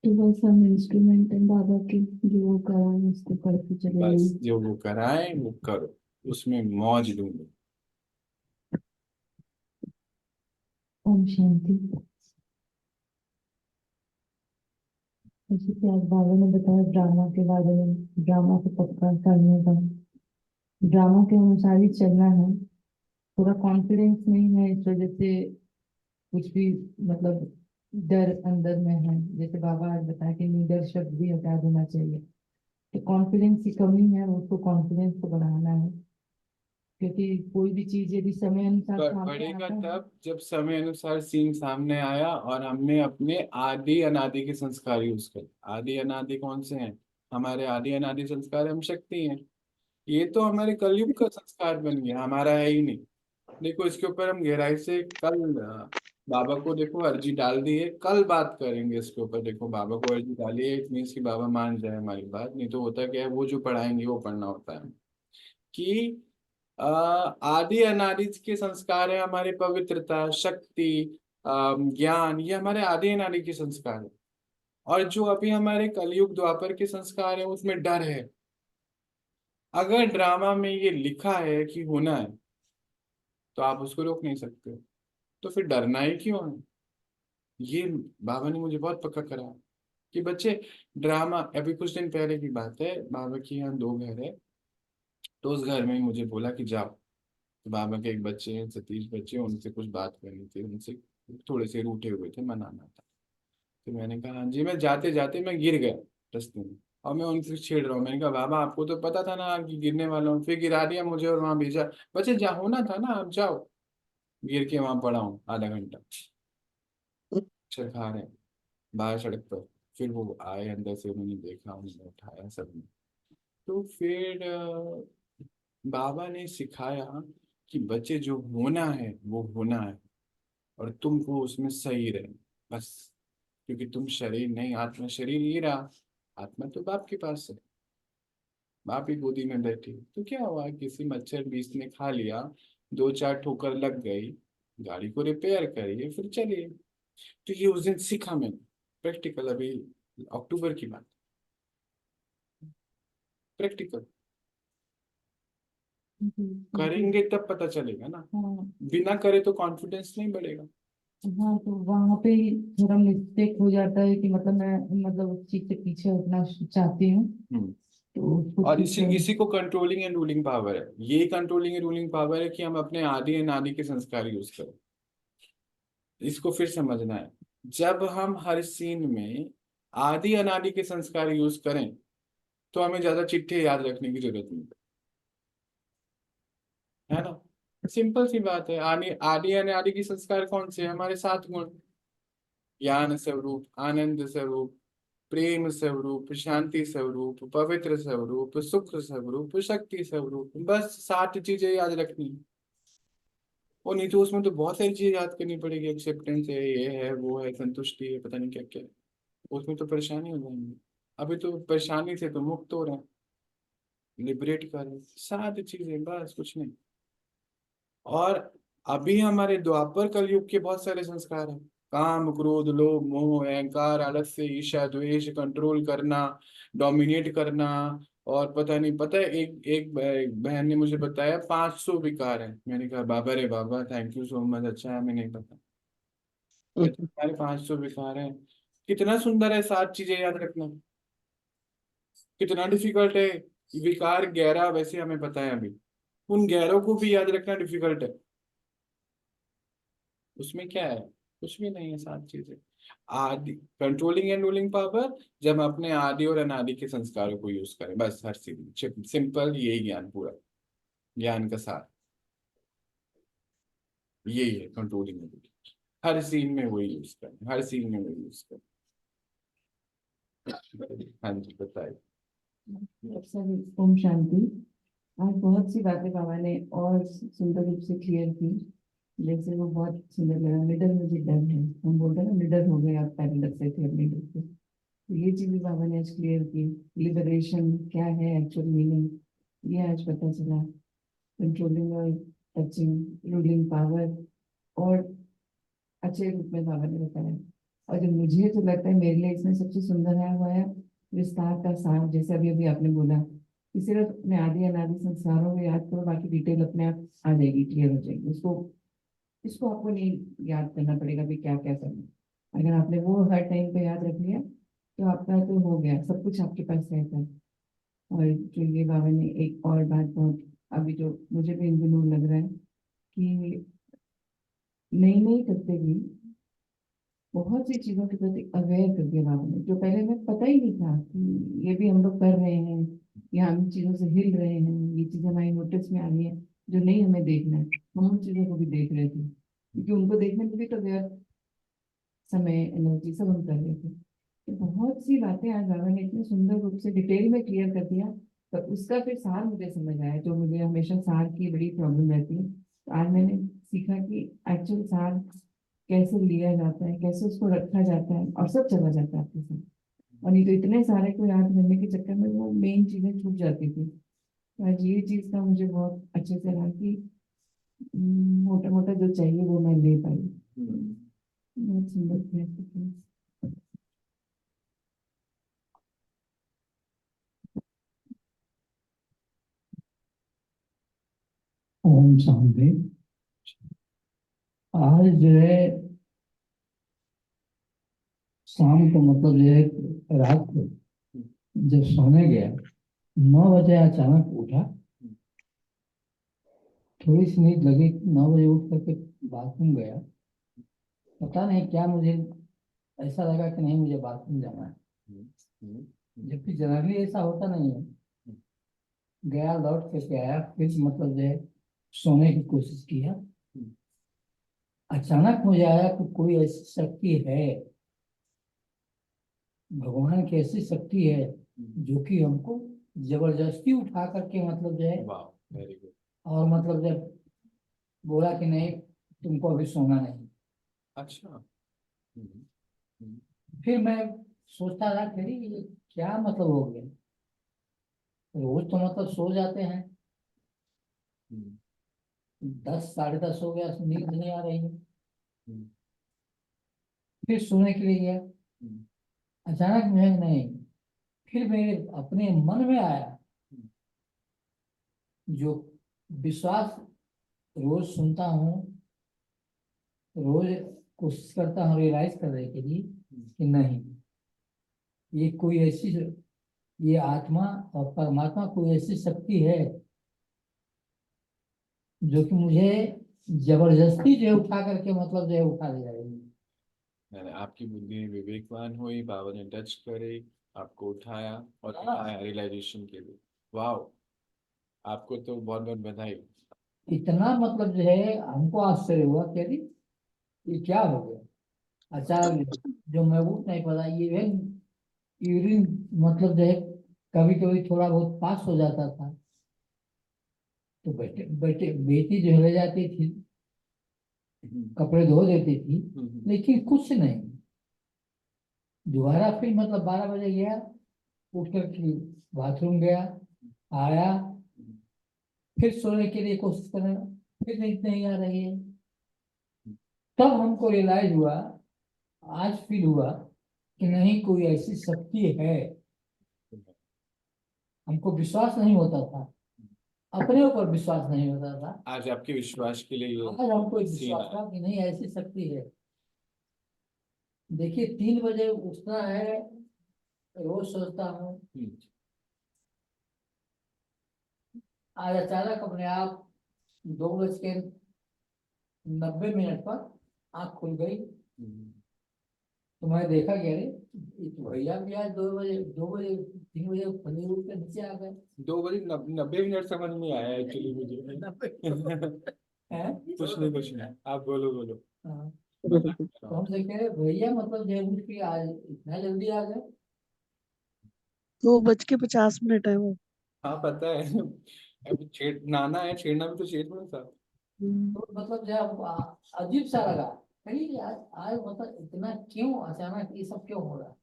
तो बस हम इंस्ट्रूमेंट है बाबा के, जो वो कराएं उसको करके चले बस जाएं। जो वो कराए वो करो, उसमें मौज ढूंढो। ओम शांति। जैसे कि आज बाबा ने बताया ड्रामा के बारे में, ड्रामा को पक्का करने का, ड्रामा के अनुसार ही चलना है। थोड़ा कॉन्फिडेंस नहीं है इस वजह से कुछ भी, मतलब डर अंदर में है। जैसे बाबा आज बताया कि लीडर शब्द भी हटा देना चाहिए। तो कॉन्फिडेंस की कमी है, उसको कॉन्फिडेंस को बढ़ाना है, क्योंकि कोई भी चीज यदि समय अनुसार सामने बढ़ेगा आता है। तब जब समय अनुसार सीन सामने आया और हमने अपने आदि अनादि के संस्कार यूज कर। आदि अनादि कौन से हैं? हमारे आदि अनादि संस्कार हम शक्ति हैं। ये तो हमारे कलयुग का संस्कार बन गया, हमारा है ही नहीं। देखो इसके ऊपर हम गहराई से कल बाबा को देखो अर्जी डाल दी है, कल बात करेंगे इसके ऊपर। देखो बाबा को अर्जी डाली है, इट मीन्स कि बाबा मान जाए हमारी बात। नहीं तो होता क्या है, वो जो पढ़ाएंगे वो पढ़ना होता है। कि आदि अनादि के संस्कार है हमारे, पवित्रता, शक्ति, ज्ञान, ये हमारे आदि अनादि के संस्कार है। और जो अभी हमारे कलयुग द्वापर के संस्कार है, उसमें डर है। अगर ड्रामा में ये लिखा है कि होना है, तो आप उसको रोक नहीं सकते, तो फिर डरना ही क्यों है? ये बाबा ने मुझे बहुत पक्का करा कि बच्चे, ड्रामा, अभी कुछ दिन पहले की बात है, बाबा के यहाँ 2 घर है, तो उस घर में ही मुझे बोला कि जाओ। तो बाबा के एक बच्चे हैं, सतीश बच्चे, उनसे कुछ बात करनी थी, उनसे थोड़े से रूठे हुए थे, मनाना था। तो मैंने कहा हाँ जी। मैं जाते जाते मैं गिर गया रास्ते में, और मैं उनसे छेड़ रहा हूँ। मैंने कहा बाबा आपको तो पता था ना कि गिरने वाला हूँ, फिर गिरा दिया मुझे और वहां भेजा। बच्चे जहाँ होना था ना, आप जाओ। गिर के वहां पड़ा हूँ आधा घंटा, अक्षर खा रहे हैं बाहर सड़क पर। फिर वो आए अंदर से, उन्होंने देखा, उन्होंने उठाया सबने। तो फिर बाबा ने सिखाया कि बच्चे जो होना है वो होना है, और तुमको उसमें सही रहे, बस। क्योंकि तुम शरीर नहीं, आत्मा शरीर ही रहा। आत्मा तो बाप के पास है, बाप ही गोदी में बैठी। तो क्या हुआ, किसी मच्छर बीस ने खा लिया, 2-4 ठोकर लग गई, गाड़ी को रिपेयर करिए फिर चलिए। तो ये उस दिन सीखा मैंने, प्रैक्टिकल। अभी अक्टूबर की बात, प्रैक्टिकल बिल्कुल। करेंगे तब पता चलेगा ना। हाँ। बिना करे तो कॉन्फिडेंस नहीं बढ़ेगा। हाँ, तो वहां पे ही थोड़ा मिस्टेक हो जाता है कि मतलब मैं, मतलब उस चीज से पीछे हटना चाहती हूँ, हम्म। तो उसको और ठीक इसी है। इसी को कंट्रोलिंग एंड रूलिंग पावर है। ये कंट्रोलिंग एंड रूलिंग पावर है कि हम अपने आदि अनादि के संस्कार यूज करें। इसको फिर समझना है। जब हम हर सीन में आदि अनादि के संस्कार यूज करें, तो हमें ज्यादा चिट्ठे याद रखने की जरूरत नहीं है ना। सिंपल सी बात है। आदि आदि अनादि के संस्कार कौन से हैं? हमारे 7 गुण: ज्ञान स्वरूप, आनंद स्वरूप, प्रेम स्वरूप, शांति स्वरूप, पवित्र स्वरूप, सुख स्वरूप, शक्ति स्वरूप। बस 7 चीजें याद रखनी है। और नहीं तो उसमें तो बहुत सारी चीजें याद करनी पड़ेगी। एक्सेप्टेंस है, ये है, वो है, संतुष्टि है, पता नहीं क्या क्या है। उसमें तो परेशानी हो जाएंगी। अभी तो परेशानी से तो मुक्त हो रहे हैं, लिबरेट कर रहे हैं। 7 चीजें, बस कुछ नहीं। और अभी हमारे द्वापर कलयुग के बहुत सारे संस्कार हैं। काम, क्रोध, लोभ, मोह, अहंकार, आलस्य, ईर्ष्या, द्वेष, कंट्रोल करना, डोमिनेट करना। और पता नहीं, पता है, एक बहन ने मुझे बताया 500 विकार है। मैंने कहा बाबा रे बाबा, थैंक यू सो मच, अच्छा है, हमें नहीं पता। कहते तुम्हारे 500 विकार हैं। कितना सुंदर है 7 चीजें याद रखना, कितना डिफिकल्ट है। विकार 11 वैसे हमें पता है अभी, उन 11 को भी याद रखना डिफिकल्ट है। उसमें क्या है? कुछ भी नहीं है, 7 चीजें। आदि, कंट्रोलिंग एंड रूलिंग पावर, जब हम अपने आदि और अनादि के संस्कारों को यूज करें, बस हर चीज सिंपल, यही ज्ञान, पूरा ज्ञान का सार यही है, कंट्रोलिंग एंड रूलिंग। हर सीन में वही यूज करें, हर सीन में वही यूज करें। हाँ जी, बताइए। अक्सर ओम शांति। आज बहुत सी बातें बाबा ने और सुंदर रूप से क्लियर की। जैसे वो बहुत सुंदर लगा, निडर मुझे डर है, हम बोलते हैं ना निडर हो गए, आप पहले डर से थे अब नहीं डरते। तो ये चीजें बाबा ने आज क्लियर की। लिबरेशन क्या है, एक्चुअल मीनिंग, ये आज पता चला। कंट्रोलिंग और टचिंग, रूलिंग पावर, और अच्छे रूप में बाबा ने बताया। और जो मुझे तो लगता है मेरे लिए इसमें सबसे सुंदर है वो है विस्तार का सार। जैसे अभी अभी आपने बोला कि सिर्फ अपने आदि अनादि संस्कारों को याद करो, बाकी डिटेल अपने आप आ जाएगी, क्लियर हो जाएगी। उसको इसको आपको नहीं याद करना पड़ेगा भी क्या क्या करना है। अगर आपने वो हर टाइम पे याद रख लिया तो आपका तो हो गया, सब कुछ आपके पास रहता है। और जो ये बाबा ने एक और बात बहुत अभी जो मुझे भी इन दिनों लग रहा है कि नई नई करते भी बहुत सी चीजों के प्रति अवेयर कर दिया बाबा ने, जो पहले में पता ही नहीं था कि ये भी हम लोग कर रहे हैं, या हम इन चीजों से हिल रहे हैं, ये चीजें हमारी नोटिस में आ रही है जो नहीं हमें देखना है। हम उन चीजों को भी देख रहे थे, क्योंकि उनको देखने में भी तो व्यर्थ समय, एनर्जी सब हम कर रहे थे। तो बहुत सी बातें आज बाबा ने इतने सुंदर रूप से डिटेल में क्लियर कर दिया। तो उसका फिर सार मुझे समझ आया, जो मुझे हमेशा सार की बड़ी प्रॉब्लम रहती है। तो आज मैंने सीखा कि एक्चुअल सार कैसे लिया जाता है, कैसे उसको रखा जाता है, और सब चला जाता है आपके साथ। और नहीं तो इतने सारे को याद करने के चक्कर में वो मेन चीजें छूट जाती थी। तो आज ये चीज का मुझे बहुत अच्छे से लगा कि मोटा मोटा जो चाहिए वो मैं ले पाई। बहुत सुंदर थे। ओम शांति। आज जो है शाम को, मतलब जो है रात को जब सोने गया, 9 बजे अचानक उठा। थोड़ी सी नींद लगी, 9 बजे उठ करके बाथरूम गया। पता नहीं क्या, मुझे ऐसा लगा कि नहीं मुझे बाथरूम जाना है, जबकि जनरली ऐसा होता नहीं है। गया, लौट करके आया, फिर मतलब जो है सोने की कोशिश किया। अचानक मुझे आया कि कोई ऐसी शक्ति है, भगवान की ऐसी शक्ति है जो कि हमको जबरदस्ती उठा करके मतलब जो है, वाह, वेरी गुड। और मतलब जब बोला कि नहीं तुमको अभी सोना नहीं। अच्छा। फिर मैं सोचता रहा कि ये क्या मतलब हो गया, रोज तो मतलब सो जाते हैं, 10 साढ़े 10 हो गया, नींद नहीं आ रही है। फिर सोने के लिए गया, अचानक मुझे नहीं, फिर मेरे अपने मन में आया जो विश्वास रोज सुनता हूँ, रोज कोशिश करता हूँ रियलाइज करने के लिए कि नहीं, ये कोई ऐसी, ये आत्मा और परमात्मा कोई ऐसी शक्ति है जो कि मुझे जबरदस्ती जो है उठा करके मतलब जो है उठा ले जाएगी। मैंने आपकी बुद्धि विवेकवान हुई, बाबा ने टच करे, आपको उठाया और दिखाया रियलाइजेशन के लिए। वाह, आपको तो बहुत बहुत बधाई। इतना मतलब जो है हमको आश्चर्य हुआ कि अरे ये क्या हो गया अचानक, जो मैं उठ नहीं पाता। ये है यूरिन मतलब जो है कभी कभी थोड़ा बहुत पास हो जाता था, तो बेटे बेटे बेटी जो है ले जाती थी, कपड़े धो देती थी, लेकिन कुछ नहीं। दोबारा फिर मतलब 12 बजे गया, उठ कर बाथरूम गया, आया, फिर सोने के लिए कोशिश करना, फिर नहीं आ रही है। तब हमको रियलाइज हुआ, आज फील हुआ कि नहीं, कोई ऐसी शक्ति है। हमको विश्वास नहीं होता था, अपने ऊपर विश्वास नहीं होता था। आज आपके विश्वास के लिए आज हमको एक सीन विश्वास आया। था कि नहीं, ऐसी शक्ति है। देखिए, 3 बजे उठना है, रोज सोचता हूँ। आज अचानक अपने आप 2:90 पर आँख खुल गई। तो मैं देखा कि अरे, ये तो भैया भी आज 2 बजे 3 बजे खुले उठ के नीचे आ गए। 2:90 समझ नहीं आया एक्चुअली मुझे। हैं? कुछ नहीं, आप बोलो। हाँ। मजाक कर तो रहा हूँ। हमसे कह रहे, भैया मतलब जो उठ के आज इतना जल्दी आ गए। 2:50 है वो। हाँ पता है। अब नहाना है, छेड़ना भी तो चाहिए थोड़ा सा। तो मतलब जब अजीब सा लगा, कहीं आज आज मतलब इतना क्यों अचानक ये सब क्यों हो रहा।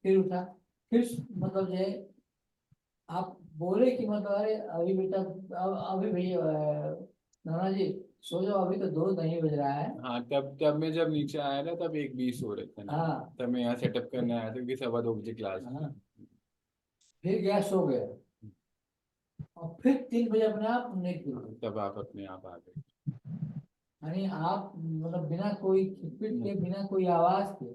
फिर उठा, फिर मतलब जो है आप बोले कि मतलब अरे अभी बेटा, अभी भैया नाना जी सो जाओ, अभी तो 2 नहीं बज रहा है। हाँ तब मैं जब नीचे आया ना, तब 1:20 हो रहे थे ना। हाँ। तब मैं यहाँ सेटअप करने आया था कि 2:15 क्लास। हाँ। फिर गया, सो गए, और फिर 3 बजे अपने आप नींद खुल गई। तब आप अपने आप आ गए। यानी आप मतलब बिना कोई खिटपिट के, बिना कोई आवाज के,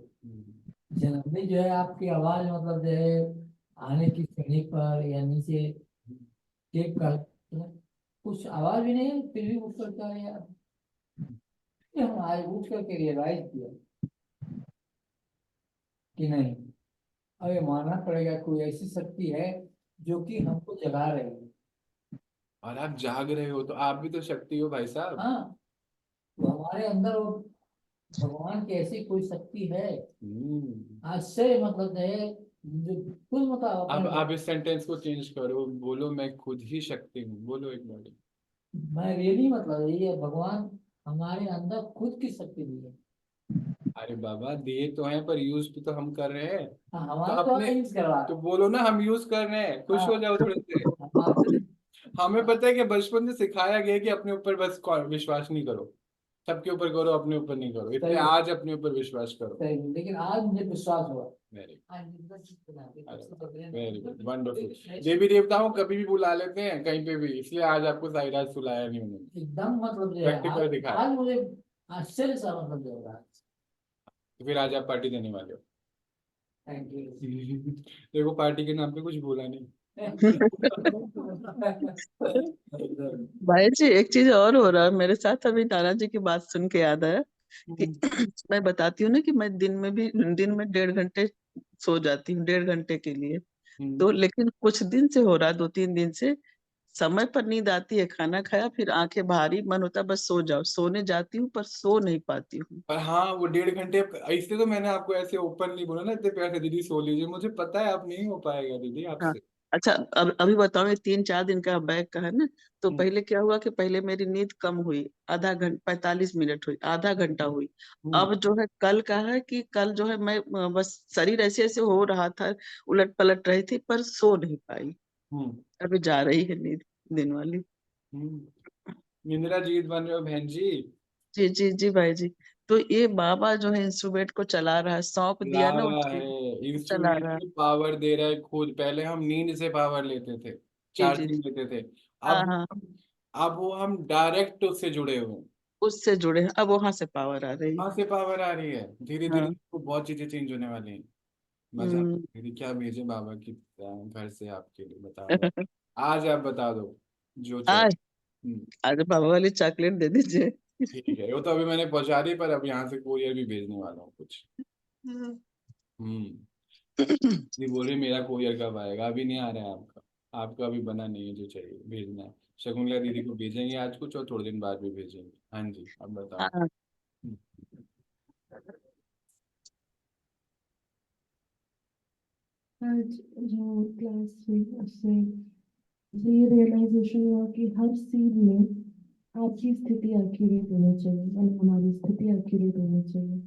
जनरली जो है आपकी आवाज मतलब जो है आने की सीढ़ी पर या नीचे टेप कर, कुछ आवाज भी नहीं है, फिर भी उठ करके आए यार। फिर हम आज उठ करके रियलाइज किया कि नहीं, अब ये मानना पड़ेगा कोई ऐसी शक्ति है जो कि हमको जगा रही है। और आप जाग रहे हो तो आप भी तो शक्ति हो भाई साहब। हाँ, तो हमारे अंदर वो भगवान की ऐसी कोई शक्ति है। आज से मतलब जो है, जो खुद मतलब अब अपने, आप इस सेंटेंस को चेंज करो, बोलो मैं खुद ही शक्ति हूँ, बोलो एक बार। मैं रियली मतलब यही है, भगवान हमारे अंदर खुद की शक्ति दी है। अरे बाबा दिए तो हैं, पर यूज तो हम कर रहे हैं। हाँ, तो हमारे तो अपने यूज करवा। तो बोलो ना, हम यूज कर रहे हैं, खुश हो हाँ, जाओ थोड़े से। हमारे हमें पता है कि बचपन से सिखाया गया है कि अपने ऊपर बस विश्वास नहीं करो, सबके ऊपर करो, अपने ऊपर नहीं करो, इसलिए सही है, आज अपने ऊपर विश्वास करो। सही है। लेकिन आज मुझे विश्वास हुआ। Very very very good, wonderful. देवी देवताओं कभी भी बुला लेते हैं कहीं पे भी, इसलिए आज आपको साइराज सुलाया नहीं उन्होंने, एकदम मतलब जो है प्रैक्टिकल आज दिखाया। आज मुझे आश्चर्य सा मतलब जो हो रहा है। तो फिर आज आप पार्टी देने वाले हो। Thank you. देखो पार्टी के नाम पे कुछ बोला नहीं। भाई जी, एक चीज और हो रहा है मेरे साथ। अभी नाना जी की बात सुन के याद आया कि मैं बताती हूँ ना कि मैं दिन में 1.5 घंटे सो जाती हूँ, 1.5 घंटे के लिए। तो लेकिन कुछ दिन से हो रहा है, 2-3 दिन से समय पर नींद आती है, खाना खाया फिर आंखें भारी, मन होता है बस सो जाओ, सोने जाती हूँ पर सो नहीं पाती हूँ। पर हाँ वो 1.5 घंटे, इसलिए तो मैंने आपको ऐसे ओपन नहीं बोला ना इतने प्यार से, दीदी सो लीजिए, मुझे पता है आप नहीं हो पाएगा दीदी हाँ। आपसे। अच्छा, अब अभी बताओ, ये 3-4 दिन का बैक का है ना। तो हम्म, पहले क्या हुआ कि पहले मेरी नींद कम हुई, आधा घंटा 45 मिनट हुई, आधा घंटा हुई। हम्म, अब जो है कल का है कि कल जो है मैं बस शरीर ऐसे ऐसे हो रहा था, उलट पलट रही थी पर सो नहीं पाई। हम्म, अभी जा रही है नींद, दिन वाली। इंदिरा जीत बन रहे हो बहन जी। जी जी जी भाई जी। तो ये बाबा जो है इंस्ट्रूमेंट को चला रहा है, सौंप ला दिया ना रहा उसको, है चला इंस्ट्रूमेंट रहा है। को, पावर दे रहा है खुद। पहले हम नींद से पावर लेते थे, जी जी चार्जिंग जी। लेते थे। हाँ अब हाँ, अब वो हम डायरेक्ट उससे जुड़े हुए हैं। उससे जुड़े हैं, अब वहां से पावर आ रही है। कहाँ से पावर आ रही है, धीरे धीरे हाँ। बहुत चीजें चेंज होने वाली हैं। मजा हम्म। दीदी क्या भेजे बाबा की घर से आपके लिए, बता दो। आज आप बता दो जो चाहिए। आज आज बाबा वाली चॉकलेट दे दीजिए। ठीक है, वो तो अभी मैंने पहुंचा दी, पर अब यहाँ से कोरियर भी भेजने वाला हूँ कुछ। हम्म। हम्म। ये बोल रही मेरा कोरियर कब आएगा, अभी नहीं आ रहा है आपका। आपका अभी बना नहीं है, जो चाहिए भेजना है। शकुंतला दीदी को भेजेंगे आज कुछ, और थोड़े दिन बाद भी भेजेंगे। हाँ जी अब बताओ। हाँ। हम्म, आज जो क्लास हुई उससे ये रियलाइजेशन हुआ कि हर सीन में आपकी स्थिति एक्यूरेट होनी चाहिए, मतलब हमारी स्थिति एक्यूरेट होनी चाहिए।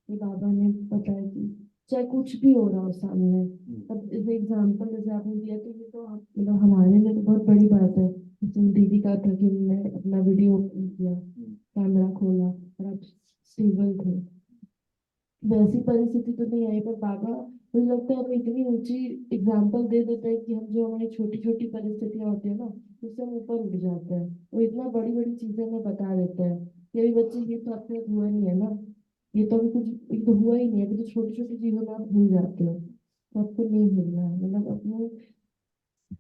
कि बाबा ने बताया कि चाहे कुछ भी हो रहा हो सामने, अब इस एग्जाम्पल जैसे आपने दिया, तो ये तो मतलब हमारे लिए तो बहुत बड़ी बात है। दीदी का था कि मैं अपना वीडियो ओपन किया, कैमरा खोला और आप स्टेबल थे। वैसी परिस्थिति तो नहीं आई, पर बाबा मुझे लगता है हमें इतनी ऊंची एग्जाम्पल दे देते हैं कि हम जो हमारी छोटी छोटी परिस्थितियां होती है ना, उससे हम ऊपर उठ जाते हैं। वो इतना बड़ी बड़ी चीजें हमें बता देते हैं कि अभी बच्चे ये तो आपके साथ हुआ नहीं है ना, ये तो अभी कुछ एक तो हुआ ही नहीं है, अभी तो छोटी छोटी चीजों में आप भूल जाते हो। तो आपको नहीं भूलना है, मतलब अपने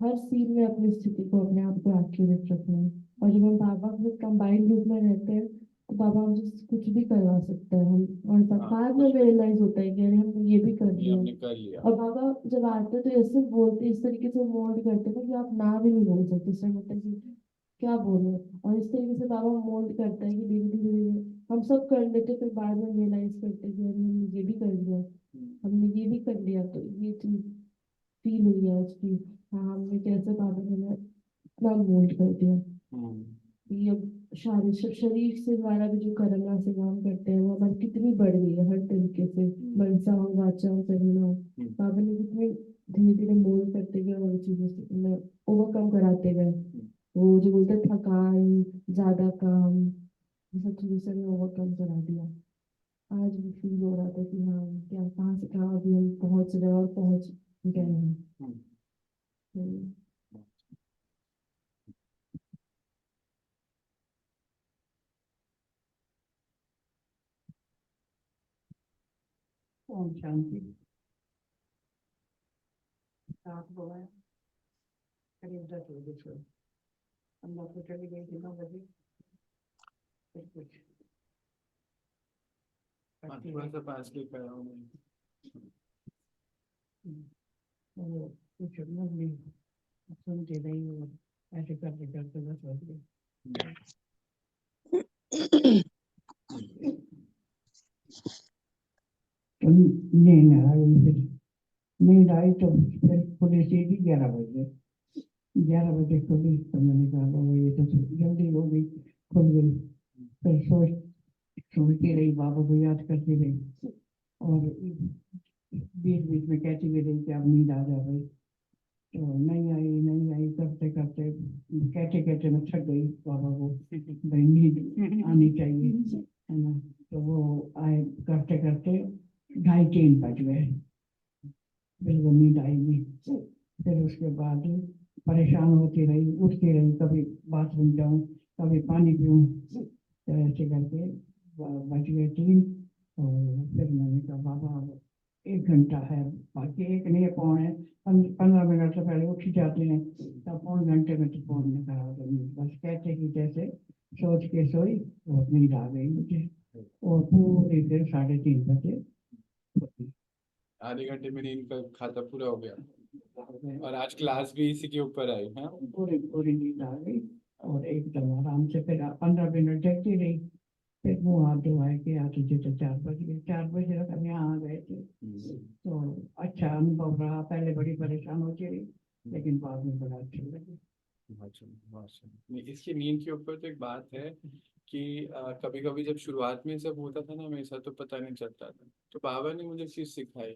हर सीन में अपनी स्थिति को, अपने आप को एक्यूरेट रखना है। और जब हम बाबा के कंबाइंड रूप में रहते हैं तो बाबा हमसे कुछ भी करवा सकता है हम, और हाँ, बाद में कुछ भी रियलाइज होता है कि अरे हमने ये भी कर ये लिया। हमने कर लिया। और बाबा जब आते हैं तो ऐसे बोलते, इस तरीके से मोल्ड करते हैं कि आप ना भी नहीं बोल सकते, इससे मतलब कि क्या बोले। और इस तरीके से बाबा मोल्ड करता है कि धीरे धीरे धीरे हम सब कर लेते, फिर बाद में रियलाइज करते हैं कि अरे हमने ये भी कर लिया, हमने ये भी कर लिया। तो ये चीज फील हुई है आज की, हाँ हमने कैसे बाबा ने हमें इतना मोल्ड कर दिया। ये अब शरीर से द्वारा भी जो करना से काम करते हैं वो हमारी कितनी बढ़ गई है हर तरीके से, मनसा हो, वाचा हो, करना हो। बाबा ने कितने धीरे धीरे मोल्ड करते गए और चीजों से ओवरकम कराते गए। वो जो बोलते हैं, थकान, ज्यादा काम, ये सब चीजों से हमें ओवरकम करा दिया। आज भी फील हो रहा था कि हाँ क्या, कहाँ से कहाँ अभी हम पहुंच रहे हैं और पहुंच गए हैं। हम्म। ओम शांति। रात को है करीब 10 बजे से हम लोग को चली गई थी 9 बजे, फिर कुछ करती थोड़ा रही। सा पास क्लिक कराओ मैं। वो कुछ लोग भी सुनते नहीं, वो ऐसे करते करते 10 बज गए। तो नींद आई, फिर नींद आई तो फिर पुलिस ही 11 बजे, 11 बजे खुली। तो मैंने कहा बाबा ये तो जल्दी हो गई, खुल गई। फिर सोचती रही, बाबा को याद करती रही, और बीच बीच में कहती भी रही कि अब नींद आ जा भाई। तो नहीं आई, नहीं आई, करते करते कहते कहते मैं थक गई बाबा को, भाई नींद आनी चाहिए, है ना। तो वो आए, करते करते 2:30-3 बज गए, फिर वो नींद आई नहीं। फिर उसके बाद परेशान होती रही, उठती रही, कभी बाथरूम जाऊं, कभी पानी पीऊं, तो ऐसे करके बज गए 3। और फिर मैंने कहा बाबा अब 1 घंटा है, बाकी एक नहीं है, 15 मिनट से पहले उठ जाते हैं, तब 1 घंटे में तो फोन में करा दूंगी। बस कहते कि जैसे सोच के सोई, और नींद आ गई मुझे, और पूरी देर 3:30 बजे होती। आधे घंटे में नींद का खाता पूरा हो गया, और आज क्लास भी इसी के ऊपर आई है। पूरी पूरी नींद आ गई, और एकदम आराम से फिर 15 मिनट जगती रही। फिर मुँह हाथ धोए के आते थे तो 4 बज गए, 4 बजे तक हम यहाँ आ गए थे। तो अच्छा अनुभव रहा, पहले बड़ी परेशान होती रही, लेकिन बाद में बड़ा अच्छा लगा। इसकी नींद के ऊपर तो एक बात है कि कभी कभी जब शुरुआत में सब होता था ना हमेशा, तो पता नहीं चलता था। तो बाबा ने मुझे चीज सिखाई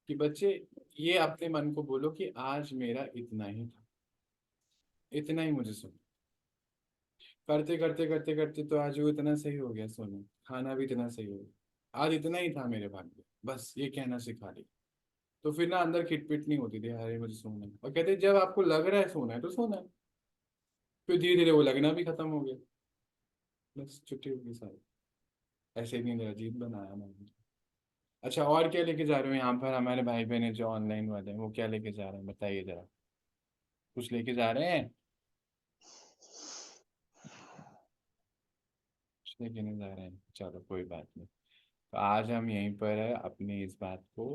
कि बच्चे, ये अपने मन को बोलो कि आज मेरा इतना ही था, इतना ही मुझे सुन। करते करते करते करते तो आज वो इतना सही हो गया, सोना खाना भी इतना सही हो गया, आज इतना ही था मेरे भाग्य में, बस ये कहना सिखा दी। तो फिर ना अंदर खिटपिट नहीं होती थी, अरे मुझे सोना है। और कहते जब आपको लग रहा है सोना है तो सोना है। फिर धीरे धीरे वो लगना भी खत्म हो गया, बस छुट्टी होगी सारी। ऐसे नींद अजीब बनाया मैंने। अच्छा, और क्या लेके जा रहे हो यहाँ पर हमारे भाई बहन जो ऑनलाइन वाले हैं, वो क्या लेके जा रहे हैं बताइए जरा। कुछ लेके जा रहे हैं? कुछ लेके नहीं जा रहे हैं, चलो कोई बात नहीं। तो आज हम यहीं पर अपनी इस बात को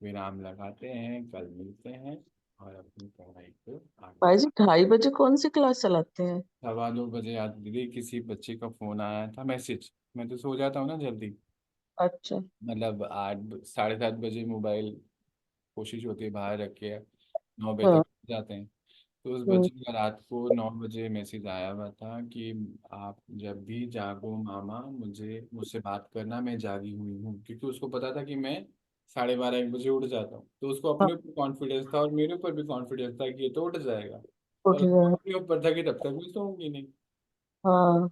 विराम लगाते हैं, कल मिलते हैं और अपनी पढ़ाई को आगे। भाई जी 2:30 बजे कौन सी क्लास चलाते हैं? 2:15 याद दीदी, किसी बच्चे का फोन आया था, मैसेज। मैं तो सो जाता हूँ ना जल्दी, अच्छा। मतलब 8 साढ़े 7 बजे मोबाइल कोशिश होती है बाहर रख के 9 बजे हाँ। तक जाते हैं। तो उस हम्म। बच्चे का रात को 9 बजे मैसेज आया हुआ था कि आप जब भी जागो मामा, मुझसे बात करना, मैं जागी हुई हूँ। क्योंकि उसको पता था कि मैं 12:30 1 बजे उठ जाता हूँ, तो उसको हाँ। अपने ऊपर कॉन्फिडेंस था और मेरे ऊपर भी कॉन्फिडेंस था कि ये तो उठ जाएगा। उठ और गया। अपने ऊपर था कि तब तक भी सोऊंगी नहीं। हाँ,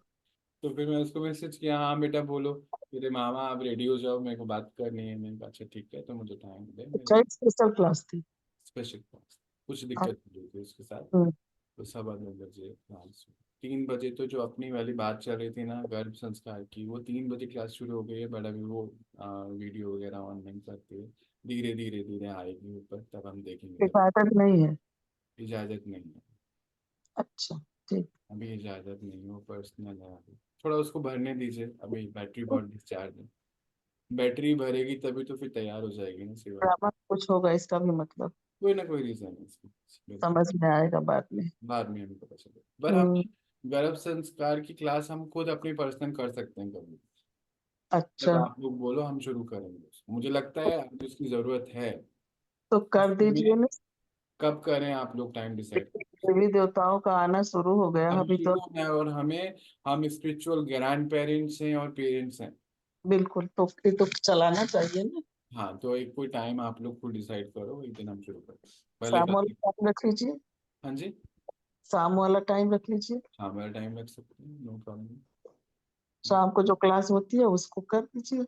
तो फिर मैं उसको मैसेज किया, हाँ बेटा बोलो। मेरे मामा आप रेडी हो जाओ, मेरे को बात करनी है। मैंने कहा अच्छा ठीक है, तो मुझे टाइम दे। अच्छा, एक स्पेशल क्लास थी। स्पेशल क्लास, कुछ हाँ, दिक्कत हो रही थी उसके साथ। हम्म, तो 2:15 क्लास। 3 बजे तो जो अपनी वाली बात चल रही थी ना गर्भ संस्कार की, वो 3 बजे क्लास शुरू हो गई है, बट अभी वो वीडियो वगैरह ऑन नहीं करती है। धीरे धीरे धीरे आएगी ऊपर, तब हम देखेंगे। तब इजाजत नहीं है। इजाजत नहीं है, अच्छा, ठीक। अभी इजाजत नहीं है, वो पर्सनल है अभी। थोड़ा उसको भरने दीजिए, अभी बैटरी बहुत डिस्चार्ज है। बैटरी भरेगी तभी तो फिर तैयार हो जाएगी ना सिवा। ड्रामा कुछ होगा इसका भी मतलब, कोई ना कोई रीजन है इसकी, बिल्कुल। समझ में आएगा बाद में। बाद में हमें पता चलेगा, पर हम हम्म, गर्भ संस्कार की क्लास हम खुद अपनी पर्सनल कर सकते हैं कभी। जब अच्छा, आप लोग बोलो हम शुरू करेंगे उसको। मुझे लगता है अभी उसकी जरूरत है। तो कर हमें दीजिए ना। कब करें आप लोग, टाइम डिसाइड। देवी देवताओं का आना शुरू हो गया अभी अभी तो। शुरू है, और हम स्पिरिचुअल ग्रैंड पेरेंट्स हैं और पेरेंट्स हैं। बिल्कुल, तो ये तो चलाना चाहिए ना। हाँ, तो एक कोई टाइम आप लोग खुद डिसाइड करो, एक दिन हम शुरू करें। पहले शाम बात। वाला टाइम रख लीजिए। हाँ जी। शाम वाला टाइम रख लीजिए। हाँ, मेरा टाइम रख सकते हैं, नो प्रॉब्लम। शाम को जो क्लास होती है उसको कर दीजिए।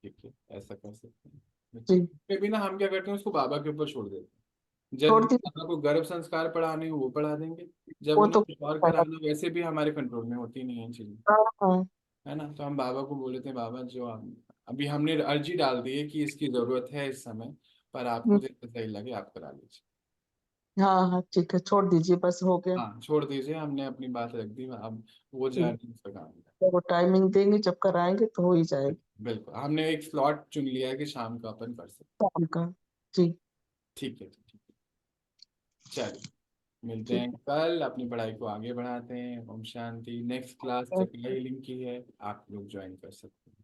ठीक है, ऐसा कर सकते हैं। जी, फिर भी ना हम क्या करते हैं, उसको बाबा के ऊपर छोड़ देते हैं। जब छोड़ दीजिए। बाबा को गर्भ संस्कार पढ़ाने हो वो पढ़ा देंगे। जब वो उन्हें तो कुछ और कराना, वैसे भी हमारे कंट्रोल में होती नहीं है चीजें। हाँ, हाँ, है ना, तो हम बाबा को बोल देते हैं, बाबा जो अभी हमने अर्जी डाल दी है कि इसकी जरूरत है इस समय, पर आपको हम्म, जैसा सही लगे आप करा लीजिए। हाँ, हाँ, ठीक है, छोड़ दीजिए, बस हो गया। हाँ, छोड़ दीजिए, हमने अपनी बात रख दी, अब वो जी, जाने उसका काम है। तो वो टाइमिंग देंगे जब कराएंगे तो हो ही जाएगी। बिल्कुल, हमने एक स्लॉट चुन लिया है कि शाम को अपन कर सकते शाम का। जी, हैं। ठीक है, ठीक है। चलिए, मिलते ठीक हैं कल, अपनी पढ़ाई को आगे बढ़ाते हैं। ओम शांति। नेक्स्ट क्लास है। चक्र हीलिंग की है, आप लोग ज्वाइन कर सकते हैं।